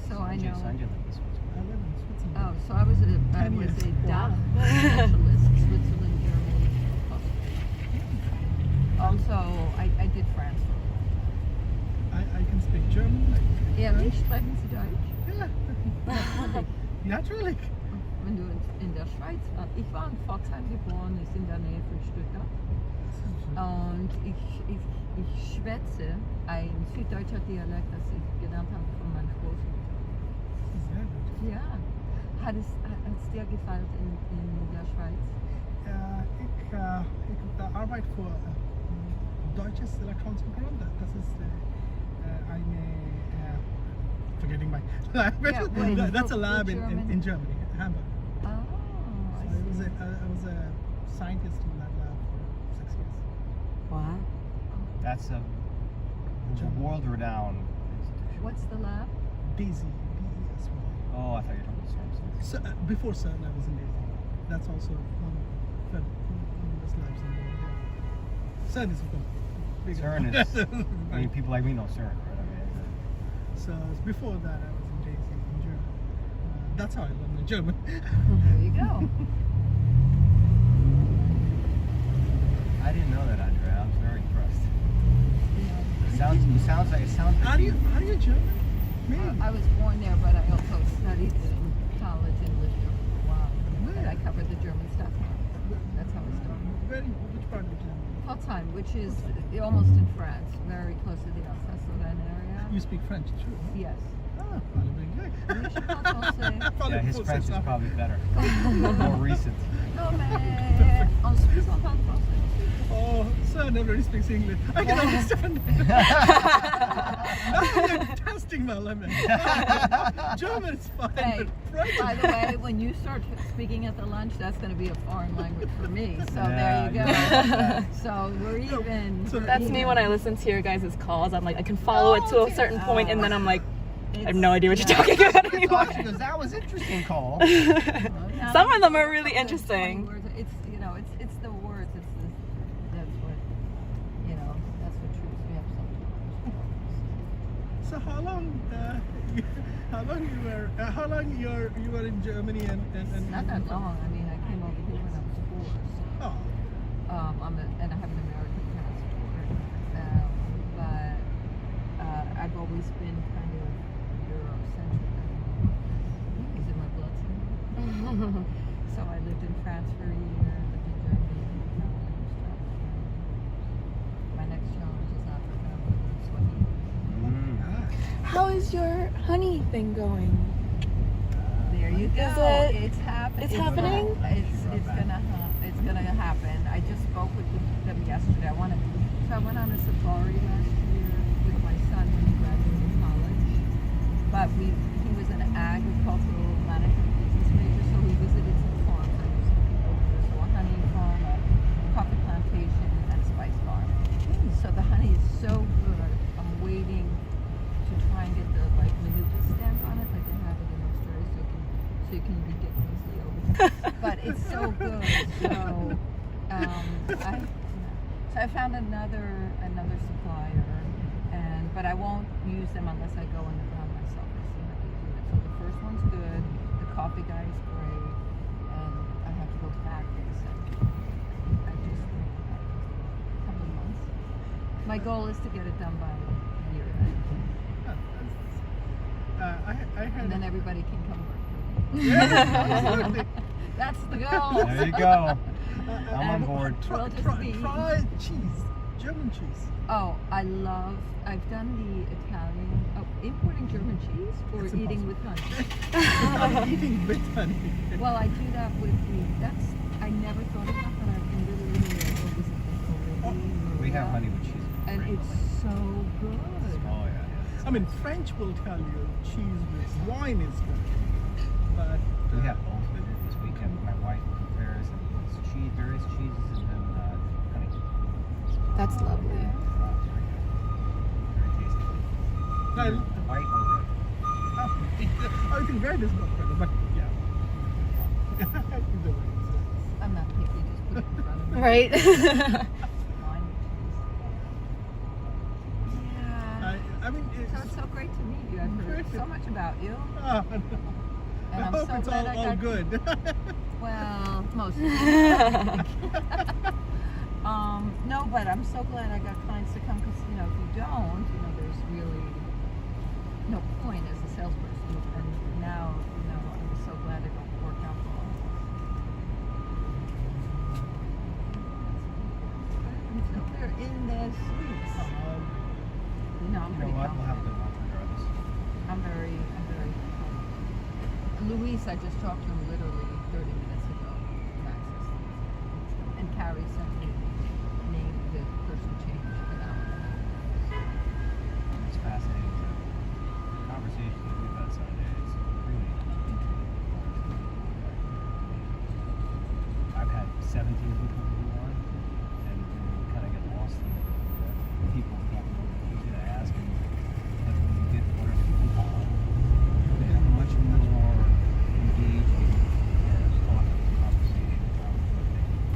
S18: so I know.
S19: So you live in Switzerland.
S17: I live in Switzerland.
S18: Oh, so I was a DACH specialist, Switzerland, Germany, Austria. Also, I did France for a while.
S17: I can speak German.
S18: Ja, wie sprechen Sie Deutsch?
S17: Ja. Natürlich.
S18: Wenn du in der Schweiz warst. Ich war in Pforzheim geboren, ist in der Nähe von Stuttgart. Und ich schwätze ein süddeutscher Dialekt, das ich gelernt habe von meiner Großmutter.
S17: Sehr gut.
S18: Ja. Hat es dir gefallen in der Schweiz?
S17: Ich arbeite für deutsches Elektroniksprogramm. Das ist eine forgetting my language.
S18: Yeah,
S17: That's a lab in Germany, Hamburg.
S18: Oh,
S17: So I was a scientist in that lab for 6 years.
S16: Wow.
S19: That's a world-renowned institution.
S18: What's the lab?
S17: DAISY, DESY.
S19: Oh, I thought you were talking about CERN.
S17: So, before CERN, I was in DAISY. That's also one of the best labs in the world. CERN is big.
S19: CERN is. I mean, people like me know CERN, right? I mean,
S17: So before that, I was in DAISY in Germany. That's how I learned the German.
S18: There you go.
S19: I didn't know that, Andrea. I was very impressed. It sounds like.
S17: Are you German? Me?
S18: I was born there, but I also studied in college and lived there for a while. And I covered the German stuff. That's how I started.
S17: Which part of Germany?
S18: Pforzheim, which is almost in France, very close to the Alsace-Lorraine area.
S17: You speak French too?
S18: Yes.
S17: Ah,
S19: Yeah, his French is probably better. More recent.
S18: Non, mais en Suisse, on parle français.
S17: Oh, sir never really speaks English. I can understand. Now you're testing my limit. German is fine.
S18: Hey,
S17: but French.
S18: by the way, when you start speaking at the lunch, that's going to be a foreign language for me. So
S19: Yeah,
S18: there you go.
S19: yeah.
S18: So we're even.
S16: So that's me when I listen to your guys' calls. I'm like, I can follow it to a certain point, and then I'm like, I have no idea what you're talking about anymore.
S19: She goes, that was interesting, call.
S16: Some of them are really interesting.
S18: It's it's the words. That's what that's what truths we have sometimes.
S17: So how long you were in Germany and
S18: Not that long. I mean, I came over here when I was 4. So.
S17: Oh.
S18: And I have an American passport. But I've always been kind of Eurocentric. Is it my blood somewhere? So I lived in France for a year, lived in Germany, and stuff. My next challenge is Africa. I'm living in Swahili.
S16: How is your honey thing going?
S18: There you go.
S16: Is it?
S18: It's happening.
S16: It's happening?
S18: It's gonna happen. I just spoke with them yesterday. I went on a safari last year with my son when he graduated college. But he was an agricultural management business major, so he visited some farms. I used to go to so a honey farm, a coffee plantation, and a spice farm. So the honey is so good. I'm waiting to try and get the Manuka stamp on it, like they have it in Australia, so you can ridiculously overdo. But it's so good. So I found another supplier, but I won't use them unless I go in the ground myself and see how they do it. So the first one's good. The coffee guy is great, and I have to go back for the second. I just a couple of months. My goal is to get it done by year end. And then everybody can come work for me.
S17: Yeah,
S18: That's the goal.
S19: There you go. I'm on board.
S17: Try cheese, German cheese.
S18: Oh, I've done the Italian, importing German cheese or
S17: It's
S18: eating with honey?
S17: Eating with honey.
S18: Well, I do that with I never thought of that, but I've been really
S19: We have honey with cheese.
S18: and it's so good.
S19: Oh, yeah.
S17: I mean, French will tell you cheese with wine is good, but
S19: We have both with it this weekend. My wife
S16: that's lovely.
S19: Very tasty. White or red?
S17: I think red is not better, but yeah. Either way.
S18: I'm not picky, just put it in front of me.
S16: Right?
S17: I mean,
S18: So it's so great to meet you. I've heard so much about you.
S17: Oh, no.
S18: And
S17: I
S18: I'm
S17: hope
S18: so
S17: it's
S18: glad I
S17: all
S18: got
S17: good.
S18: Well, most of it. No, but I'm so glad I got clients to come because, if you don't, there's really no point as a salesperson. And now, I'm so glad it don't work out for all. Until they're in their suits. I'm pretty
S19: We'll have a
S18: confident.
S19: good month regardless.
S18: I'm very Luis, I just talked to him literally 30 minutes ago. And Carrie sent me the name of the person changed an hour.
S19: It's fascinating. The conversations that we've had Sunday is really intriguing. I've had 17 people do one, and you kind of get lost in the people talking about what you're asking. But when you get one or two people, they have a much more engaging thoughtful conversation about what they do.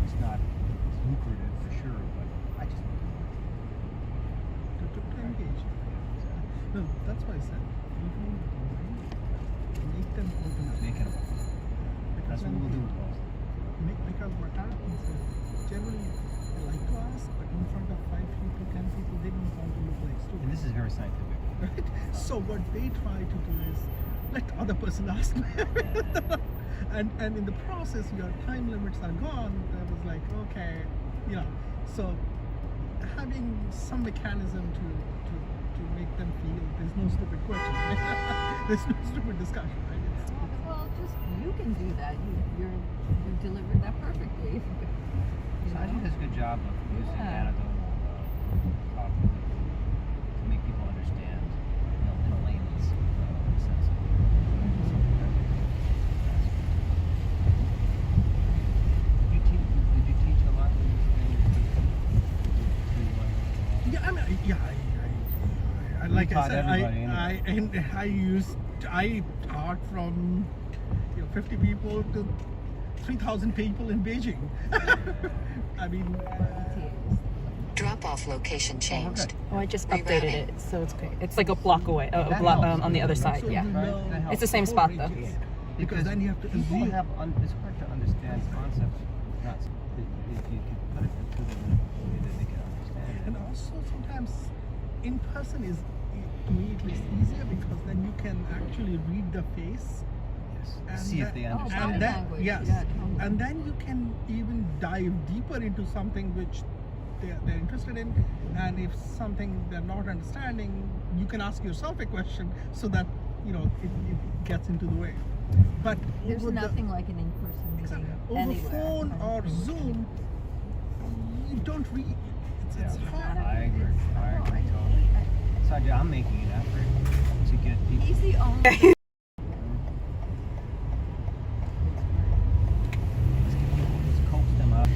S19: It's not lucrative for sure, but I just want
S17: to engage. No, that's why I said, even make them open up.
S19: Make it up. That's what we'll do with most.
S17: Because what happens is, generally, they like to ask, but in front of 5 people, 10 people, they don't want to look like stupid.
S19: And this is very scientific.
S17: Right? So what they try to do is, let the other person ask me. and in the process, your time limits are gone. That was like, okay, so having some mechanism to make them feel there's no stupid question. There's no stupid discussion, right?
S18: Well, just you can do that. You delivered that perfectly.
S19: Sanjay does a good job of using anecdotal talk to make people understand, in a layman's sense. Did you teach a lot of these things?
S17: Yeah, I mean, I like I said, I taught from 50 people to 3,000 people in Beijing. I mean,
S2: Drop-off location changed.
S16: Oh, I just updated it, so it's great. It's like a block away, on the other side. Yeah, it's the same spot though.
S17: Because then you have to.
S19: People it's hard to understand concepts. Not if you can put it to them in a way that they can understand it.
S17: And also sometimes in person is, to me at least, easier because then you can actually read the face.
S19: And see if they understand.
S17: And then, yes, and then you can even dive deeper into something which they're interested in, and if something they're not understanding, you can ask yourself a question so that it gets into the way. But
S18: there's nothing like an in-person meeting
S17: over phone or Zoom, you don't read. It's hard.
S19: I agree totally. Sanjay, I'm making an effort to get people.
S18: He's the only.
S19: Let's coax them up.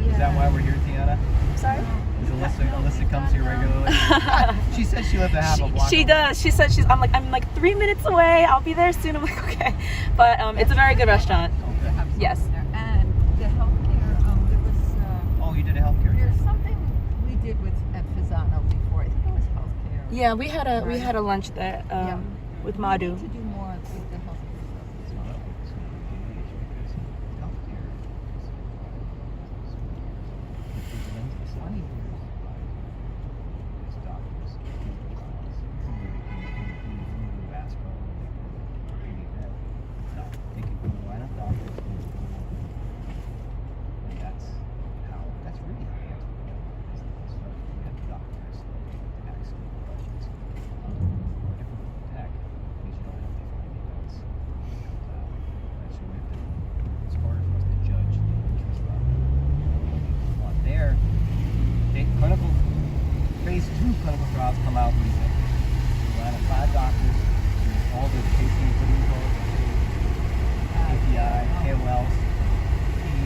S19: Is that why we're here, Tiana?
S16: Sorry?
S19: Alyssa comes here regularly. She says she lives a half a block.
S16: She does. She said I'm like 3 minutes away. I'll be there soon. I'm like, okay. But it's a very good restaurant.
S19: Okay.
S16: Yes.
S18: And the healthcare, there was.
S19: Oh, you did a healthcare.
S18: There's something we did at Fisano before. I think it was healthcare.
S16: Yeah, we had a lunch there with Madhu.
S18: We need to do more with the healthcare stuff as well.
S19: crowds come out, what do you think? A line of 5 doctors, all the KP, what do you call it? KPI, KOLs, key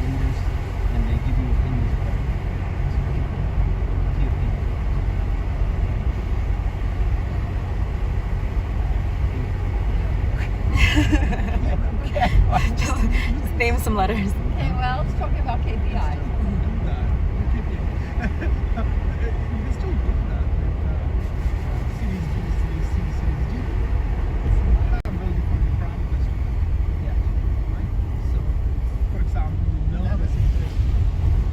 S19: leaders, and they give you opinions of everything. Key opinions.
S16: just name some letters.
S18: Okay, well, let's talk about KPIs.
S17: You still do that with Series B, Series C, Series D. Have very different parameters.
S19: Yeah.
S17: Right? So, for example, you know this is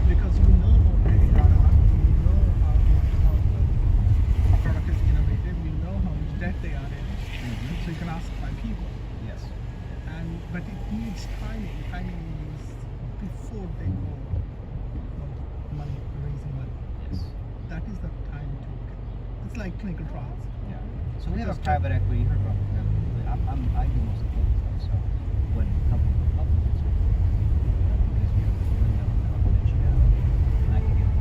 S17: because you know already product, you know how the product is innovative, you know how much debt they are in, so you can ask 5 people.
S19: Yes.
S17: But it needs timing. Timing is before they go money, raising money.
S19: Yes.
S17: That is the time to. It's like clinical trials.
S19: Yeah. So we have a private equity. You heard about I do most of the stuff. So when companies go public, it's because we have confidentiality, and I can get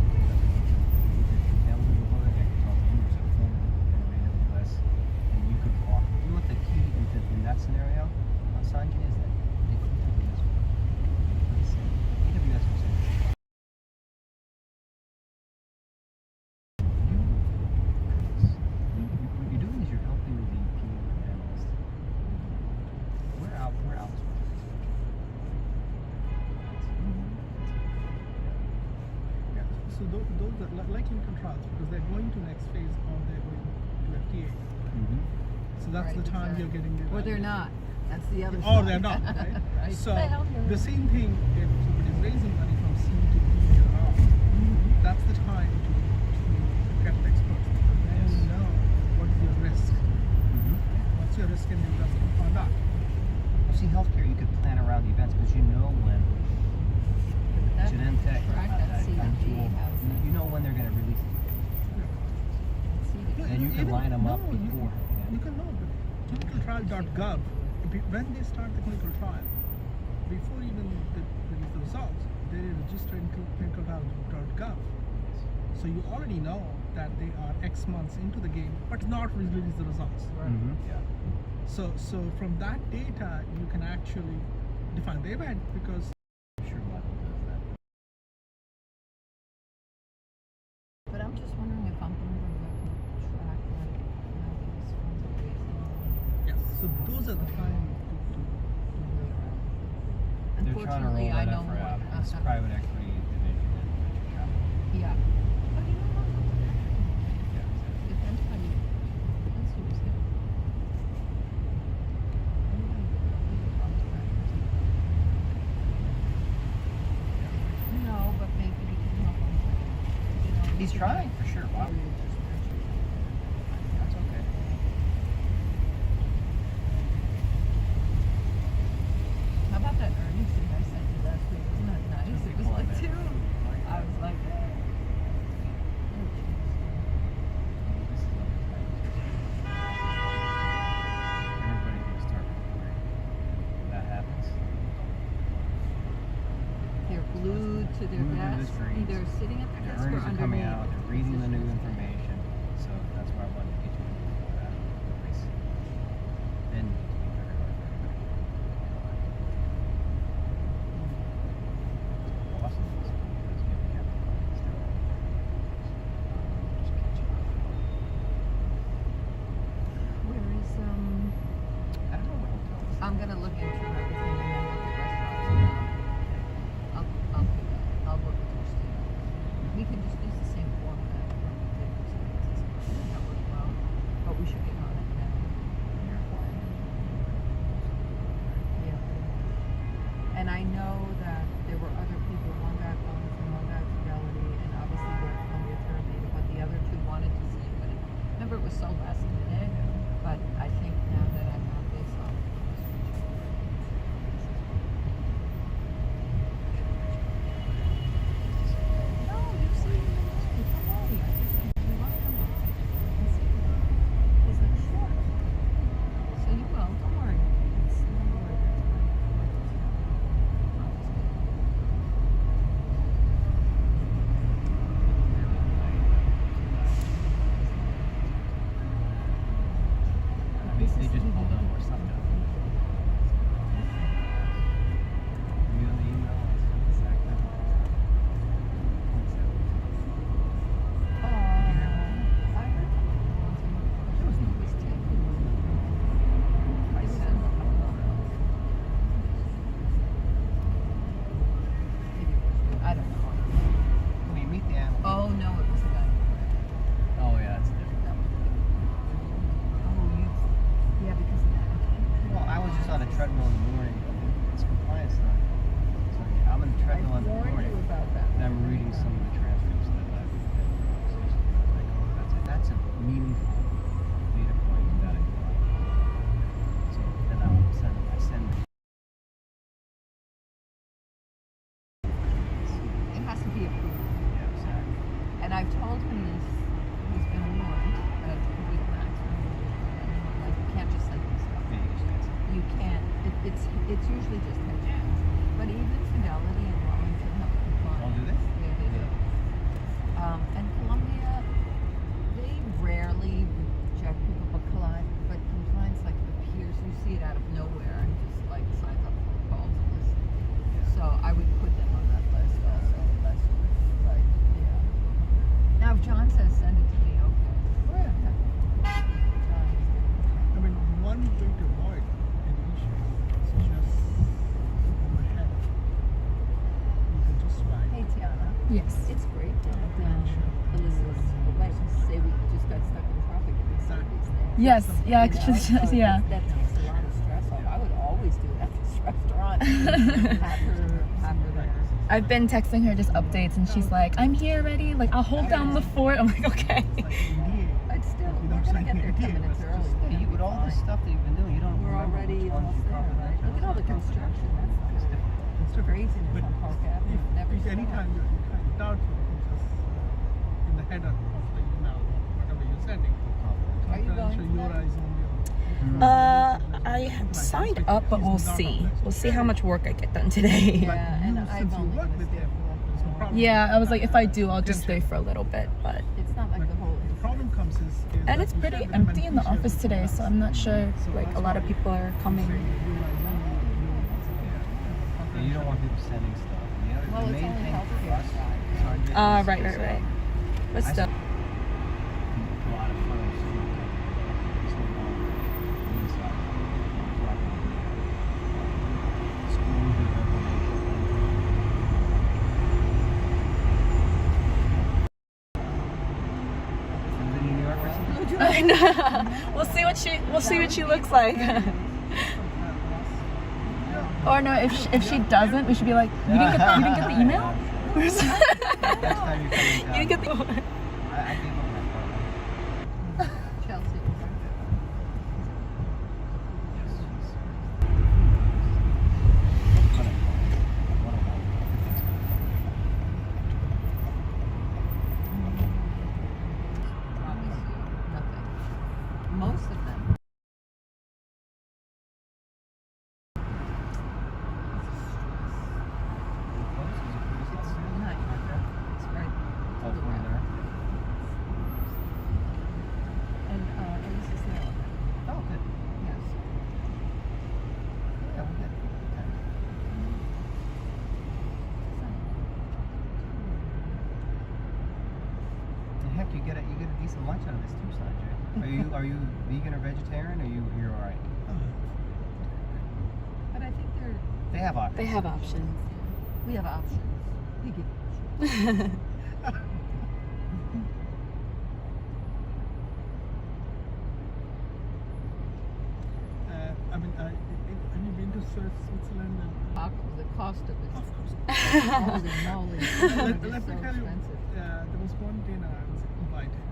S19: now we're going to I can talk to you as a former AWS, and you could walk. You know what the key in that scenario? Sanjay, is that they couldn't tell me this one. AWS was saying, what you're doing is you're helping the VP analyst. We're outsourcing.
S17: So those are like clinical trials because they're going to next phase or they're going to FDA. So that's the time you're getting the.
S18: Or they're not. That's the other
S17: Or
S18: side.
S17: they're not, right?
S18: Right.
S17: So
S18: Well,
S17: the same thing if somebody is raising money from C to B or R, that's the time to get the experts. Then you know what is your risk. What's your risk in investing or not.
S19: Well, see, healthcare, you could plan around the events because you know when Genentech, you know when they're going to release it. And you can line them up before.
S17: You can know, but clinicaltrial.gov, when they start the clinical trial, before even the results, they register in clinicaltrial.gov. So you already know that they are X months into the game, but not release the results.
S19: Yeah.
S17: So from that data, you can actually define the event because.
S19: I'm sure Michael does that.
S18: But I'm just wondering if I'm moving to track like these funds are raising.
S17: Yes. So those are the time to
S19: They're trying to roll that effort out. It's private equity division and venture capital.
S18: Yeah. But you know what? Depends how you. Let's use it. No, but maybe we can help him. You know,
S19: He's trying for sure. Wow. That's okay.
S18: How about that earnings thing I sent you last week? Wasn't that nice? It was like 2. I was like,
S19: Everybody can start recording. When that happens.
S18: they're glued to their desk, either sitting at their
S19: Their
S18: desk or
S19: earnings are coming
S18: underneath.
S19: out. They're reading the new information. So that's why I wanted to get you into that. Then you get to be very hard. Awesome. Let's get the camera on. Just catch you.
S18: Where is
S19: I don't know what hotel this is.
S18: I'm gonna look into everything and then look at restaurants. I'll work with yours too. We can just use the same format from the papers. That worked well, but we should get on it now. Yeah. And I know that there were other people, one guy calling from one guy Fidelity, and obviously we're Columbia Therapeutics, but the other 2 wanted to see it. But remember, it was so last minute. But I think now that I have this, no, you've seen it. Come on, I just think you want to come on. He's like, sure. So you will. Don't worry. Don't worry.
S19: just pulled on more stuff down. You on the email? Exactly. There was no mistake. I said,
S18: I don't know.
S19: when you meet the animal.
S18: Oh, no, it was a guy.
S19: Oh, yeah, that's different.
S18: Oh, yeah, because of that.
S19: Well, I was just on a treadmill in the morning. It's compliance stuff. So yeah, I'm on a treadmill in the
S18: warned
S19: morning.
S18: you about that.
S19: And I'm reading some of the transcripts that I've had conversations. Like, oh, that's a meaningful data point that I got. So then I send
S18: It has to be approved.
S19: Yeah, exactly.
S18: And I've told him this, he's been warned, a week maximum. Like, you can't just send this stuff.
S19: Yeah, you just can't say.
S18: You can't. It's usually just headshots. But even Fidelity and Wellington have compliance.
S19: Oh, do they?
S18: Yeah, they do. And Columbia, they rarely reject people, but compliance like appears, you see it out of nowhere and just like signs up for calls and listen. So I would put them on that list also, less like, yeah. Now if John says send it to me, okay.
S17: I mean, one way to avoid an issue is just overhead. You can just write.
S18: Hey Tiana.
S16: Yes.
S18: It's great that Elizabeth likes to say we just got stuck in traffic and we saw these things.
S16: Yes, yeah,
S18: You
S16: it's
S18: know,
S16: just,
S18: so
S16: yeah.
S18: That takes a lot of stress off. I would always do it at this restaurant. have her there.
S16: I've been texting her just updates, and she's like, "I'm here already. Like, I'll hold down the fort." I'm like, "Okay."
S18: But still, we're gonna get there 10 minutes early.
S19: Yeah, with all the stuff that you've been doing, you don't
S18: We're
S19: remember
S18: already
S19: which ones
S18: almost
S19: you
S18: there,
S19: covered.
S18: right? Look at all the construction. That's the craziness on Park Avenue. Never
S17: If anytime you're kind of doubtful, you just in the header of the email, whatever you're sending,
S18: Are you going
S17: so your eyes only
S16: I signed up, but we'll see. We'll see how much work I get done today.
S18: Yeah, and I've only
S17: work
S18: gonna
S17: with
S18: stay
S17: them.
S18: for like this long.
S16: Yeah, I was like, if I do, I'll just stay for a little bit. But
S18: It's not like the whole.
S17: The problem comes is
S16: and
S17: that
S16: it's
S17: you
S16: pretty
S17: share with them
S16: empty in the
S17: and
S16: office today, so I'm not sure. Like a lot of people are coming.
S19: Yeah, you don't want people sending stuff.
S18: Well,
S19: The
S18: it's
S19: main
S18: only
S19: thing for
S18: healthcare
S19: us
S18: side.
S19: is our business
S16: Right.
S19: is,
S16: But
S19: I
S16: still.
S19: a lot of firms do so long inside. Schools do information. In New York or something?
S16: I know. We'll see what she looks like. Or no, if she doesn't, we should be like, you didn't get the email?
S19: Next time you're coming down.
S16: You didn't get the.
S19: I gave up my phone.
S18: Chelsea. Promise you nothing. Most of them. It's not it's right.
S19: Oh, it's one there.
S18: And Elise is there.
S19: Oh, good.
S18: Yes.
S19: Yeah, we did. And heck, you get a decent lunch out of this too, Sanjay. Are you vegan or vegetarian? Or you're all right?
S18: But I think
S19: They have options.
S16: They have options.
S18: we have options. We give options.
S17: I mean, have you been to Switzerland?
S18: The cost of it.
S17: Of course.
S18: Holy moly.
S17: Let
S18: It's
S17: me
S18: so
S17: tell you,
S18: expensive.
S17: there was one dinner I was invited.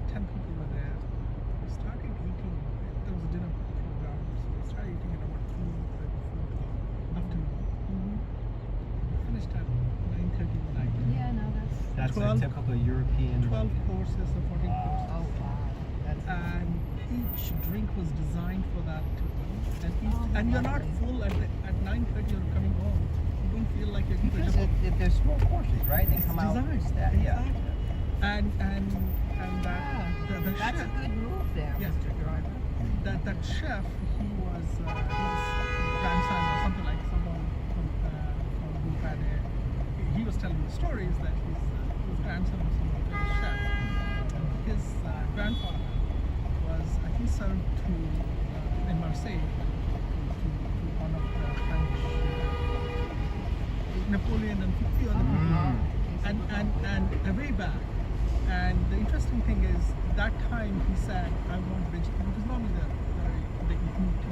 S17: 10 people were there. We started eating. There was a dinner program, so we started eating at about 3:30, 4 o'clock afternoon. We finished at 9:30 at night.
S18: Yeah, no,
S19: That's
S17: 12
S19: a typical European.
S17: 12 courses or 14 courses.
S18: Oh, wow.
S17: And each drink was designed for that too.
S18: Oh,
S17: And you're not full at 9:30 you're coming home. You don't feel like you're
S19: Because they're small courses, right? They come out.
S17: designed.
S19: Yeah.
S17: And that the
S18: That's a
S17: chef,
S18: good move there,
S17: Yeah.
S18: Mr. Driver.
S17: that chef, he was grandson or something like someone who had he was telling the stories that his grandson was a famous chef. His grandfather was, he served in Marseille to one of the French, Napoleon and 50 other people, and way back. And the interesting thing is, that time he said, I want vegetarian, because normally they eat meat.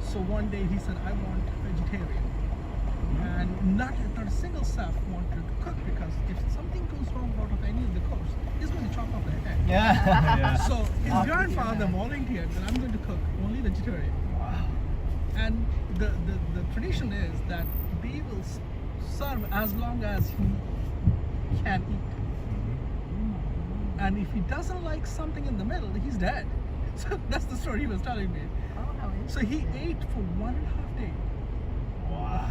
S17: So one day he said, I want vegetarian. And not a single chef wanted to cook, because if something goes wrong out of any of the cooks, he's going to chop off their head.
S19: Yeah.
S17: So his grandfather volunteered that I'm going to cook only vegetarian. Wow. And the tradition is that they will serve as long as he can eat. And if he doesn't like something in the middle, he's dead. So that's the story he was telling me. So he ate for 1.5 days.
S19: Wow.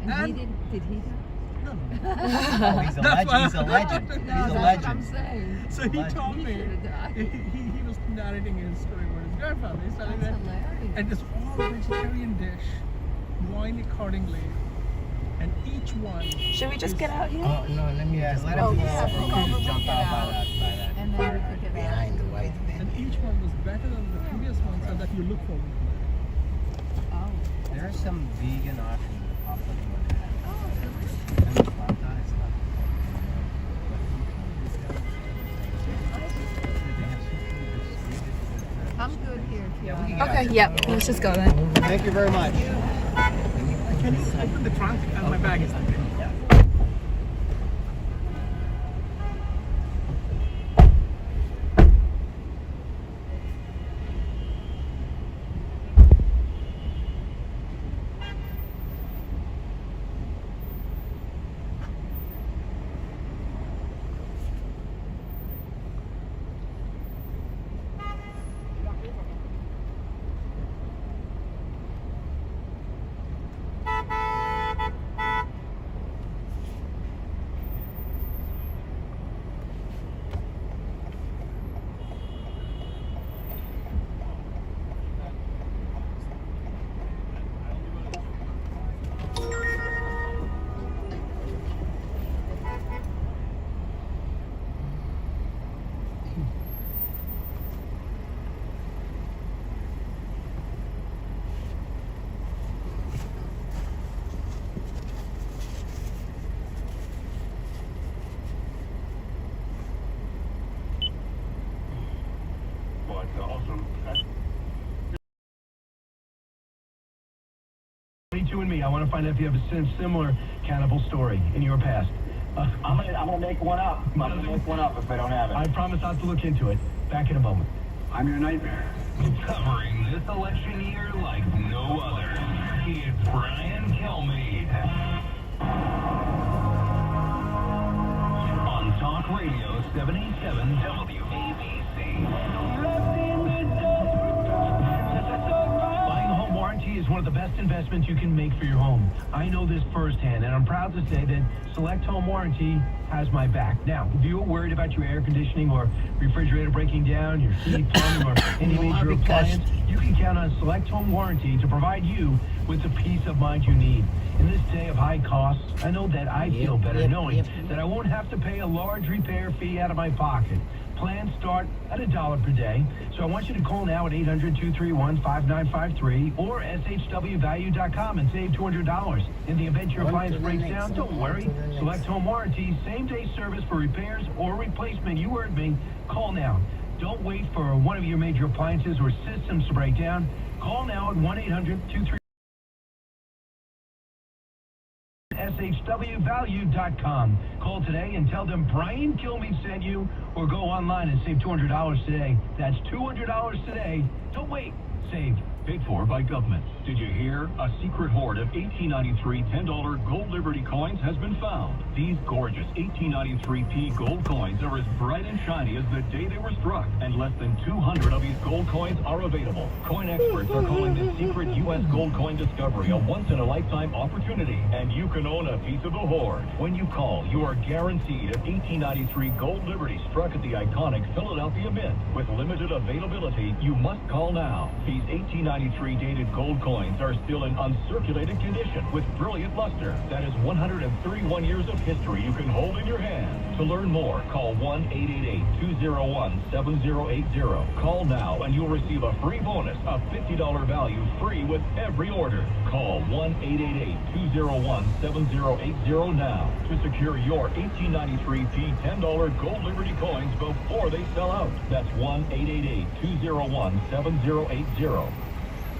S18: And did he die?
S17: No.
S19: Oh, he's a legend. He's a legend. He's a
S18: That's
S19: legend.
S18: what I'm saying.
S17: So he told me, he was narrating his story about his grandfather. He's telling
S18: That's
S17: that,
S18: hilarious.
S17: and it's all vegetarian dish, wine accordingly, and each one.
S16: Should we just get out here?
S1: Oh, no, let me
S19: Let him
S18: Oh,
S19: pull
S18: yeah,
S19: over.
S18: pull
S19: We can
S18: over,
S19: just
S18: we'll
S19: jump
S18: get
S19: out
S18: out.
S19: by that.
S18: And then we could get out.
S1: behind the white man.
S17: And each one was better than the previous one, so that you look forward to it.
S18: Oh.
S19: There are some vegan options that pop up in my head. And the flat tire stuff.
S18: I'm good here.
S16: Okay, yep. Let's just go then.
S19: Thank you very much.
S17: Can you open the trunk? My bag is there.
S5: Awesome.
S10: 22 and me. I want to find out if you have a similar cannibal story in your past.
S7: I'm gonna make one up. I'm gonna make one up if I don't have it.
S10: I promise not to look into it. Back in a moment.
S7: I'm your nightmare.
S10: Covering this election year like no other. It's Brian Kilmeade. On Talk Radio 77 WABC. Buying a home warranty is one of the best investments you can make for your home. I know this firsthand, and I'm proud to say that Select Home Warranty has my back. Now, if you are worried about your air conditioning or refrigerator breaking down, your heat, plumbing, or any major appliance, you can count on Select Home Warranty to provide you with the peace of mind you need. In this day of high costs, I know that I feel better knowing that I won't have to pay a large repair fee out of my pocket. Plans start at $1 per day, so I want you to call now at 800-231-5953 or shwvalue.com and save $200. In the event your appliance breaks down, don't worry. Select Home Warranty, same-day service for repairs or replacement. You heard me. Call now. Don't wait for one of your major appliances or systems to break down. Call now at 1-800-231. shwvalue.com. Call today and tell them Brian Kilmeade sent you, or go online and save $200 today. That's $200 today. Don't wait. Save. Paid for by government.
S5: Did you hear? A secret hoard of 1893 $10 gold Liberty coins has been found. These gorgeous 1893p gold coins are as bright and shiny as the day they were struck, and less than 200 of these gold coins are available. Coin experts are calling this secret
S20: secret U.S. gold coin discovery, a once-in-a-lifetime opportunity, and you can own a piece of the hoard. When you call, you are guaranteed a 1893 Gold Liberty struck at the iconic Philadelphia Mint. With limited availability, you must call now. These 1893 dated gold coins are still in uncirculated condition with brilliant luster. That is 131 years of history you can hold in your hand. To learn more, call 1-888-201-7080. Call now and you'll receive a free bonus of $50 value free with every order. Call 1-888-201-7080 now to secure your 1893 P10 Gold Liberty coins before they sell out. That's 1-888-201-7080.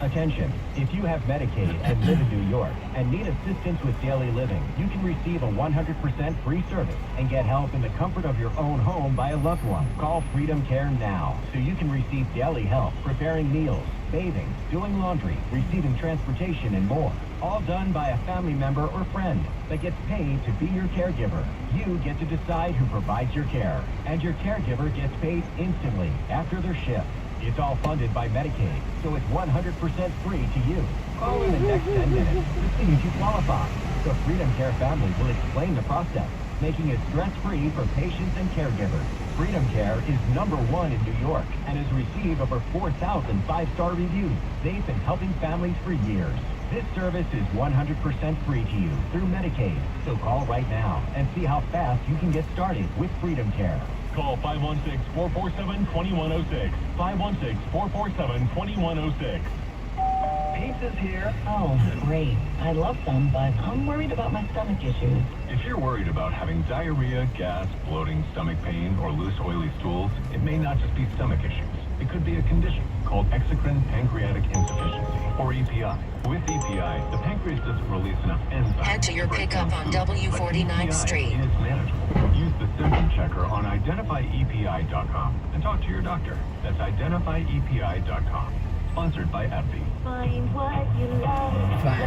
S11: Attention, if you have Medicaid and live in New York and need assistance with daily living, you can receive a 100% free service and get help in the comfort of your own home by a loved one. Call Freedom Care now so you can receive daily help preparing meals, bathing, doing laundry, receiving transportation, and more. All done by a family member or friend that gets paid to be your caregiver. You get to decide who provides your care, and your caregiver gets paid instantly after their shift. It's all funded by Medicaid, so it's 100% free to you. Call in the next 10 minutes to see if you qualify. The Freedom Care family will explain the process, making it stress-free for patients and caregivers. Freedom Care is #1 in New York and has received over 4,000 five-star reviews. They've been helping families for years. This service is 100% free to you through Medicaid, so call right now and see how fast you can get started with Freedom Care.
S20: Call 516-447-2106. 516-447-2106.
S21: Pizza's here. Oh, great. I love them, but I'm worried about my stomach issues.
S20: If you're worried about having diarrhea, gas, bloating, stomach pain, or loose oily stools, it may not just be stomach issues. It could be a condition called exocrine pancreatic insufficiency, or EPI. With EPI, the pancreas doesn't release enough enzymes.
S2: Head to your pickup on W49th Street.
S20: Is manageable. Use the symptom checker on identifyepi.com and talk to your doctor. That's identifyepi.com. Sponsored by AbbVie.
S22: Find what you love.
S1: Find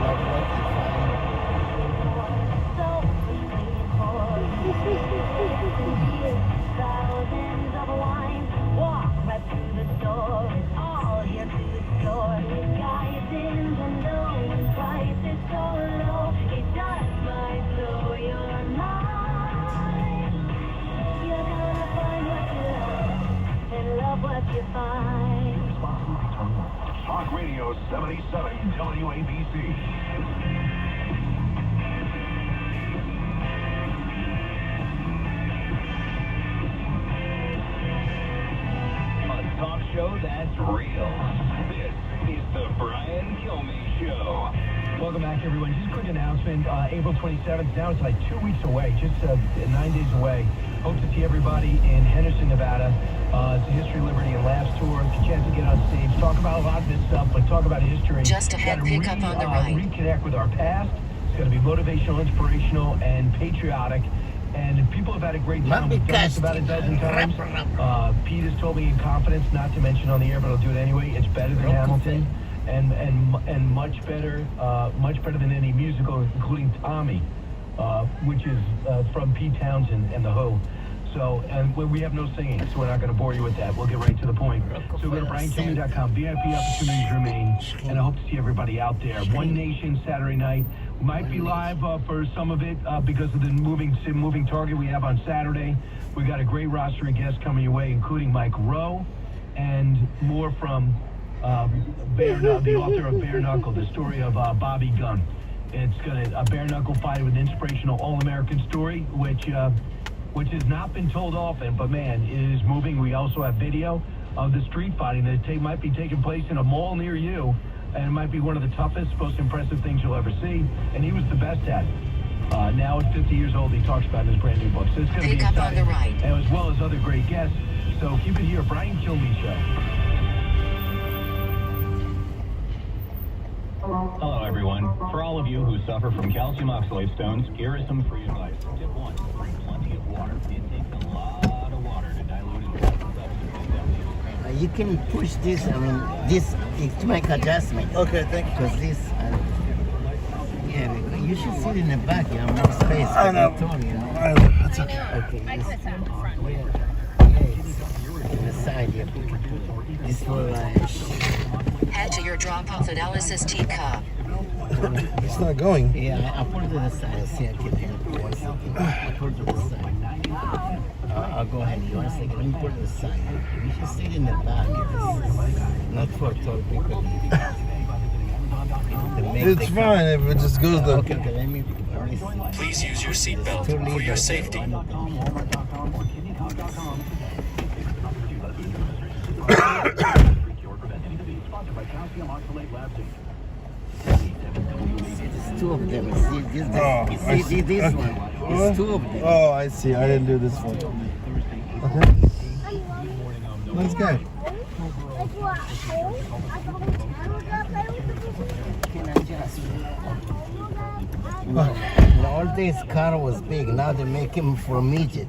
S1: what
S22: Thousands of wines. Walk right through the door. It's all here to explore. Guys in the know and price is so low. It just might blow your mind. You're gonna find what you love and love what you find.
S20: Talk Radio 77 WABC.
S23: Talk show that's real. This is the Brian Kilmeade Show.
S11: Welcome back, everyone. Just a quick announcement. April 27th, now it's like 2 weeks away, just 9 days away. Hope to see everybody in Henderson, Nevada. It's a History, Liberty, and Laughs tour. It's a chance to get on stage, talk about a lot of this stuff, but talk about history.
S2: Just ahead, pick up on the right.
S11: Reconnect with our past. It's going to be motivational, inspirational, and patriotic. And people have had a great time. We've done this about a dozen times. Pete has told me in confidence, not to mention on the air, but I'll do it anyway. It's better than Hamilton, and much better than any musical, including Tommy, which is from Pete Townsend and the Who. So, and we have no singing, so we're not going to bore you with that. We'll get right to the point. So go to BrianKilmeade.com. VIP opportunities remain, and I hope to see everybody out there. One Nation Saturday night. We might be live for some of it because of the moving target we have on Saturday. We got a great roster of guests coming your way, including Mike Rowe, and more from the author of Bare Knuckle, the story of Bobby Gunn. It's a bare knuckle fight with an inspirational all-American story, which has not been told often, but man, it is moving. We also have video of the street fighting that might be taking place in a mall near you, and it might be one of the toughest, most impressive things you'll ever see, and he was the best at it. Now at 50 years old, he talks about in his brand new book, so it's going to be exciting. Pick up on the right. And as well as other great guests, so keep it here, Brian Kilmeade Show.
S23: Hello, everyone. For all of you who suffer from calcium oxalate stones, here is some free advice. Tip 1, drink plenty of water. It takes a lot of water to dilute and
S1: you can push this, this is to make adjustment.
S3: Okay, thank you.
S1: Because this, yeah, you should sit in the back, you have more space.
S3: I know.
S1: That's okay. Okay.
S2: I could sound the front.
S1: Yeah, it's in the side here. This will
S2: Head to your drop-off at Alice's Teacup.
S3: It's not going.
S1: Yeah, I'll put it to the side. I'll see I can help you. 1 second. I'll put it to the side. I'll go ahead. 1 second. Let me put it to the side. You should sit in the back. This is not for tall people.
S3: It's fine if it just goes the.
S1: Okay, let me see.
S4: Please use your seatbelt for your safety.
S1: There's 2 of them. See this one. There's 2 of them.
S3: Oh, I see. I didn't do this one. Okay. Let's go.
S1: In the old days, car was big. Now they make him for midget.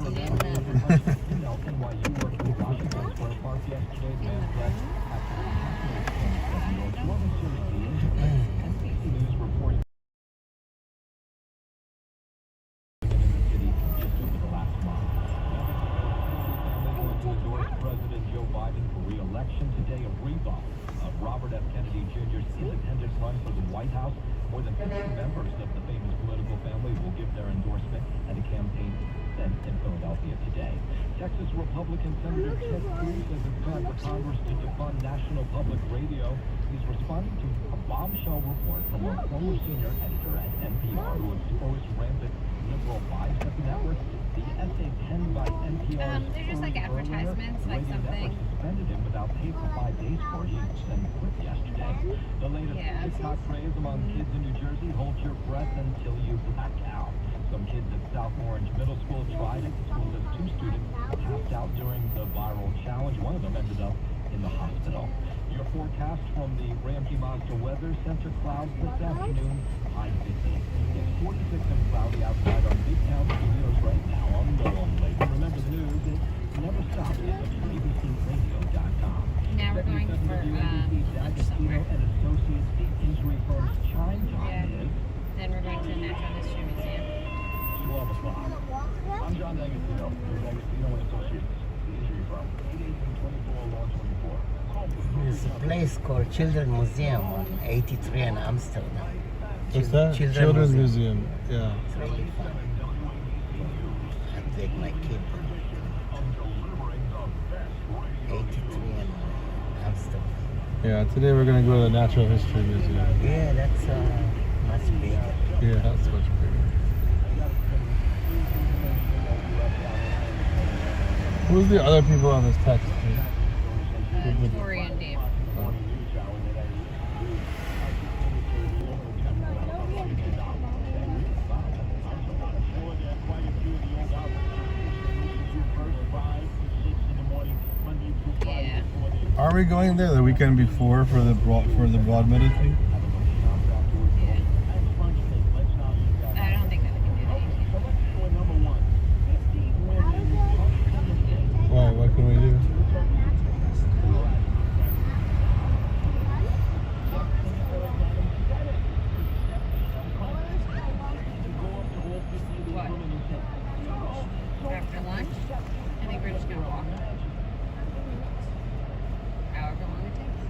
S20: President Joe Biden for re-election today. A rebound of Robert F. Kennedy Jr.'s independent run for the White House. More than 50 members of the famous political family will give their endorsement at a campaign event in Philadelphia today. Texas Republican Senator Ted Cruz says it's time for Congress to defund National Public Radio. He's responding to a bombshell report from a former senior editor at NPR who exposed rampant liberal bias at the network. The essay penned by NPR's
S9: they're just like advertisements, like something.
S20: Suspended him without pay for 5 days for he then quit yesterday. The latest TikTok craze among kids in New Jersey: hold your breath until you black out. Some kids at South Orange Middle School tried it. The school says 2 students passed out during the viral challenge. One of them ended up in the hospital. Your forecast from the Ramsey Monster Weather Center: clouds this afternoon, high 50. It's 46 and cloudy outside our Midtown studios right now on the long lake. Remember the news, it never stops at WABCRadio.com.
S9: Now we're going for lunch somewhere.
S20: And associates, the injury firm's chime is.
S9: Then we're going to the Natural History Museum.
S20: 12 o'clock. I'm John D'Agostino. D'Agostino and Associates, the injury firm. 8824 Law 24.
S1: There's a place called Children's Museum on 83 in Amsterdam.
S3: What's that? Children's Museum. Yeah.
S1: It's really fun. I take my kid. 83 in Amsterdam.
S3: Yeah. Today we're gonna go to the Natural History Museum.
S1: Yeah, that's much bigger.
S3: Yeah, that's much bigger. Who's the other people on this text?
S9: Tori and Dave. Yeah.
S3: Are we going there the weekend before for the Broadmeadow thing?
S9: I don't think that we can do that.
S3: Why? What can we do?
S9: After lunch, I think we're just gonna walk. However long it takes.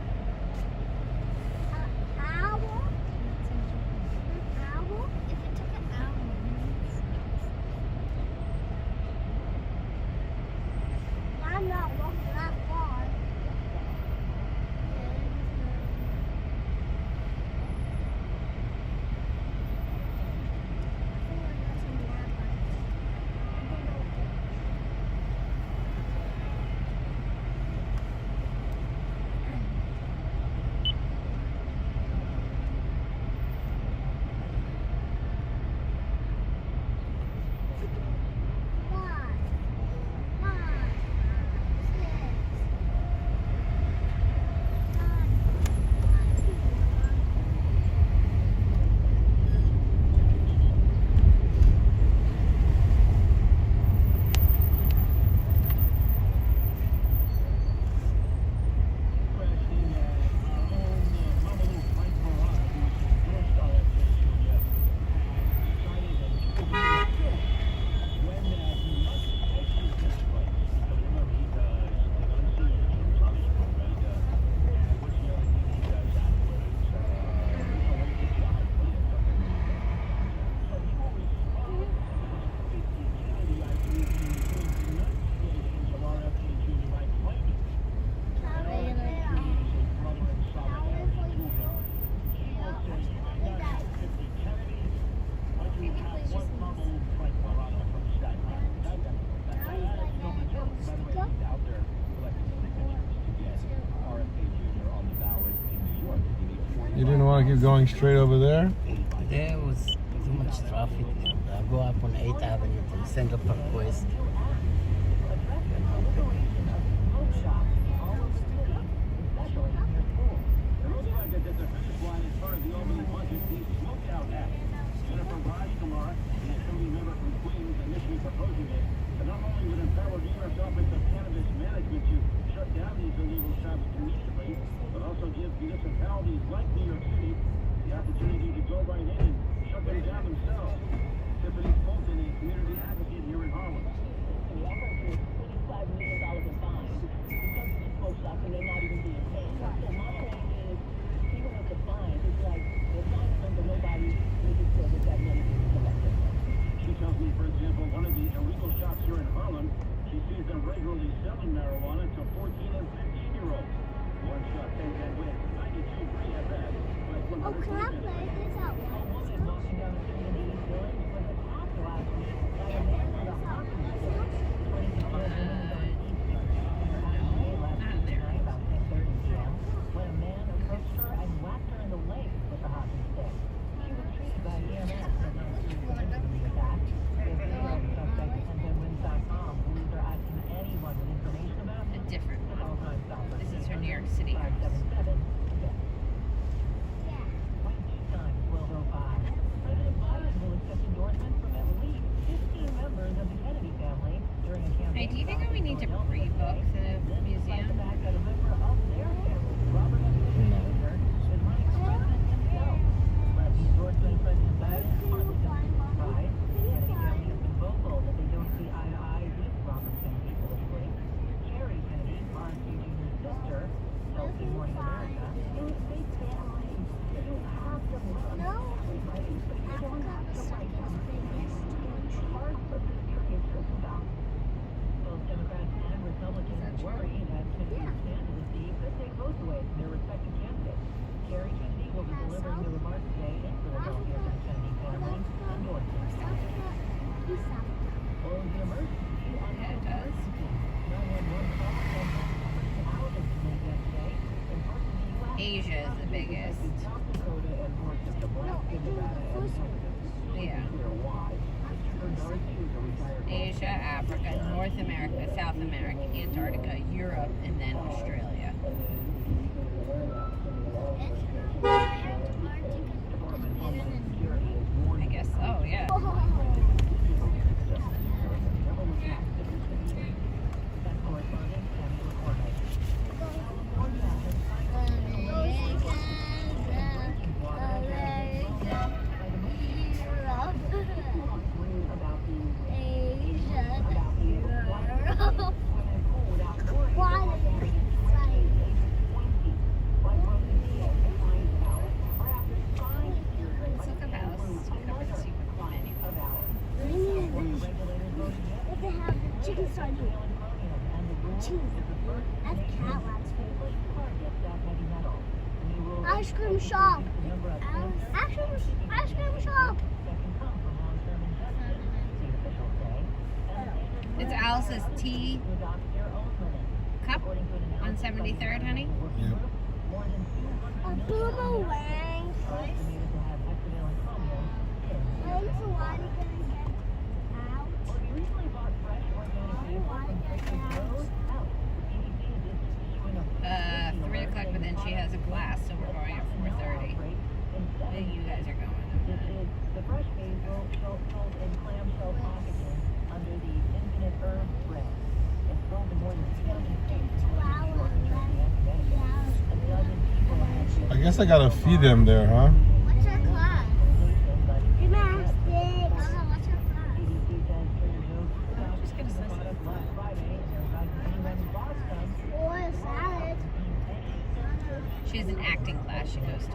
S3: You didn't want to keep going straight over there?
S1: There was too much traffic. I go up on 8th Avenue from Central Park West.
S5: Municipalities like New York City the opportunity to go right in and shut them down themselves. Tiffany Fulton, a community advocate here in Harlem. $85 million in fines because of these smoke shops and they're not even being paid. So my point is, even with the fines, it's like they're fines them, but nobody making sure that that money is collected. She tells me, for example, one of the illegal shops here in Harlem, she sees them regularly selling marijuana to 14 and 15-year-olds. One shot, 10 wins, 92 at that.
S22: Oh, can I play this out loud? When a man approached her and whacked her in the leg with a hockey stick. She was treated by EMS but not treated for the attack. The suspect is sent to wins.com. Police are asking anyone with information about it.
S9: Different one. This is her New York City house.
S5: 577. President Biden will accept endorsement from at least 15 members of the Kennedy family during a campaign.
S9: Hey, do you think we need to pre-book the museum? Asia is the biggest. Yeah. Asia, Africa, North America, South America, Antarctica, Europe, and then Australia. I guess so, yeah.
S22: Chicken sardine. Cheese. That's Cadillacs. Ice cream shop. Ice cream shop.
S9: It's Alice's tea cup on 73rd, honey?
S3: Yep.
S22: A boomerang. When's the water gonna get out?
S9: 3 o'clock, but then she has a class, so we're going at 4:30. Then you guys are going.
S5: The fresh basil, sold in clamshell packaging under the Infinite Herbs brand. It's sold in more than 70 states.
S3: I guess I gotta feed them there, huh?
S22: What's your class? Gymnastics. What's your class?
S9: I'm just gonna say
S22: Or a salad.
S9: she has an acting class she goes to.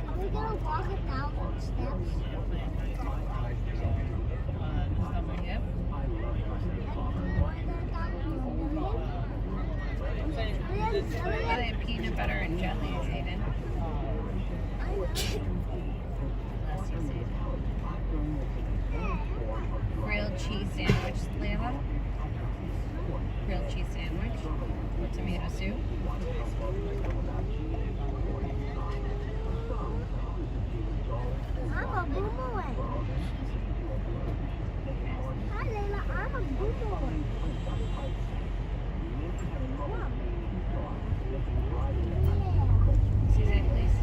S22: Are we gonna walk 1,000 steps?
S9: Yep. They have peanut butter and jelly, Aiden. Grilled cheese sandwich, Layla. Grilled cheese sandwich. Tomato soup.
S22: I'm a boomerang. Hi, Layla. I'm a boomerang.
S9: Suzanne, please.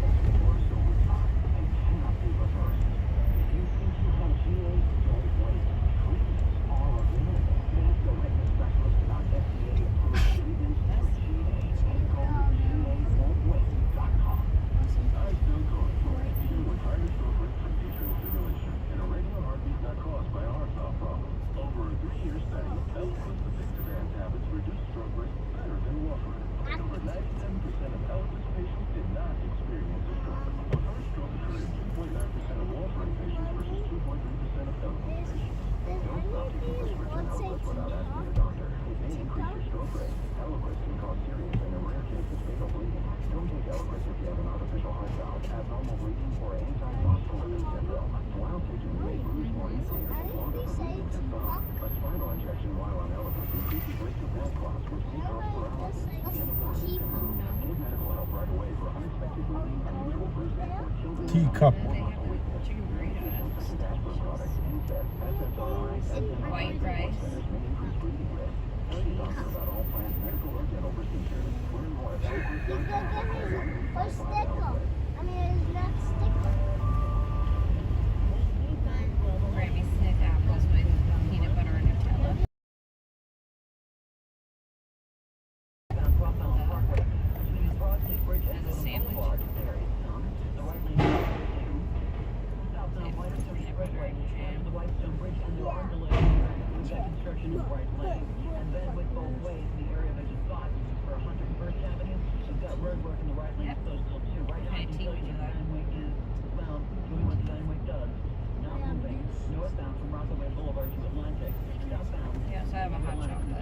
S17: Teacup.
S9: White rice. Grammy Smith apples with peanut butter and Nutella. As a sandwich. Yes, I have a hot chocolate.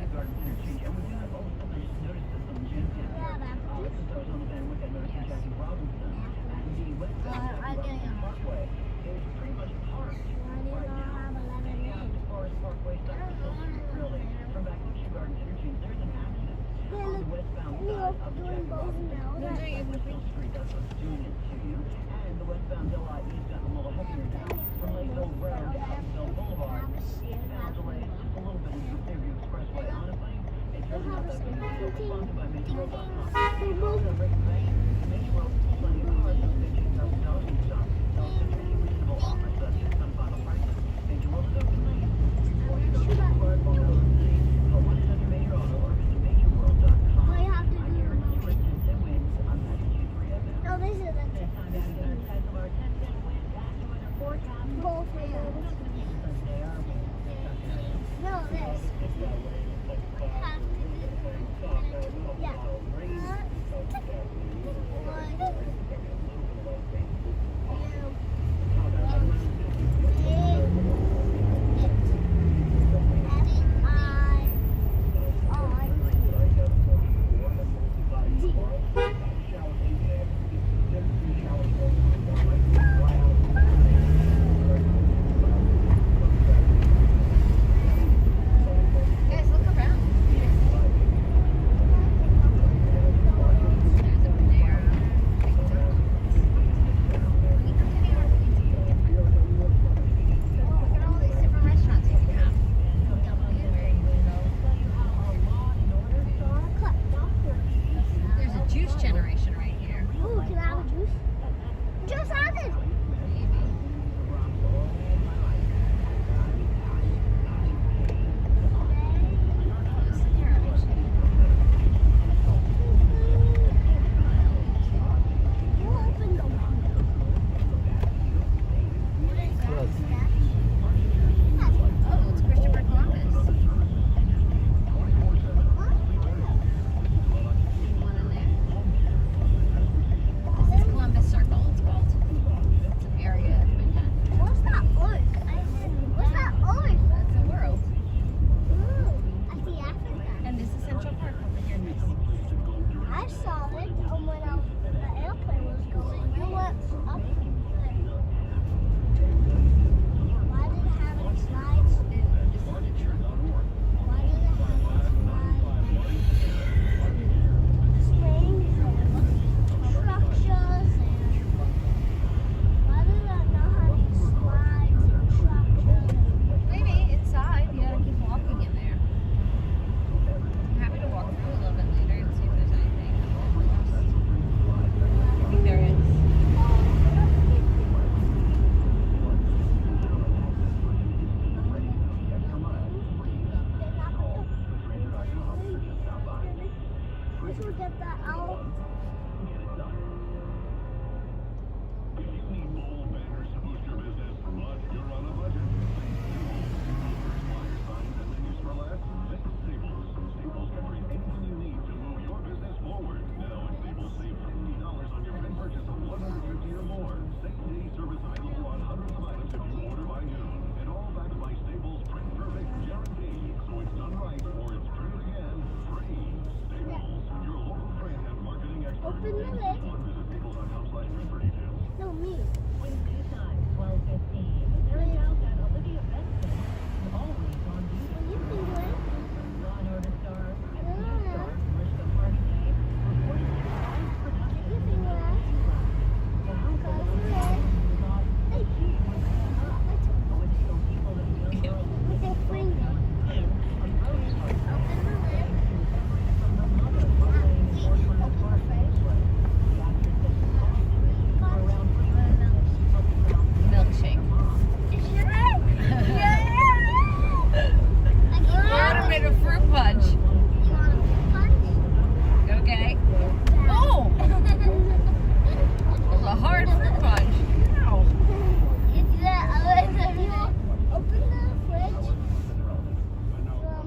S22: Which will get that out.
S5: If you need bold banners to boost your business, but you're on a budget, flyer signs and menus for less, think Staples. Staples can bring anything you need to move your business forward. Now at Staples, save $50 on your print purchase of $150 or more. Same-day service available on hundreds of items if you order by noon. And all backed by Staples' Print Perfect guarantee. So it's done right or it's printed again, free. Staples, your local print and marketing expert.
S22: Open the lid.
S5: Visit staples.com/print for details.
S22: No, me.
S21: Wednesday time, 12:15. Turns out that Olivia Benson is always on duty.
S22: You can do it.
S21: Law and Order star, SVU star, Mariska Hargitay, reported to live production.
S22: You can do it.
S21: The House of Representatives thought that she was set up. But with still people that the young girl
S22: With your finger.
S21: approached her
S22: Open the lid.
S21: from her mother following
S22: Wait,
S21: enforcement of
S22: open the
S21: Park
S22: fridge.
S21: The actress said she only did this for around 3 minutes.
S9: Milkshake. A bit of fruit punch. Okay. Oh! It was a hard fruit punch. Ow.
S22: Open the fridge.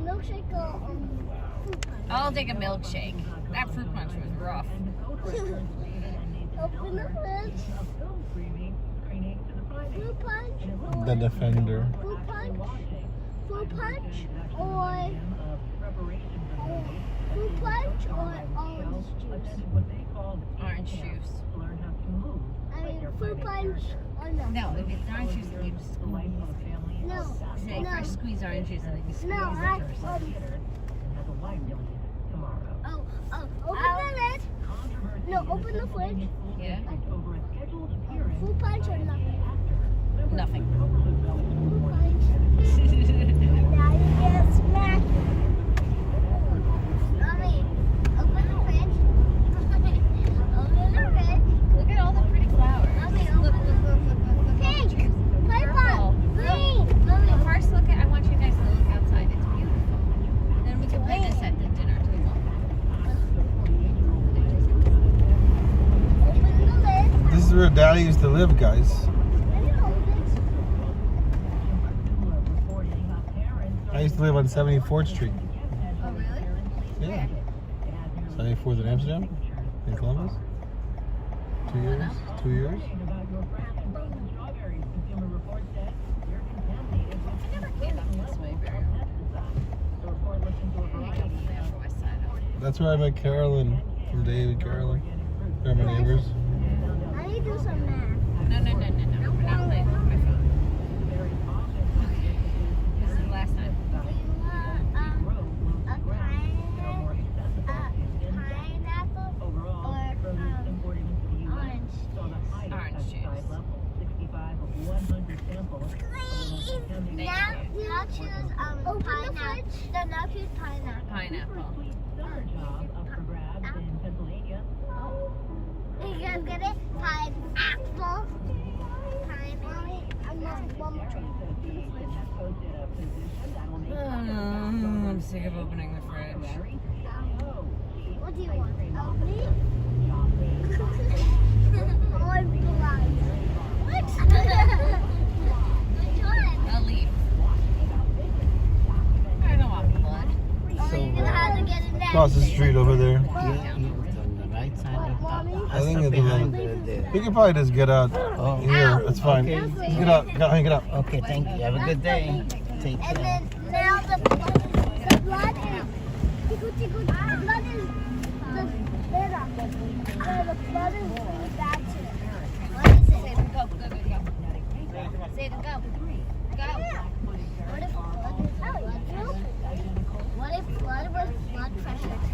S22: Milkshake or fruit punch?
S9: I'll take a milkshake. That fruit punch was rough.
S22: Open the fridge. Fruit punch.
S3: The Defender.
S22: Fruit punch. Fruit punch or fruit punch or orange juice.
S9: Orange juice.
S22: I mean fruit punch or no.
S9: No, if it's orange juice, then you just squeeze.
S22: No.
S9: Say
S22: No.
S9: first squeeze orange juice and then you squeeze
S22: No, open the lid. No, open the fridge.
S9: Yeah?
S22: Fruit punch or nothing?
S9: Nothing.
S22: Fruit punch. Now you get smacked. Mommy, open the fridge. Open the fridge.
S9: Look at all the pretty flowers.
S22: Mommy, look. Pink, purple, green.
S9: Mommy, first look at, I want you guys to look outside. It's beautiful. Then we can play this at the dinner table.
S22: Open the lid.
S3: This is where Daddy used to live, guys. I used to live on 74th Street.
S22: Oh, really?
S3: Yeah. 74th in Amsterdam? In Columbus? 2 years? 2 years?
S9: I never came up this way very often.
S3: That's where I met Carolyn from Dave and Carolyn. They're my neighbors.
S22: I need to do some math.
S9: No. We're not playing with my phone. Okay. This is the last time. Orange juice.
S22: Now choose pineapple. No, now choose pineapple.
S9: Pineapple.
S22: You guys get it? Pineapple.
S9: I'm sick of opening the fridge.
S22: What do you want? A leaf? Or blood? What? Which one?
S9: A leaf. I don't want blood.
S22: Oh, you're gonna have to get it next.
S3: Across the street over there.
S1: Yeah, on the right side of
S3: I think it's
S1: behind
S3: the We can probably just get out here. It's fine.
S1: Okay.
S3: Just get out. Get out.
S1: Okay, thank you. Have a good day. Take
S22: And
S1: care.
S22: then now the blood is the blood is the blood is really bad to it. What is it?
S9: Say go. Say go. Go.
S22: What if blood is blood group? What if blood was blood pressure test?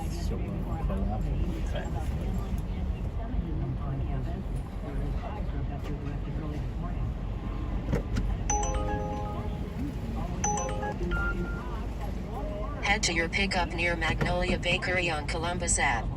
S1: So we're going to call off and we'll try this one.
S2: Head to your pickup near Magnolia Bakery on Columbus Ave.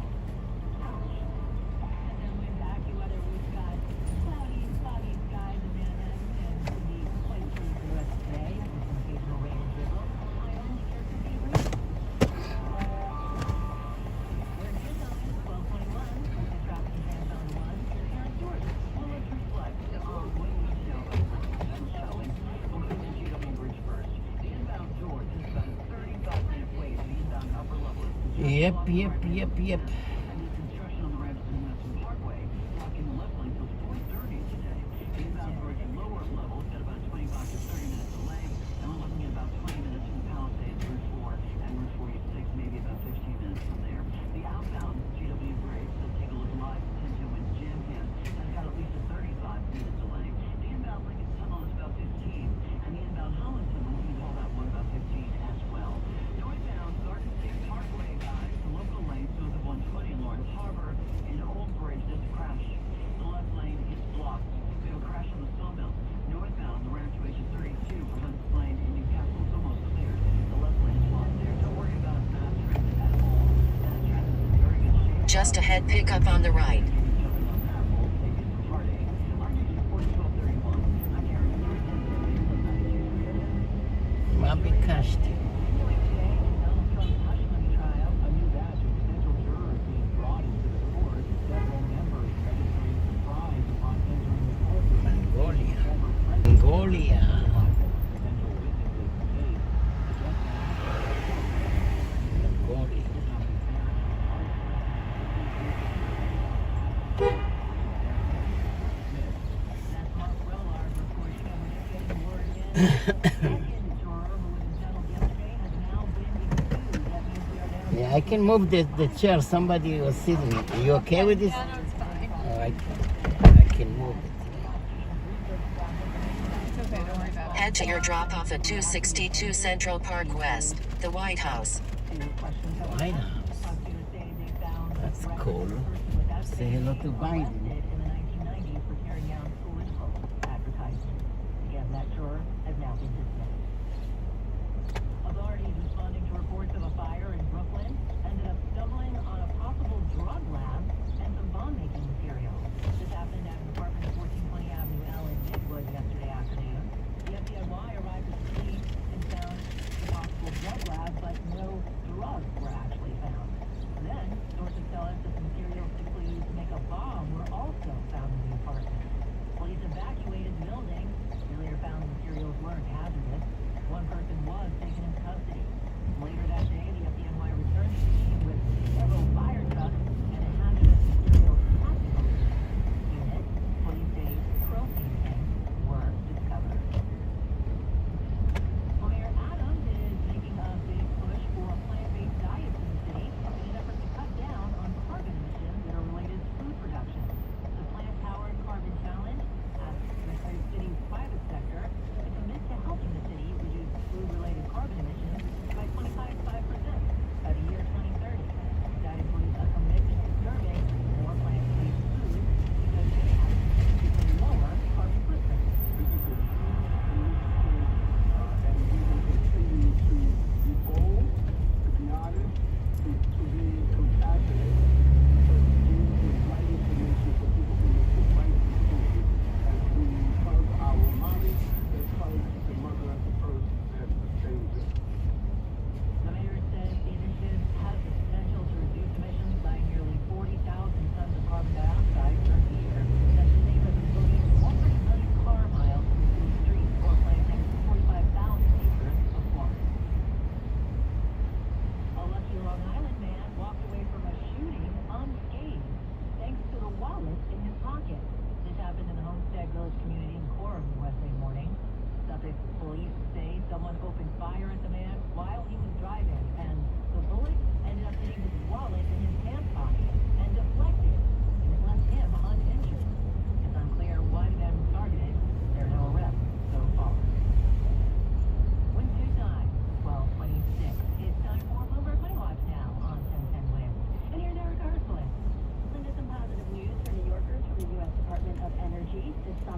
S1: Yep.
S2: Just ahead, pickup on the right.
S1: Maybe Kashti. Mongolia. Yeah, I can move the chair. Somebody was sitting. Are you okay with this?
S16: Yeah, no, it's fine.
S1: Oh, I can move it.
S16: It's okay, don't worry about it.
S2: Head to your drop-off at 262 Central Park West, the White House.
S1: White House. That's cool. Say hello to Biden.
S13: Authorities responding to reports of a fire in Brooklyn ended up stumbling on a possible drug lab and some bomb-making material. This happened at an apartment at 1420 Avenue L in Midwood yesterday afternoon. The FDNY arrived at the scene and found the possible drug lab, but no drugs were actually found. Then, sources tell us that the materials typically used to make a bomb were also found in the apartment. Police evacuated the building. They later found the materials weren't hazardous. One person was taken into custody. Later that day, the FDNY returned to the scene with several fire trucks and a hazardous materials tactical unit. Police say propane tanks were discovered. Well, Mayor Adams is making a big push for a plant-based diet in the city in an effort to cut down on carbon emissions that are related to food production. The plant-powered carbon challenge asks the city's private sector to commit to helping the city reduce food-related carbon emissions by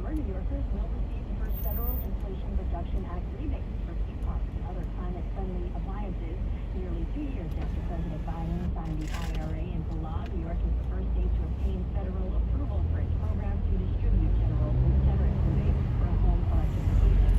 S13: summer, New Yorkers will receive the first federal Inflation Reduction Act rebates for heat pumps and other climate-friendly appliances. Nearly 2 years after President Biden signed the IRA into law, New York is the first state to obtain federal approval for its program to distribute generous rebates for home electrification.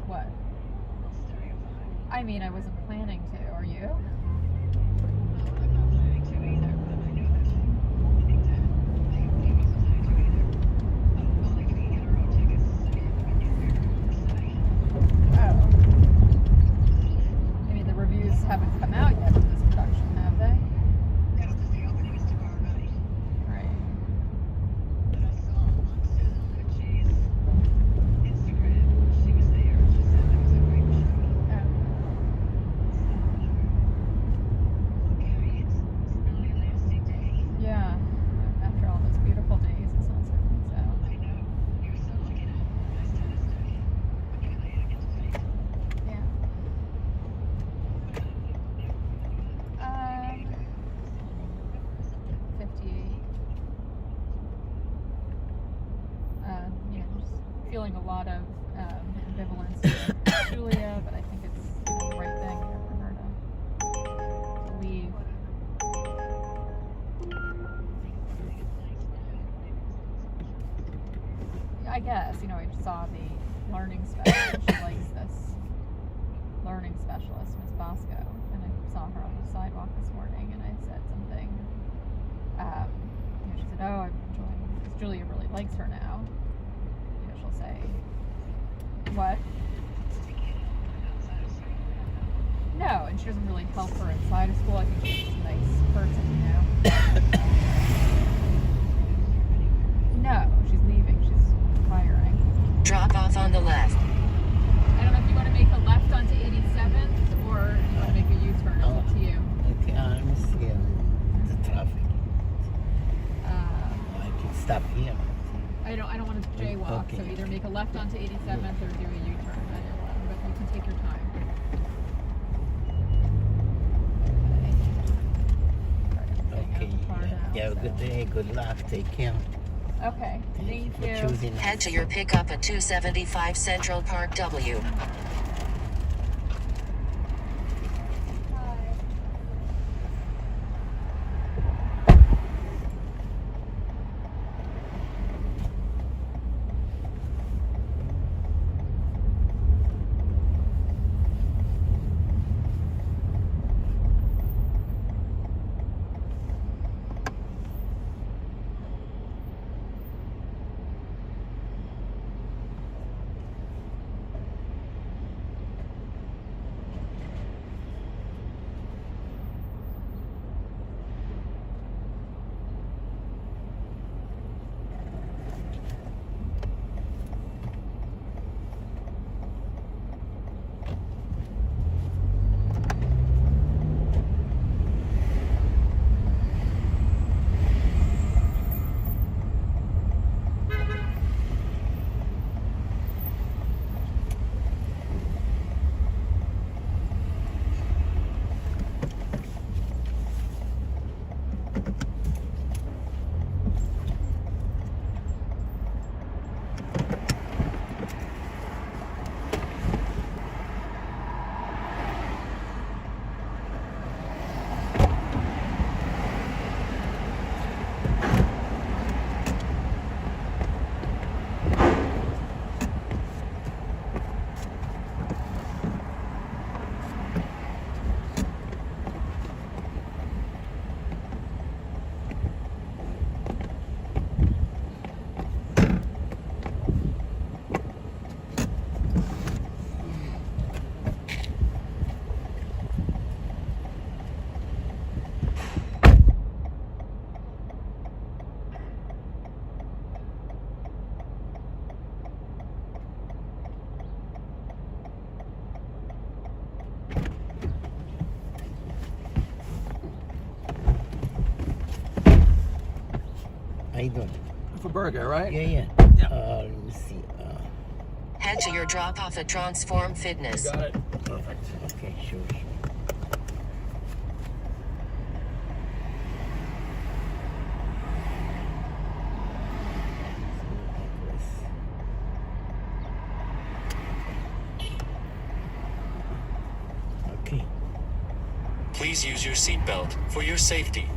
S16: What? I mean, I wasn't planning to. Are you? I mean, the reviews haven't come out yet for this production, have they? Right. feeling a lot of ambivalence with Julia, but I think it's the right thing for her to leave. I guess, you know, I saw the learning specialist. She likes this learning specialist, Miss Bosco, and I saw her on the sidewalk this morning, and I said something. You know, she said, "Oh, I'm enjoying this. Julia really likes her now." You know, she'll say, "What?" No, and she doesn't really help her inside of school. I think she's just a nice person, you know. No, she's leaving. She's retiring.
S2: Drop off on the left.
S16: I don't know if you want to make a left onto 87th or you want to make a U-turn. It's up to you.
S1: Okay, let me see the traffic. I can stop here.
S16: I don't want to jaywalk,
S1: Okay.
S16: so either make a left onto 87th or do a U-turn. But you can take your time.
S1: Okay. You have a good day. Good luck. Take care.
S16: Okay. Thank you.
S1: For choosing
S2: Head to your pickup at 275 Central Park W.
S1: How you doing?
S19: For burger, right?
S1: Yeah. Let me see.
S2: Head to your drop off at Transform Fitness.
S19: Got it. Perfect.
S1: Okay, sure. Okay.
S4: Please use your seatbelt for your safety.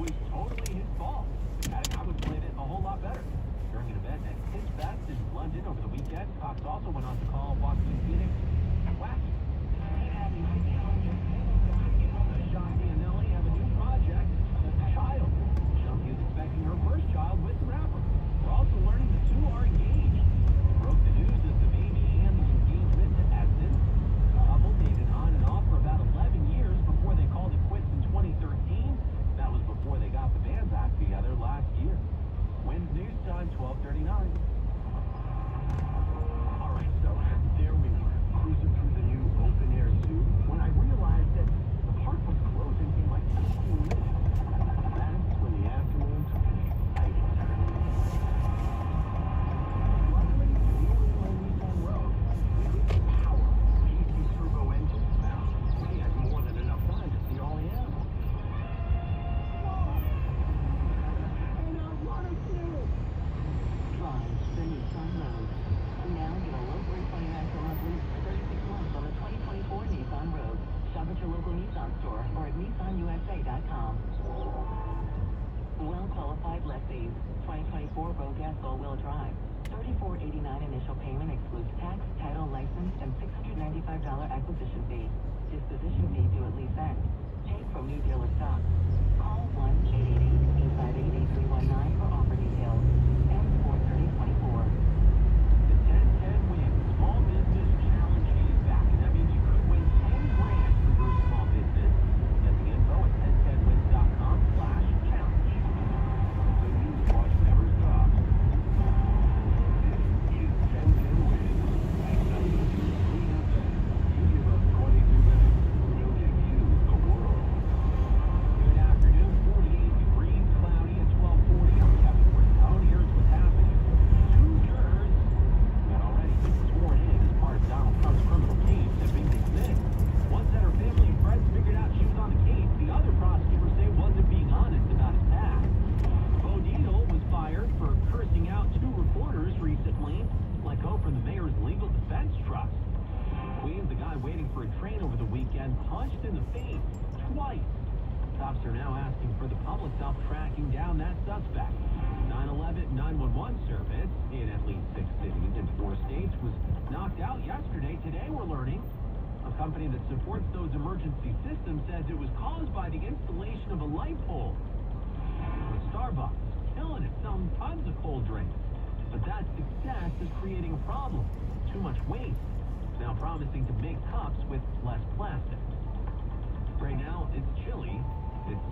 S11: was totally his fault. I would play it a whole lot better. During an event at Kids Fest in London over the weekend, Cox also went on to call Joaquin Phoenix whack. Shanti and Nelly have a new project, a child. Shanti is expecting her first child with the rapper. We're also learning the two are engaged. Broke the news as the baby and the engagement to essence. The couple dated on and off for about 11 years before they called it quits in 2013. That was before they got the band back together last year. When's news time? 12:39. All right, so there we were, cruising through the new open-air zoo when I realized that the park was closing in like 15 minutes. That's when the afternoon took an exciting turn. Luckily, we were in my Nissan Road. With its powerful PC turbo engine, now we had more than enough time to see all the animals. And I wanted to.
S7: Drive the Nissan Road. Now get a low rate financial monthly for 36 months on the 2024 Nissan Road. Shop at your local Nissan store or at nissanusa.com. Well-qualified lessees. 2024 Rogue Gas all-wheel drive. $34.89 initial payment excludes tax, title, license, and $695 acquisition fee. Disposition fee due at lease end. Take from new dealer stock. Call 1-888-858-8319 for offer details. M43024.
S11: The 10-10 win small business challenge is back, and that means you could win 10 grand for your small business. Get the info at 1010wins.com/challenge. The news watch never stops. This is 10-10 wins. You give us 22 minutes, we'll give you the world. Good afternoon, 48 degrees, cloudy at 12:40. I'm Kevin Brown. Here's what's happening. Two jurors had already been sworn in as part of Donald Trump's criminal case have been dismissed. One said her family and friends figured out she was on the case. The other prosecutors say wasn't being honest about his past. Bo Dietl was fired for cursing out two reporters recently. Let go from the mayor's legal defense trust. Queens, the guy waiting for a train over the weekend, punched in the face twice. Cops are now asking for the public's help tracking down that suspect. 911 911 service in at least 6 cities in 4 states was knocked out yesterday. Today we're learning a company that supports those emergency systems says it was caused by the installation of a light pole. Starbucks killing it, selling tons of cold drinks. But that success is creating a problem. Too much waste. Now promising to make cups with less plastic. Right now, it's chilly, it's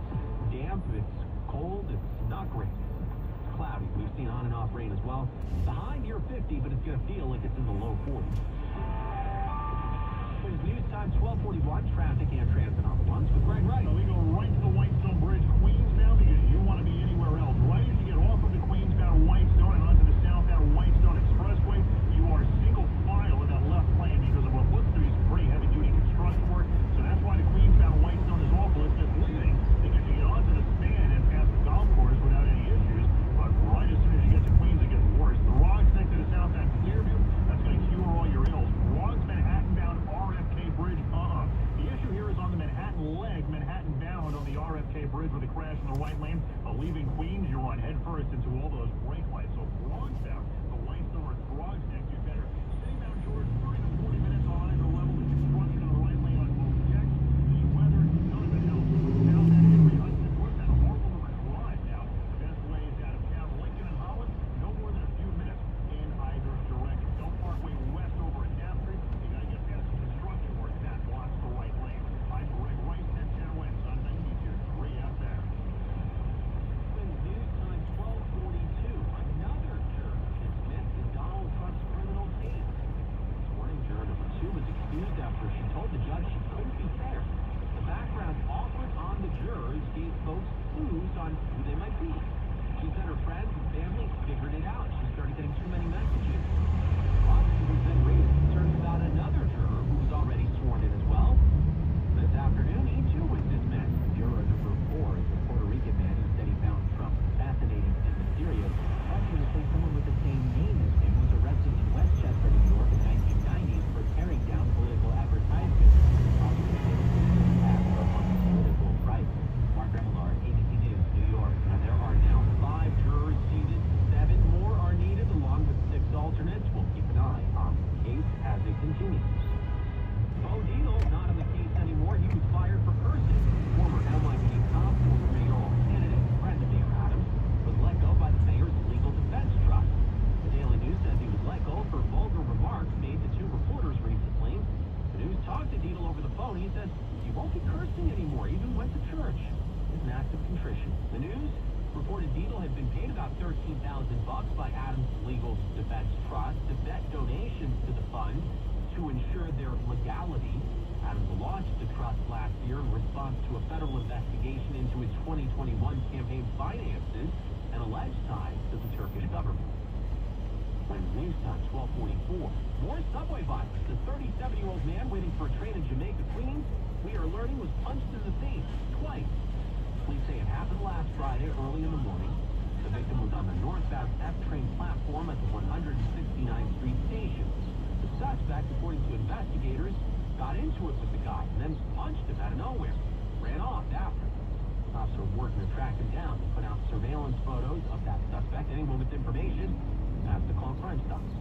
S11: damp, it's cold, it's not great. It's cloudy. We've seen on and off rain as well. The high near 50, but it's going to feel like it's in the low 40s. News time 12:41, traffic and transit on the ones with Greg Wright.
S5: So we go right to the Whitestone Bridge, Queens now, because you want to be anywhere else. Right as you get off of the Queens-bound Whitestone and onto the southbound Whitestone Expressway, you are single file in that left lane because of what looks to be some pretty heavy-duty construction work. So that's why the Queens-bound Whitestone is awful. It's misleading because you get onto the span and past the golf course without any issues. But right as soon as you get to Queens, it gets worse. The wrong next to the southbound Clearview, that's going to cure all your ills. Wrong's Manhattan-bound RFK Bridge. The issue here is on the Manhattan leg, Manhattan bound on the RFK Bridge with a crash in the right lane. Leaving Queens, you run head first into all those brake lights. So Bronx bound, the Whitestone or Bronx next, you better stay down, George. 30 to 40 minutes on either level with construction on the right lane on both checks. The weather, none of it helps. Now that Henry Hudson puts that horrible of a drive now. The best way is out of town. Lincoln and Holland, no more than a few minutes in either direction. Don't Parkway west over at Down Street. You got to get past some construction work. That blocks the right lane. I'm Greg Wright, 10-10 wins on 92.3 FM.
S11: News time 12:42. Another juror dismissed in Donald Trump's criminal case. This morning, juror number 2 was excused after she told the judge she couldn't be fair. The background offered on the jurors gave folks clues on who they might be. She said her friends and family figured it out. She started getting too many messages. Prosecutors then raised concerns about another juror who was already sworn in as well. This afternoon, he too was dismissed. Juror number 4 is the Puerto Rican man who said he found Trump fascinating and mysterious. Prosecutors say someone with the same name as him was arrested in Westchester, New York in 1990s for tearing down political advertisements. Prosecutors say this is an attack on political rights. Mark Remillard, ABC News, New York. continues. Bo Deedle not on the case anymore. He was fired for cursing. Former NYPD cop, former mayoral candidate, friend of Mayor Adams, was let go by the mayor's legal defense trust. The Daily News says he was let go for vulgar remarks made to two reporters recently. The News talked to Deedle over the phone. He says he won't be cursing anymore, even went to church. It's an act of contrition. The News reported Deedle had been paid about $13,000 by Adams' legal defense trust to vet donations to the fund to ensure their legality. Adams launched the trust last year in response to a federal investigation into his 2021 campaign finances and alleged ties to the Turkish government. When News Time 12:44, more subway violence. The 37-year-old man waiting for a train in Jamaica, Queens, we are learning was punched in the face twice. Police say it happened last Friday early in the morning. The victim was on the northbound F train platform at the 169th Street station. The suspect, according to investigators, got into it with the guy and then punched him out of nowhere. Ran off after. Cops are working to track him down. They put out surveillance photos of that suspect. Anyone with information has to call Crime Stoppers.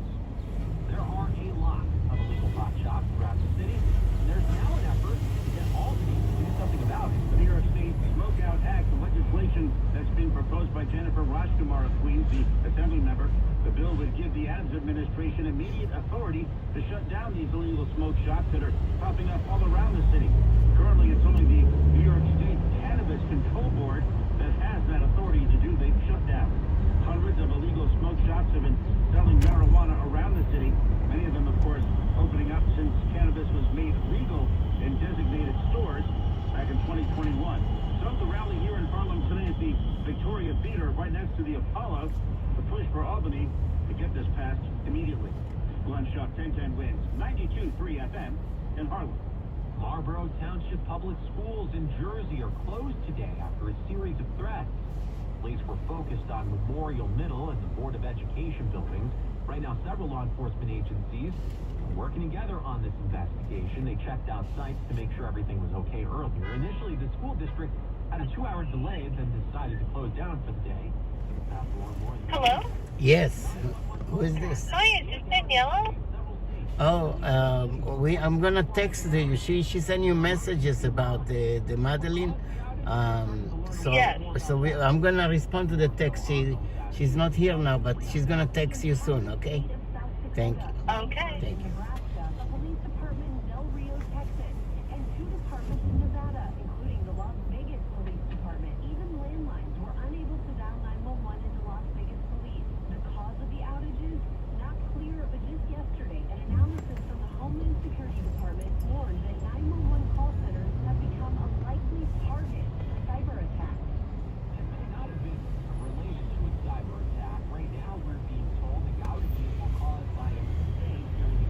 S11: There are a lot of illegal pot shops throughout the city, and there's now an effort to get Albany to do something about it.
S5: The New York State Smokeout Act, the legislation that's been proposed by Jennifer Rajkumar of Queens, the assembly member. The bill would give the Adams administration immediate authority to shut down these illegal smoke shops that are popping up all around the city. Currently, it's only the New York State Cannabis Control Board that has that authority to do the shutdown. Hundreds of illegal smoke shops have been selling marijuana around the city. Many of them, of course, opening up since cannabis was made legal in designated stores back in 2021. So the rally here in Harlem today at the Victoria Theater, right next to the Apollo, the push for Albany to get this passed immediately. Glenn Shaw, 1010 wins, 92.3 FM in Harlem.
S11: Marlborough Township Public Schools in Jersey are closed today after a series of threats. Police were focused on Memorial Middle and the Board of Education buildings. Right now, several law enforcement agencies are working together on this investigation. They checked out sites to make sure everything was okay earlier. Initially, the school district had a 2-hour delay, then decided to close down for the day.
S6: Hello?
S1: Yes. Who is this?
S6: Hi, is this Daniela?
S1: Oh, I'm gonna text you. She sent you messages about the Madeline.
S6: Yes.
S1: I'm gonna respond to the text. She's not here now, but she's gonna text you soon. Okay? Thank you.
S6: Okay.
S1: Thank you.
S13: A police department in Del Rio, Texas, and 2 departments in Nevada, including the Las Vegas Police Department. Even landlines were unable to dial 911 into Las Vegas police. The cause of the outages? Not clear, but just yesterday, an analysis from the Homeland Security Department warned that 911 call centers have become a likely target for cyber attacks.
S11: It may not have been related to a cyber attack. Right now, we're being told the outages were caused by a mistake during the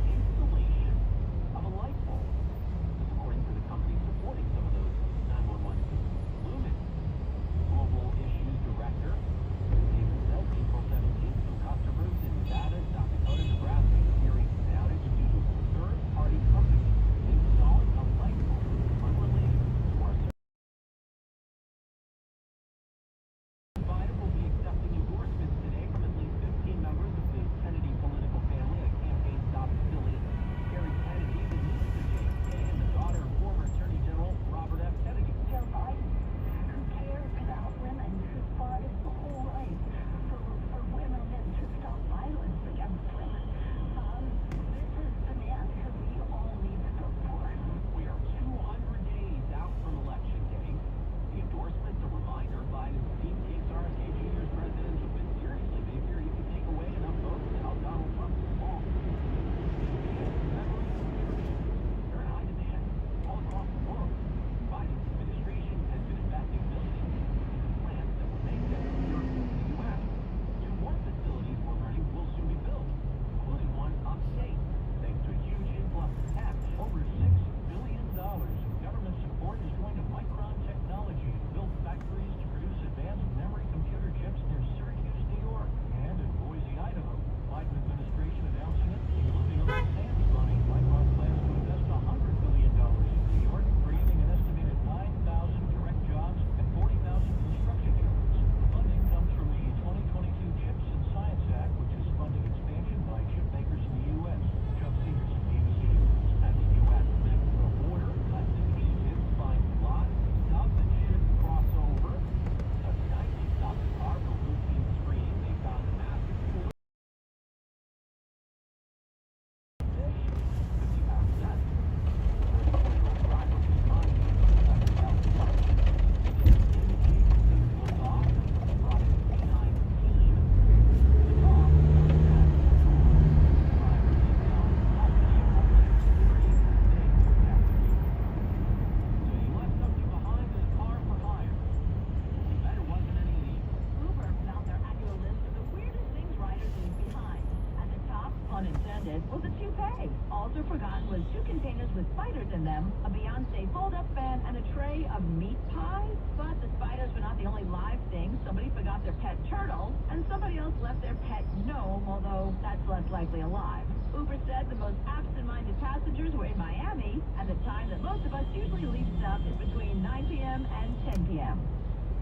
S13: containers with spiders in them, a Beyonce fold-up fan, and a tray of meat pies. But the spiders were not the only live things. Somebody forgot their pet turtle, and somebody else left their pet gnome, although that's less likely alive. Uber said the most absent-minded passengers were in Miami, and the time that most of us usually leave stuff is between 9 p.m. and 10 p.m.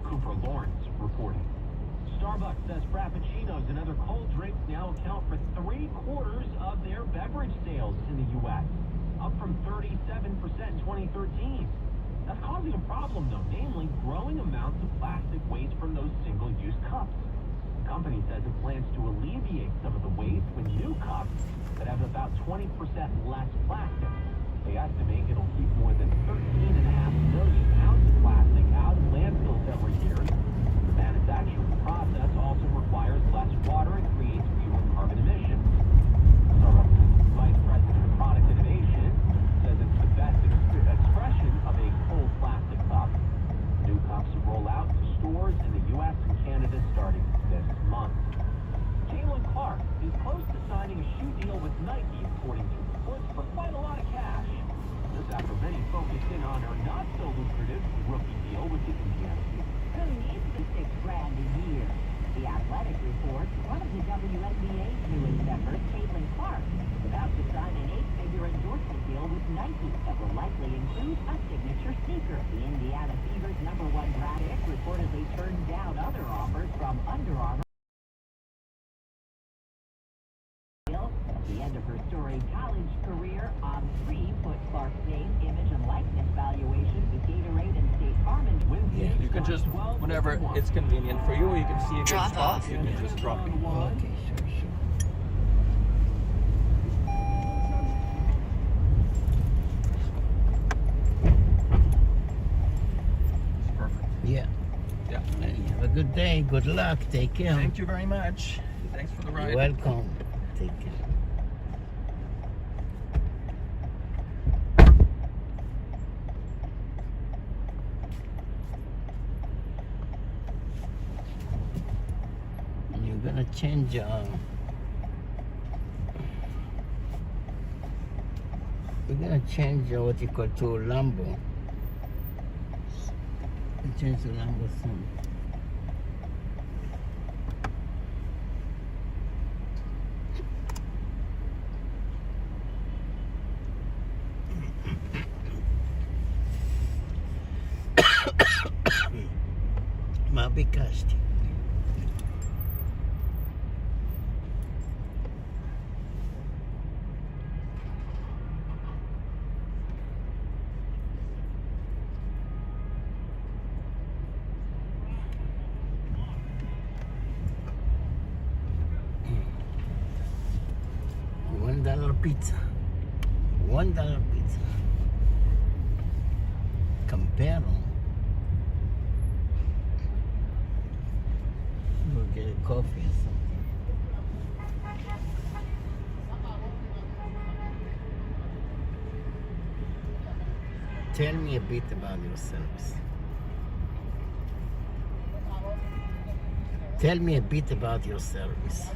S7: Cooper Lawrence reporting. Starbucks says Frappuccinos and other cold drinks now account for 3/4 of their beverage sales in the U.S., up from 37% in 2013. That's causing a problem, though, namely growing amounts of plastic waste from those single-use cups. The company says it plans to alleviate some of the waste with new cups that have about 20% less plastic. They estimate it'll keep more than 13.5 million pounds of plastic out of landfills every year. The manufacturing process also requires less water and creates fewer carbon emissions. Starbucks Vice President of Product Innovation says it's the best expression of a full plastic cup. New cups will roll out to stores in the U.S. and Canada starting this month. Jalen Clark is close to signing a shoe deal with Nike, according to reports, for quite a lot of cash. This after many focused in on her not-so-lucrative rookie deal with the Indiana.
S13: Who needs the $6,000 a year? The Athletic reports one of the WNBA's newest members, Caitlin Clark, is about to sign an 8-figure endorsement deal with Nike that will likely include a signature sneaker. The Indiana Fever's #1 draft pick reportedly turned down other offers from Under Armour. The end of her storied college career on 3 put Clark's name, image, and likeness valuation with Gatorade and State Farm and
S8: Yeah, you can just, whenever it's convenient for you, or you can see a good
S2: Drop
S8: spot,
S2: off.
S8: you can just drop it.
S1: Okay, sure.
S8: Perfect.
S1: Yeah.
S8: Yeah.
S1: Have a good day. Good luck. Take care.
S8: Thank you very much. Thanks for the ride.
S1: You're welcome. Take care. You're gonna change we're gonna change what you call to Lambo. Change to Lambo soon. Mabikasti. $1 pizza. $1 pizza. Compare them. We'll get a coffee or something. Tell me a bit about yourselves. Tell me a bit about your service.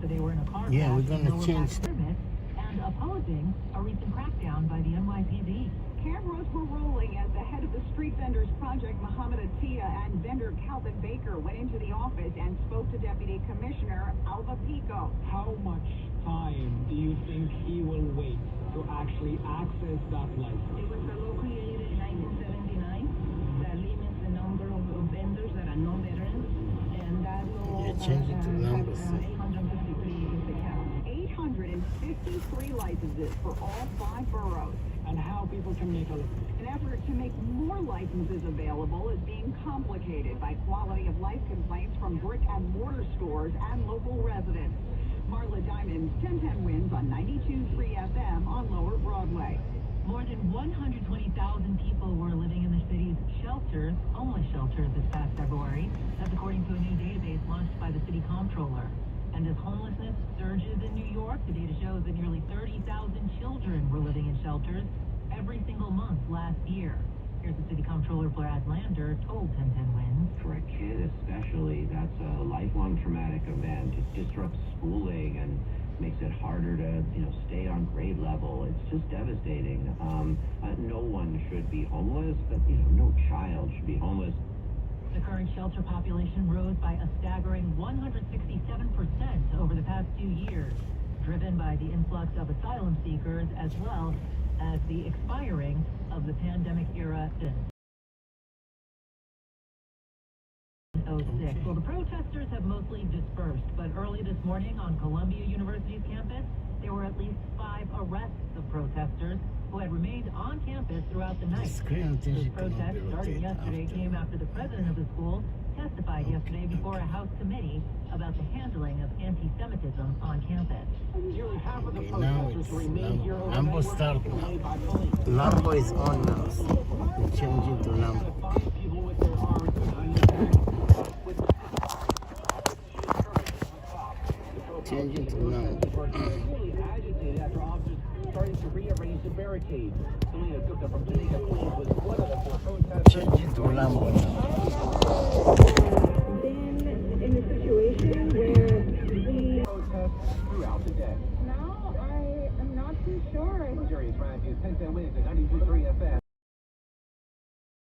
S11: after they were in a car
S1: Yeah, we're
S11: crash
S1: gonna
S11: with no
S1: change.
S11: permits and opposing a recent crackdown by the NYPD.
S12: Cameras were rolling as the head of the Street Vendors Project, Muhammad Atiyah, and vendor Calvin Baker went into the office and spoke to Deputy Commissioner Alva Pico.
S7: How much time do you think he will wait to actually access that license?
S12: It was a law created in 1979 that limits the number of vendors that are non-veterans, and that law
S1: Change it to numbers.
S12: 853 licenses for all 5 boroughs.
S7: And how people can make a living.
S12: An effort to make more licenses available is being complicated by quality of life complaints from brick and mortar stores and local residents. Marla Diamond's 1010 wins on 92.3 FM on Lower Broadway.
S11: More than 120,000 people were living in the city's shelters, homeless shelters, this past February. That's according to a new database launched by the city comptroller. And as homelessness surges in New York, the data shows that nearly 30,000 children were living in shelters every single month last year. Here's the city comptroller, Brad Lander, told 1010 Wins.
S7: For a kid especially, that's a lifelong traumatic event. It disrupts schooling and makes it harder to, stay on grade level. It's just devastating. No one should be homeless, but, no child should be homeless.
S11: The current shelter population rose by a staggering 167% over the past 2 years, driven by the influx of asylum seekers as well as the expiring of the pandemic era. 06. Well, the protesters have mostly dispersed, but early this morning on Columbia University's campus, there were at least 5 arrests of protesters who had remained on campus throughout the night. This protest, starting yesterday, came after the president of the school testified yesterday before a House committee about the handling of anti-Semitism on campus.
S7: Nearly half of the
S1: Now
S7: protesters
S1: it's
S7: who remain here
S1: Lambo start. Lambo is on now. So changing to Lambo.
S7: people with their arms behind their back.
S1: Changing to Lambo.
S7: Really agitated after officers started to rearrange the barricades. Selena Gupta from Jamaica Plains was one of the 4 protesters.
S1: Changing to Lambo now.
S12: Been in a situation where the
S7: protests throughout the day.
S12: now I am not too sure.
S7: Jerry Traffic, 1010 Wins at 92.3 FM.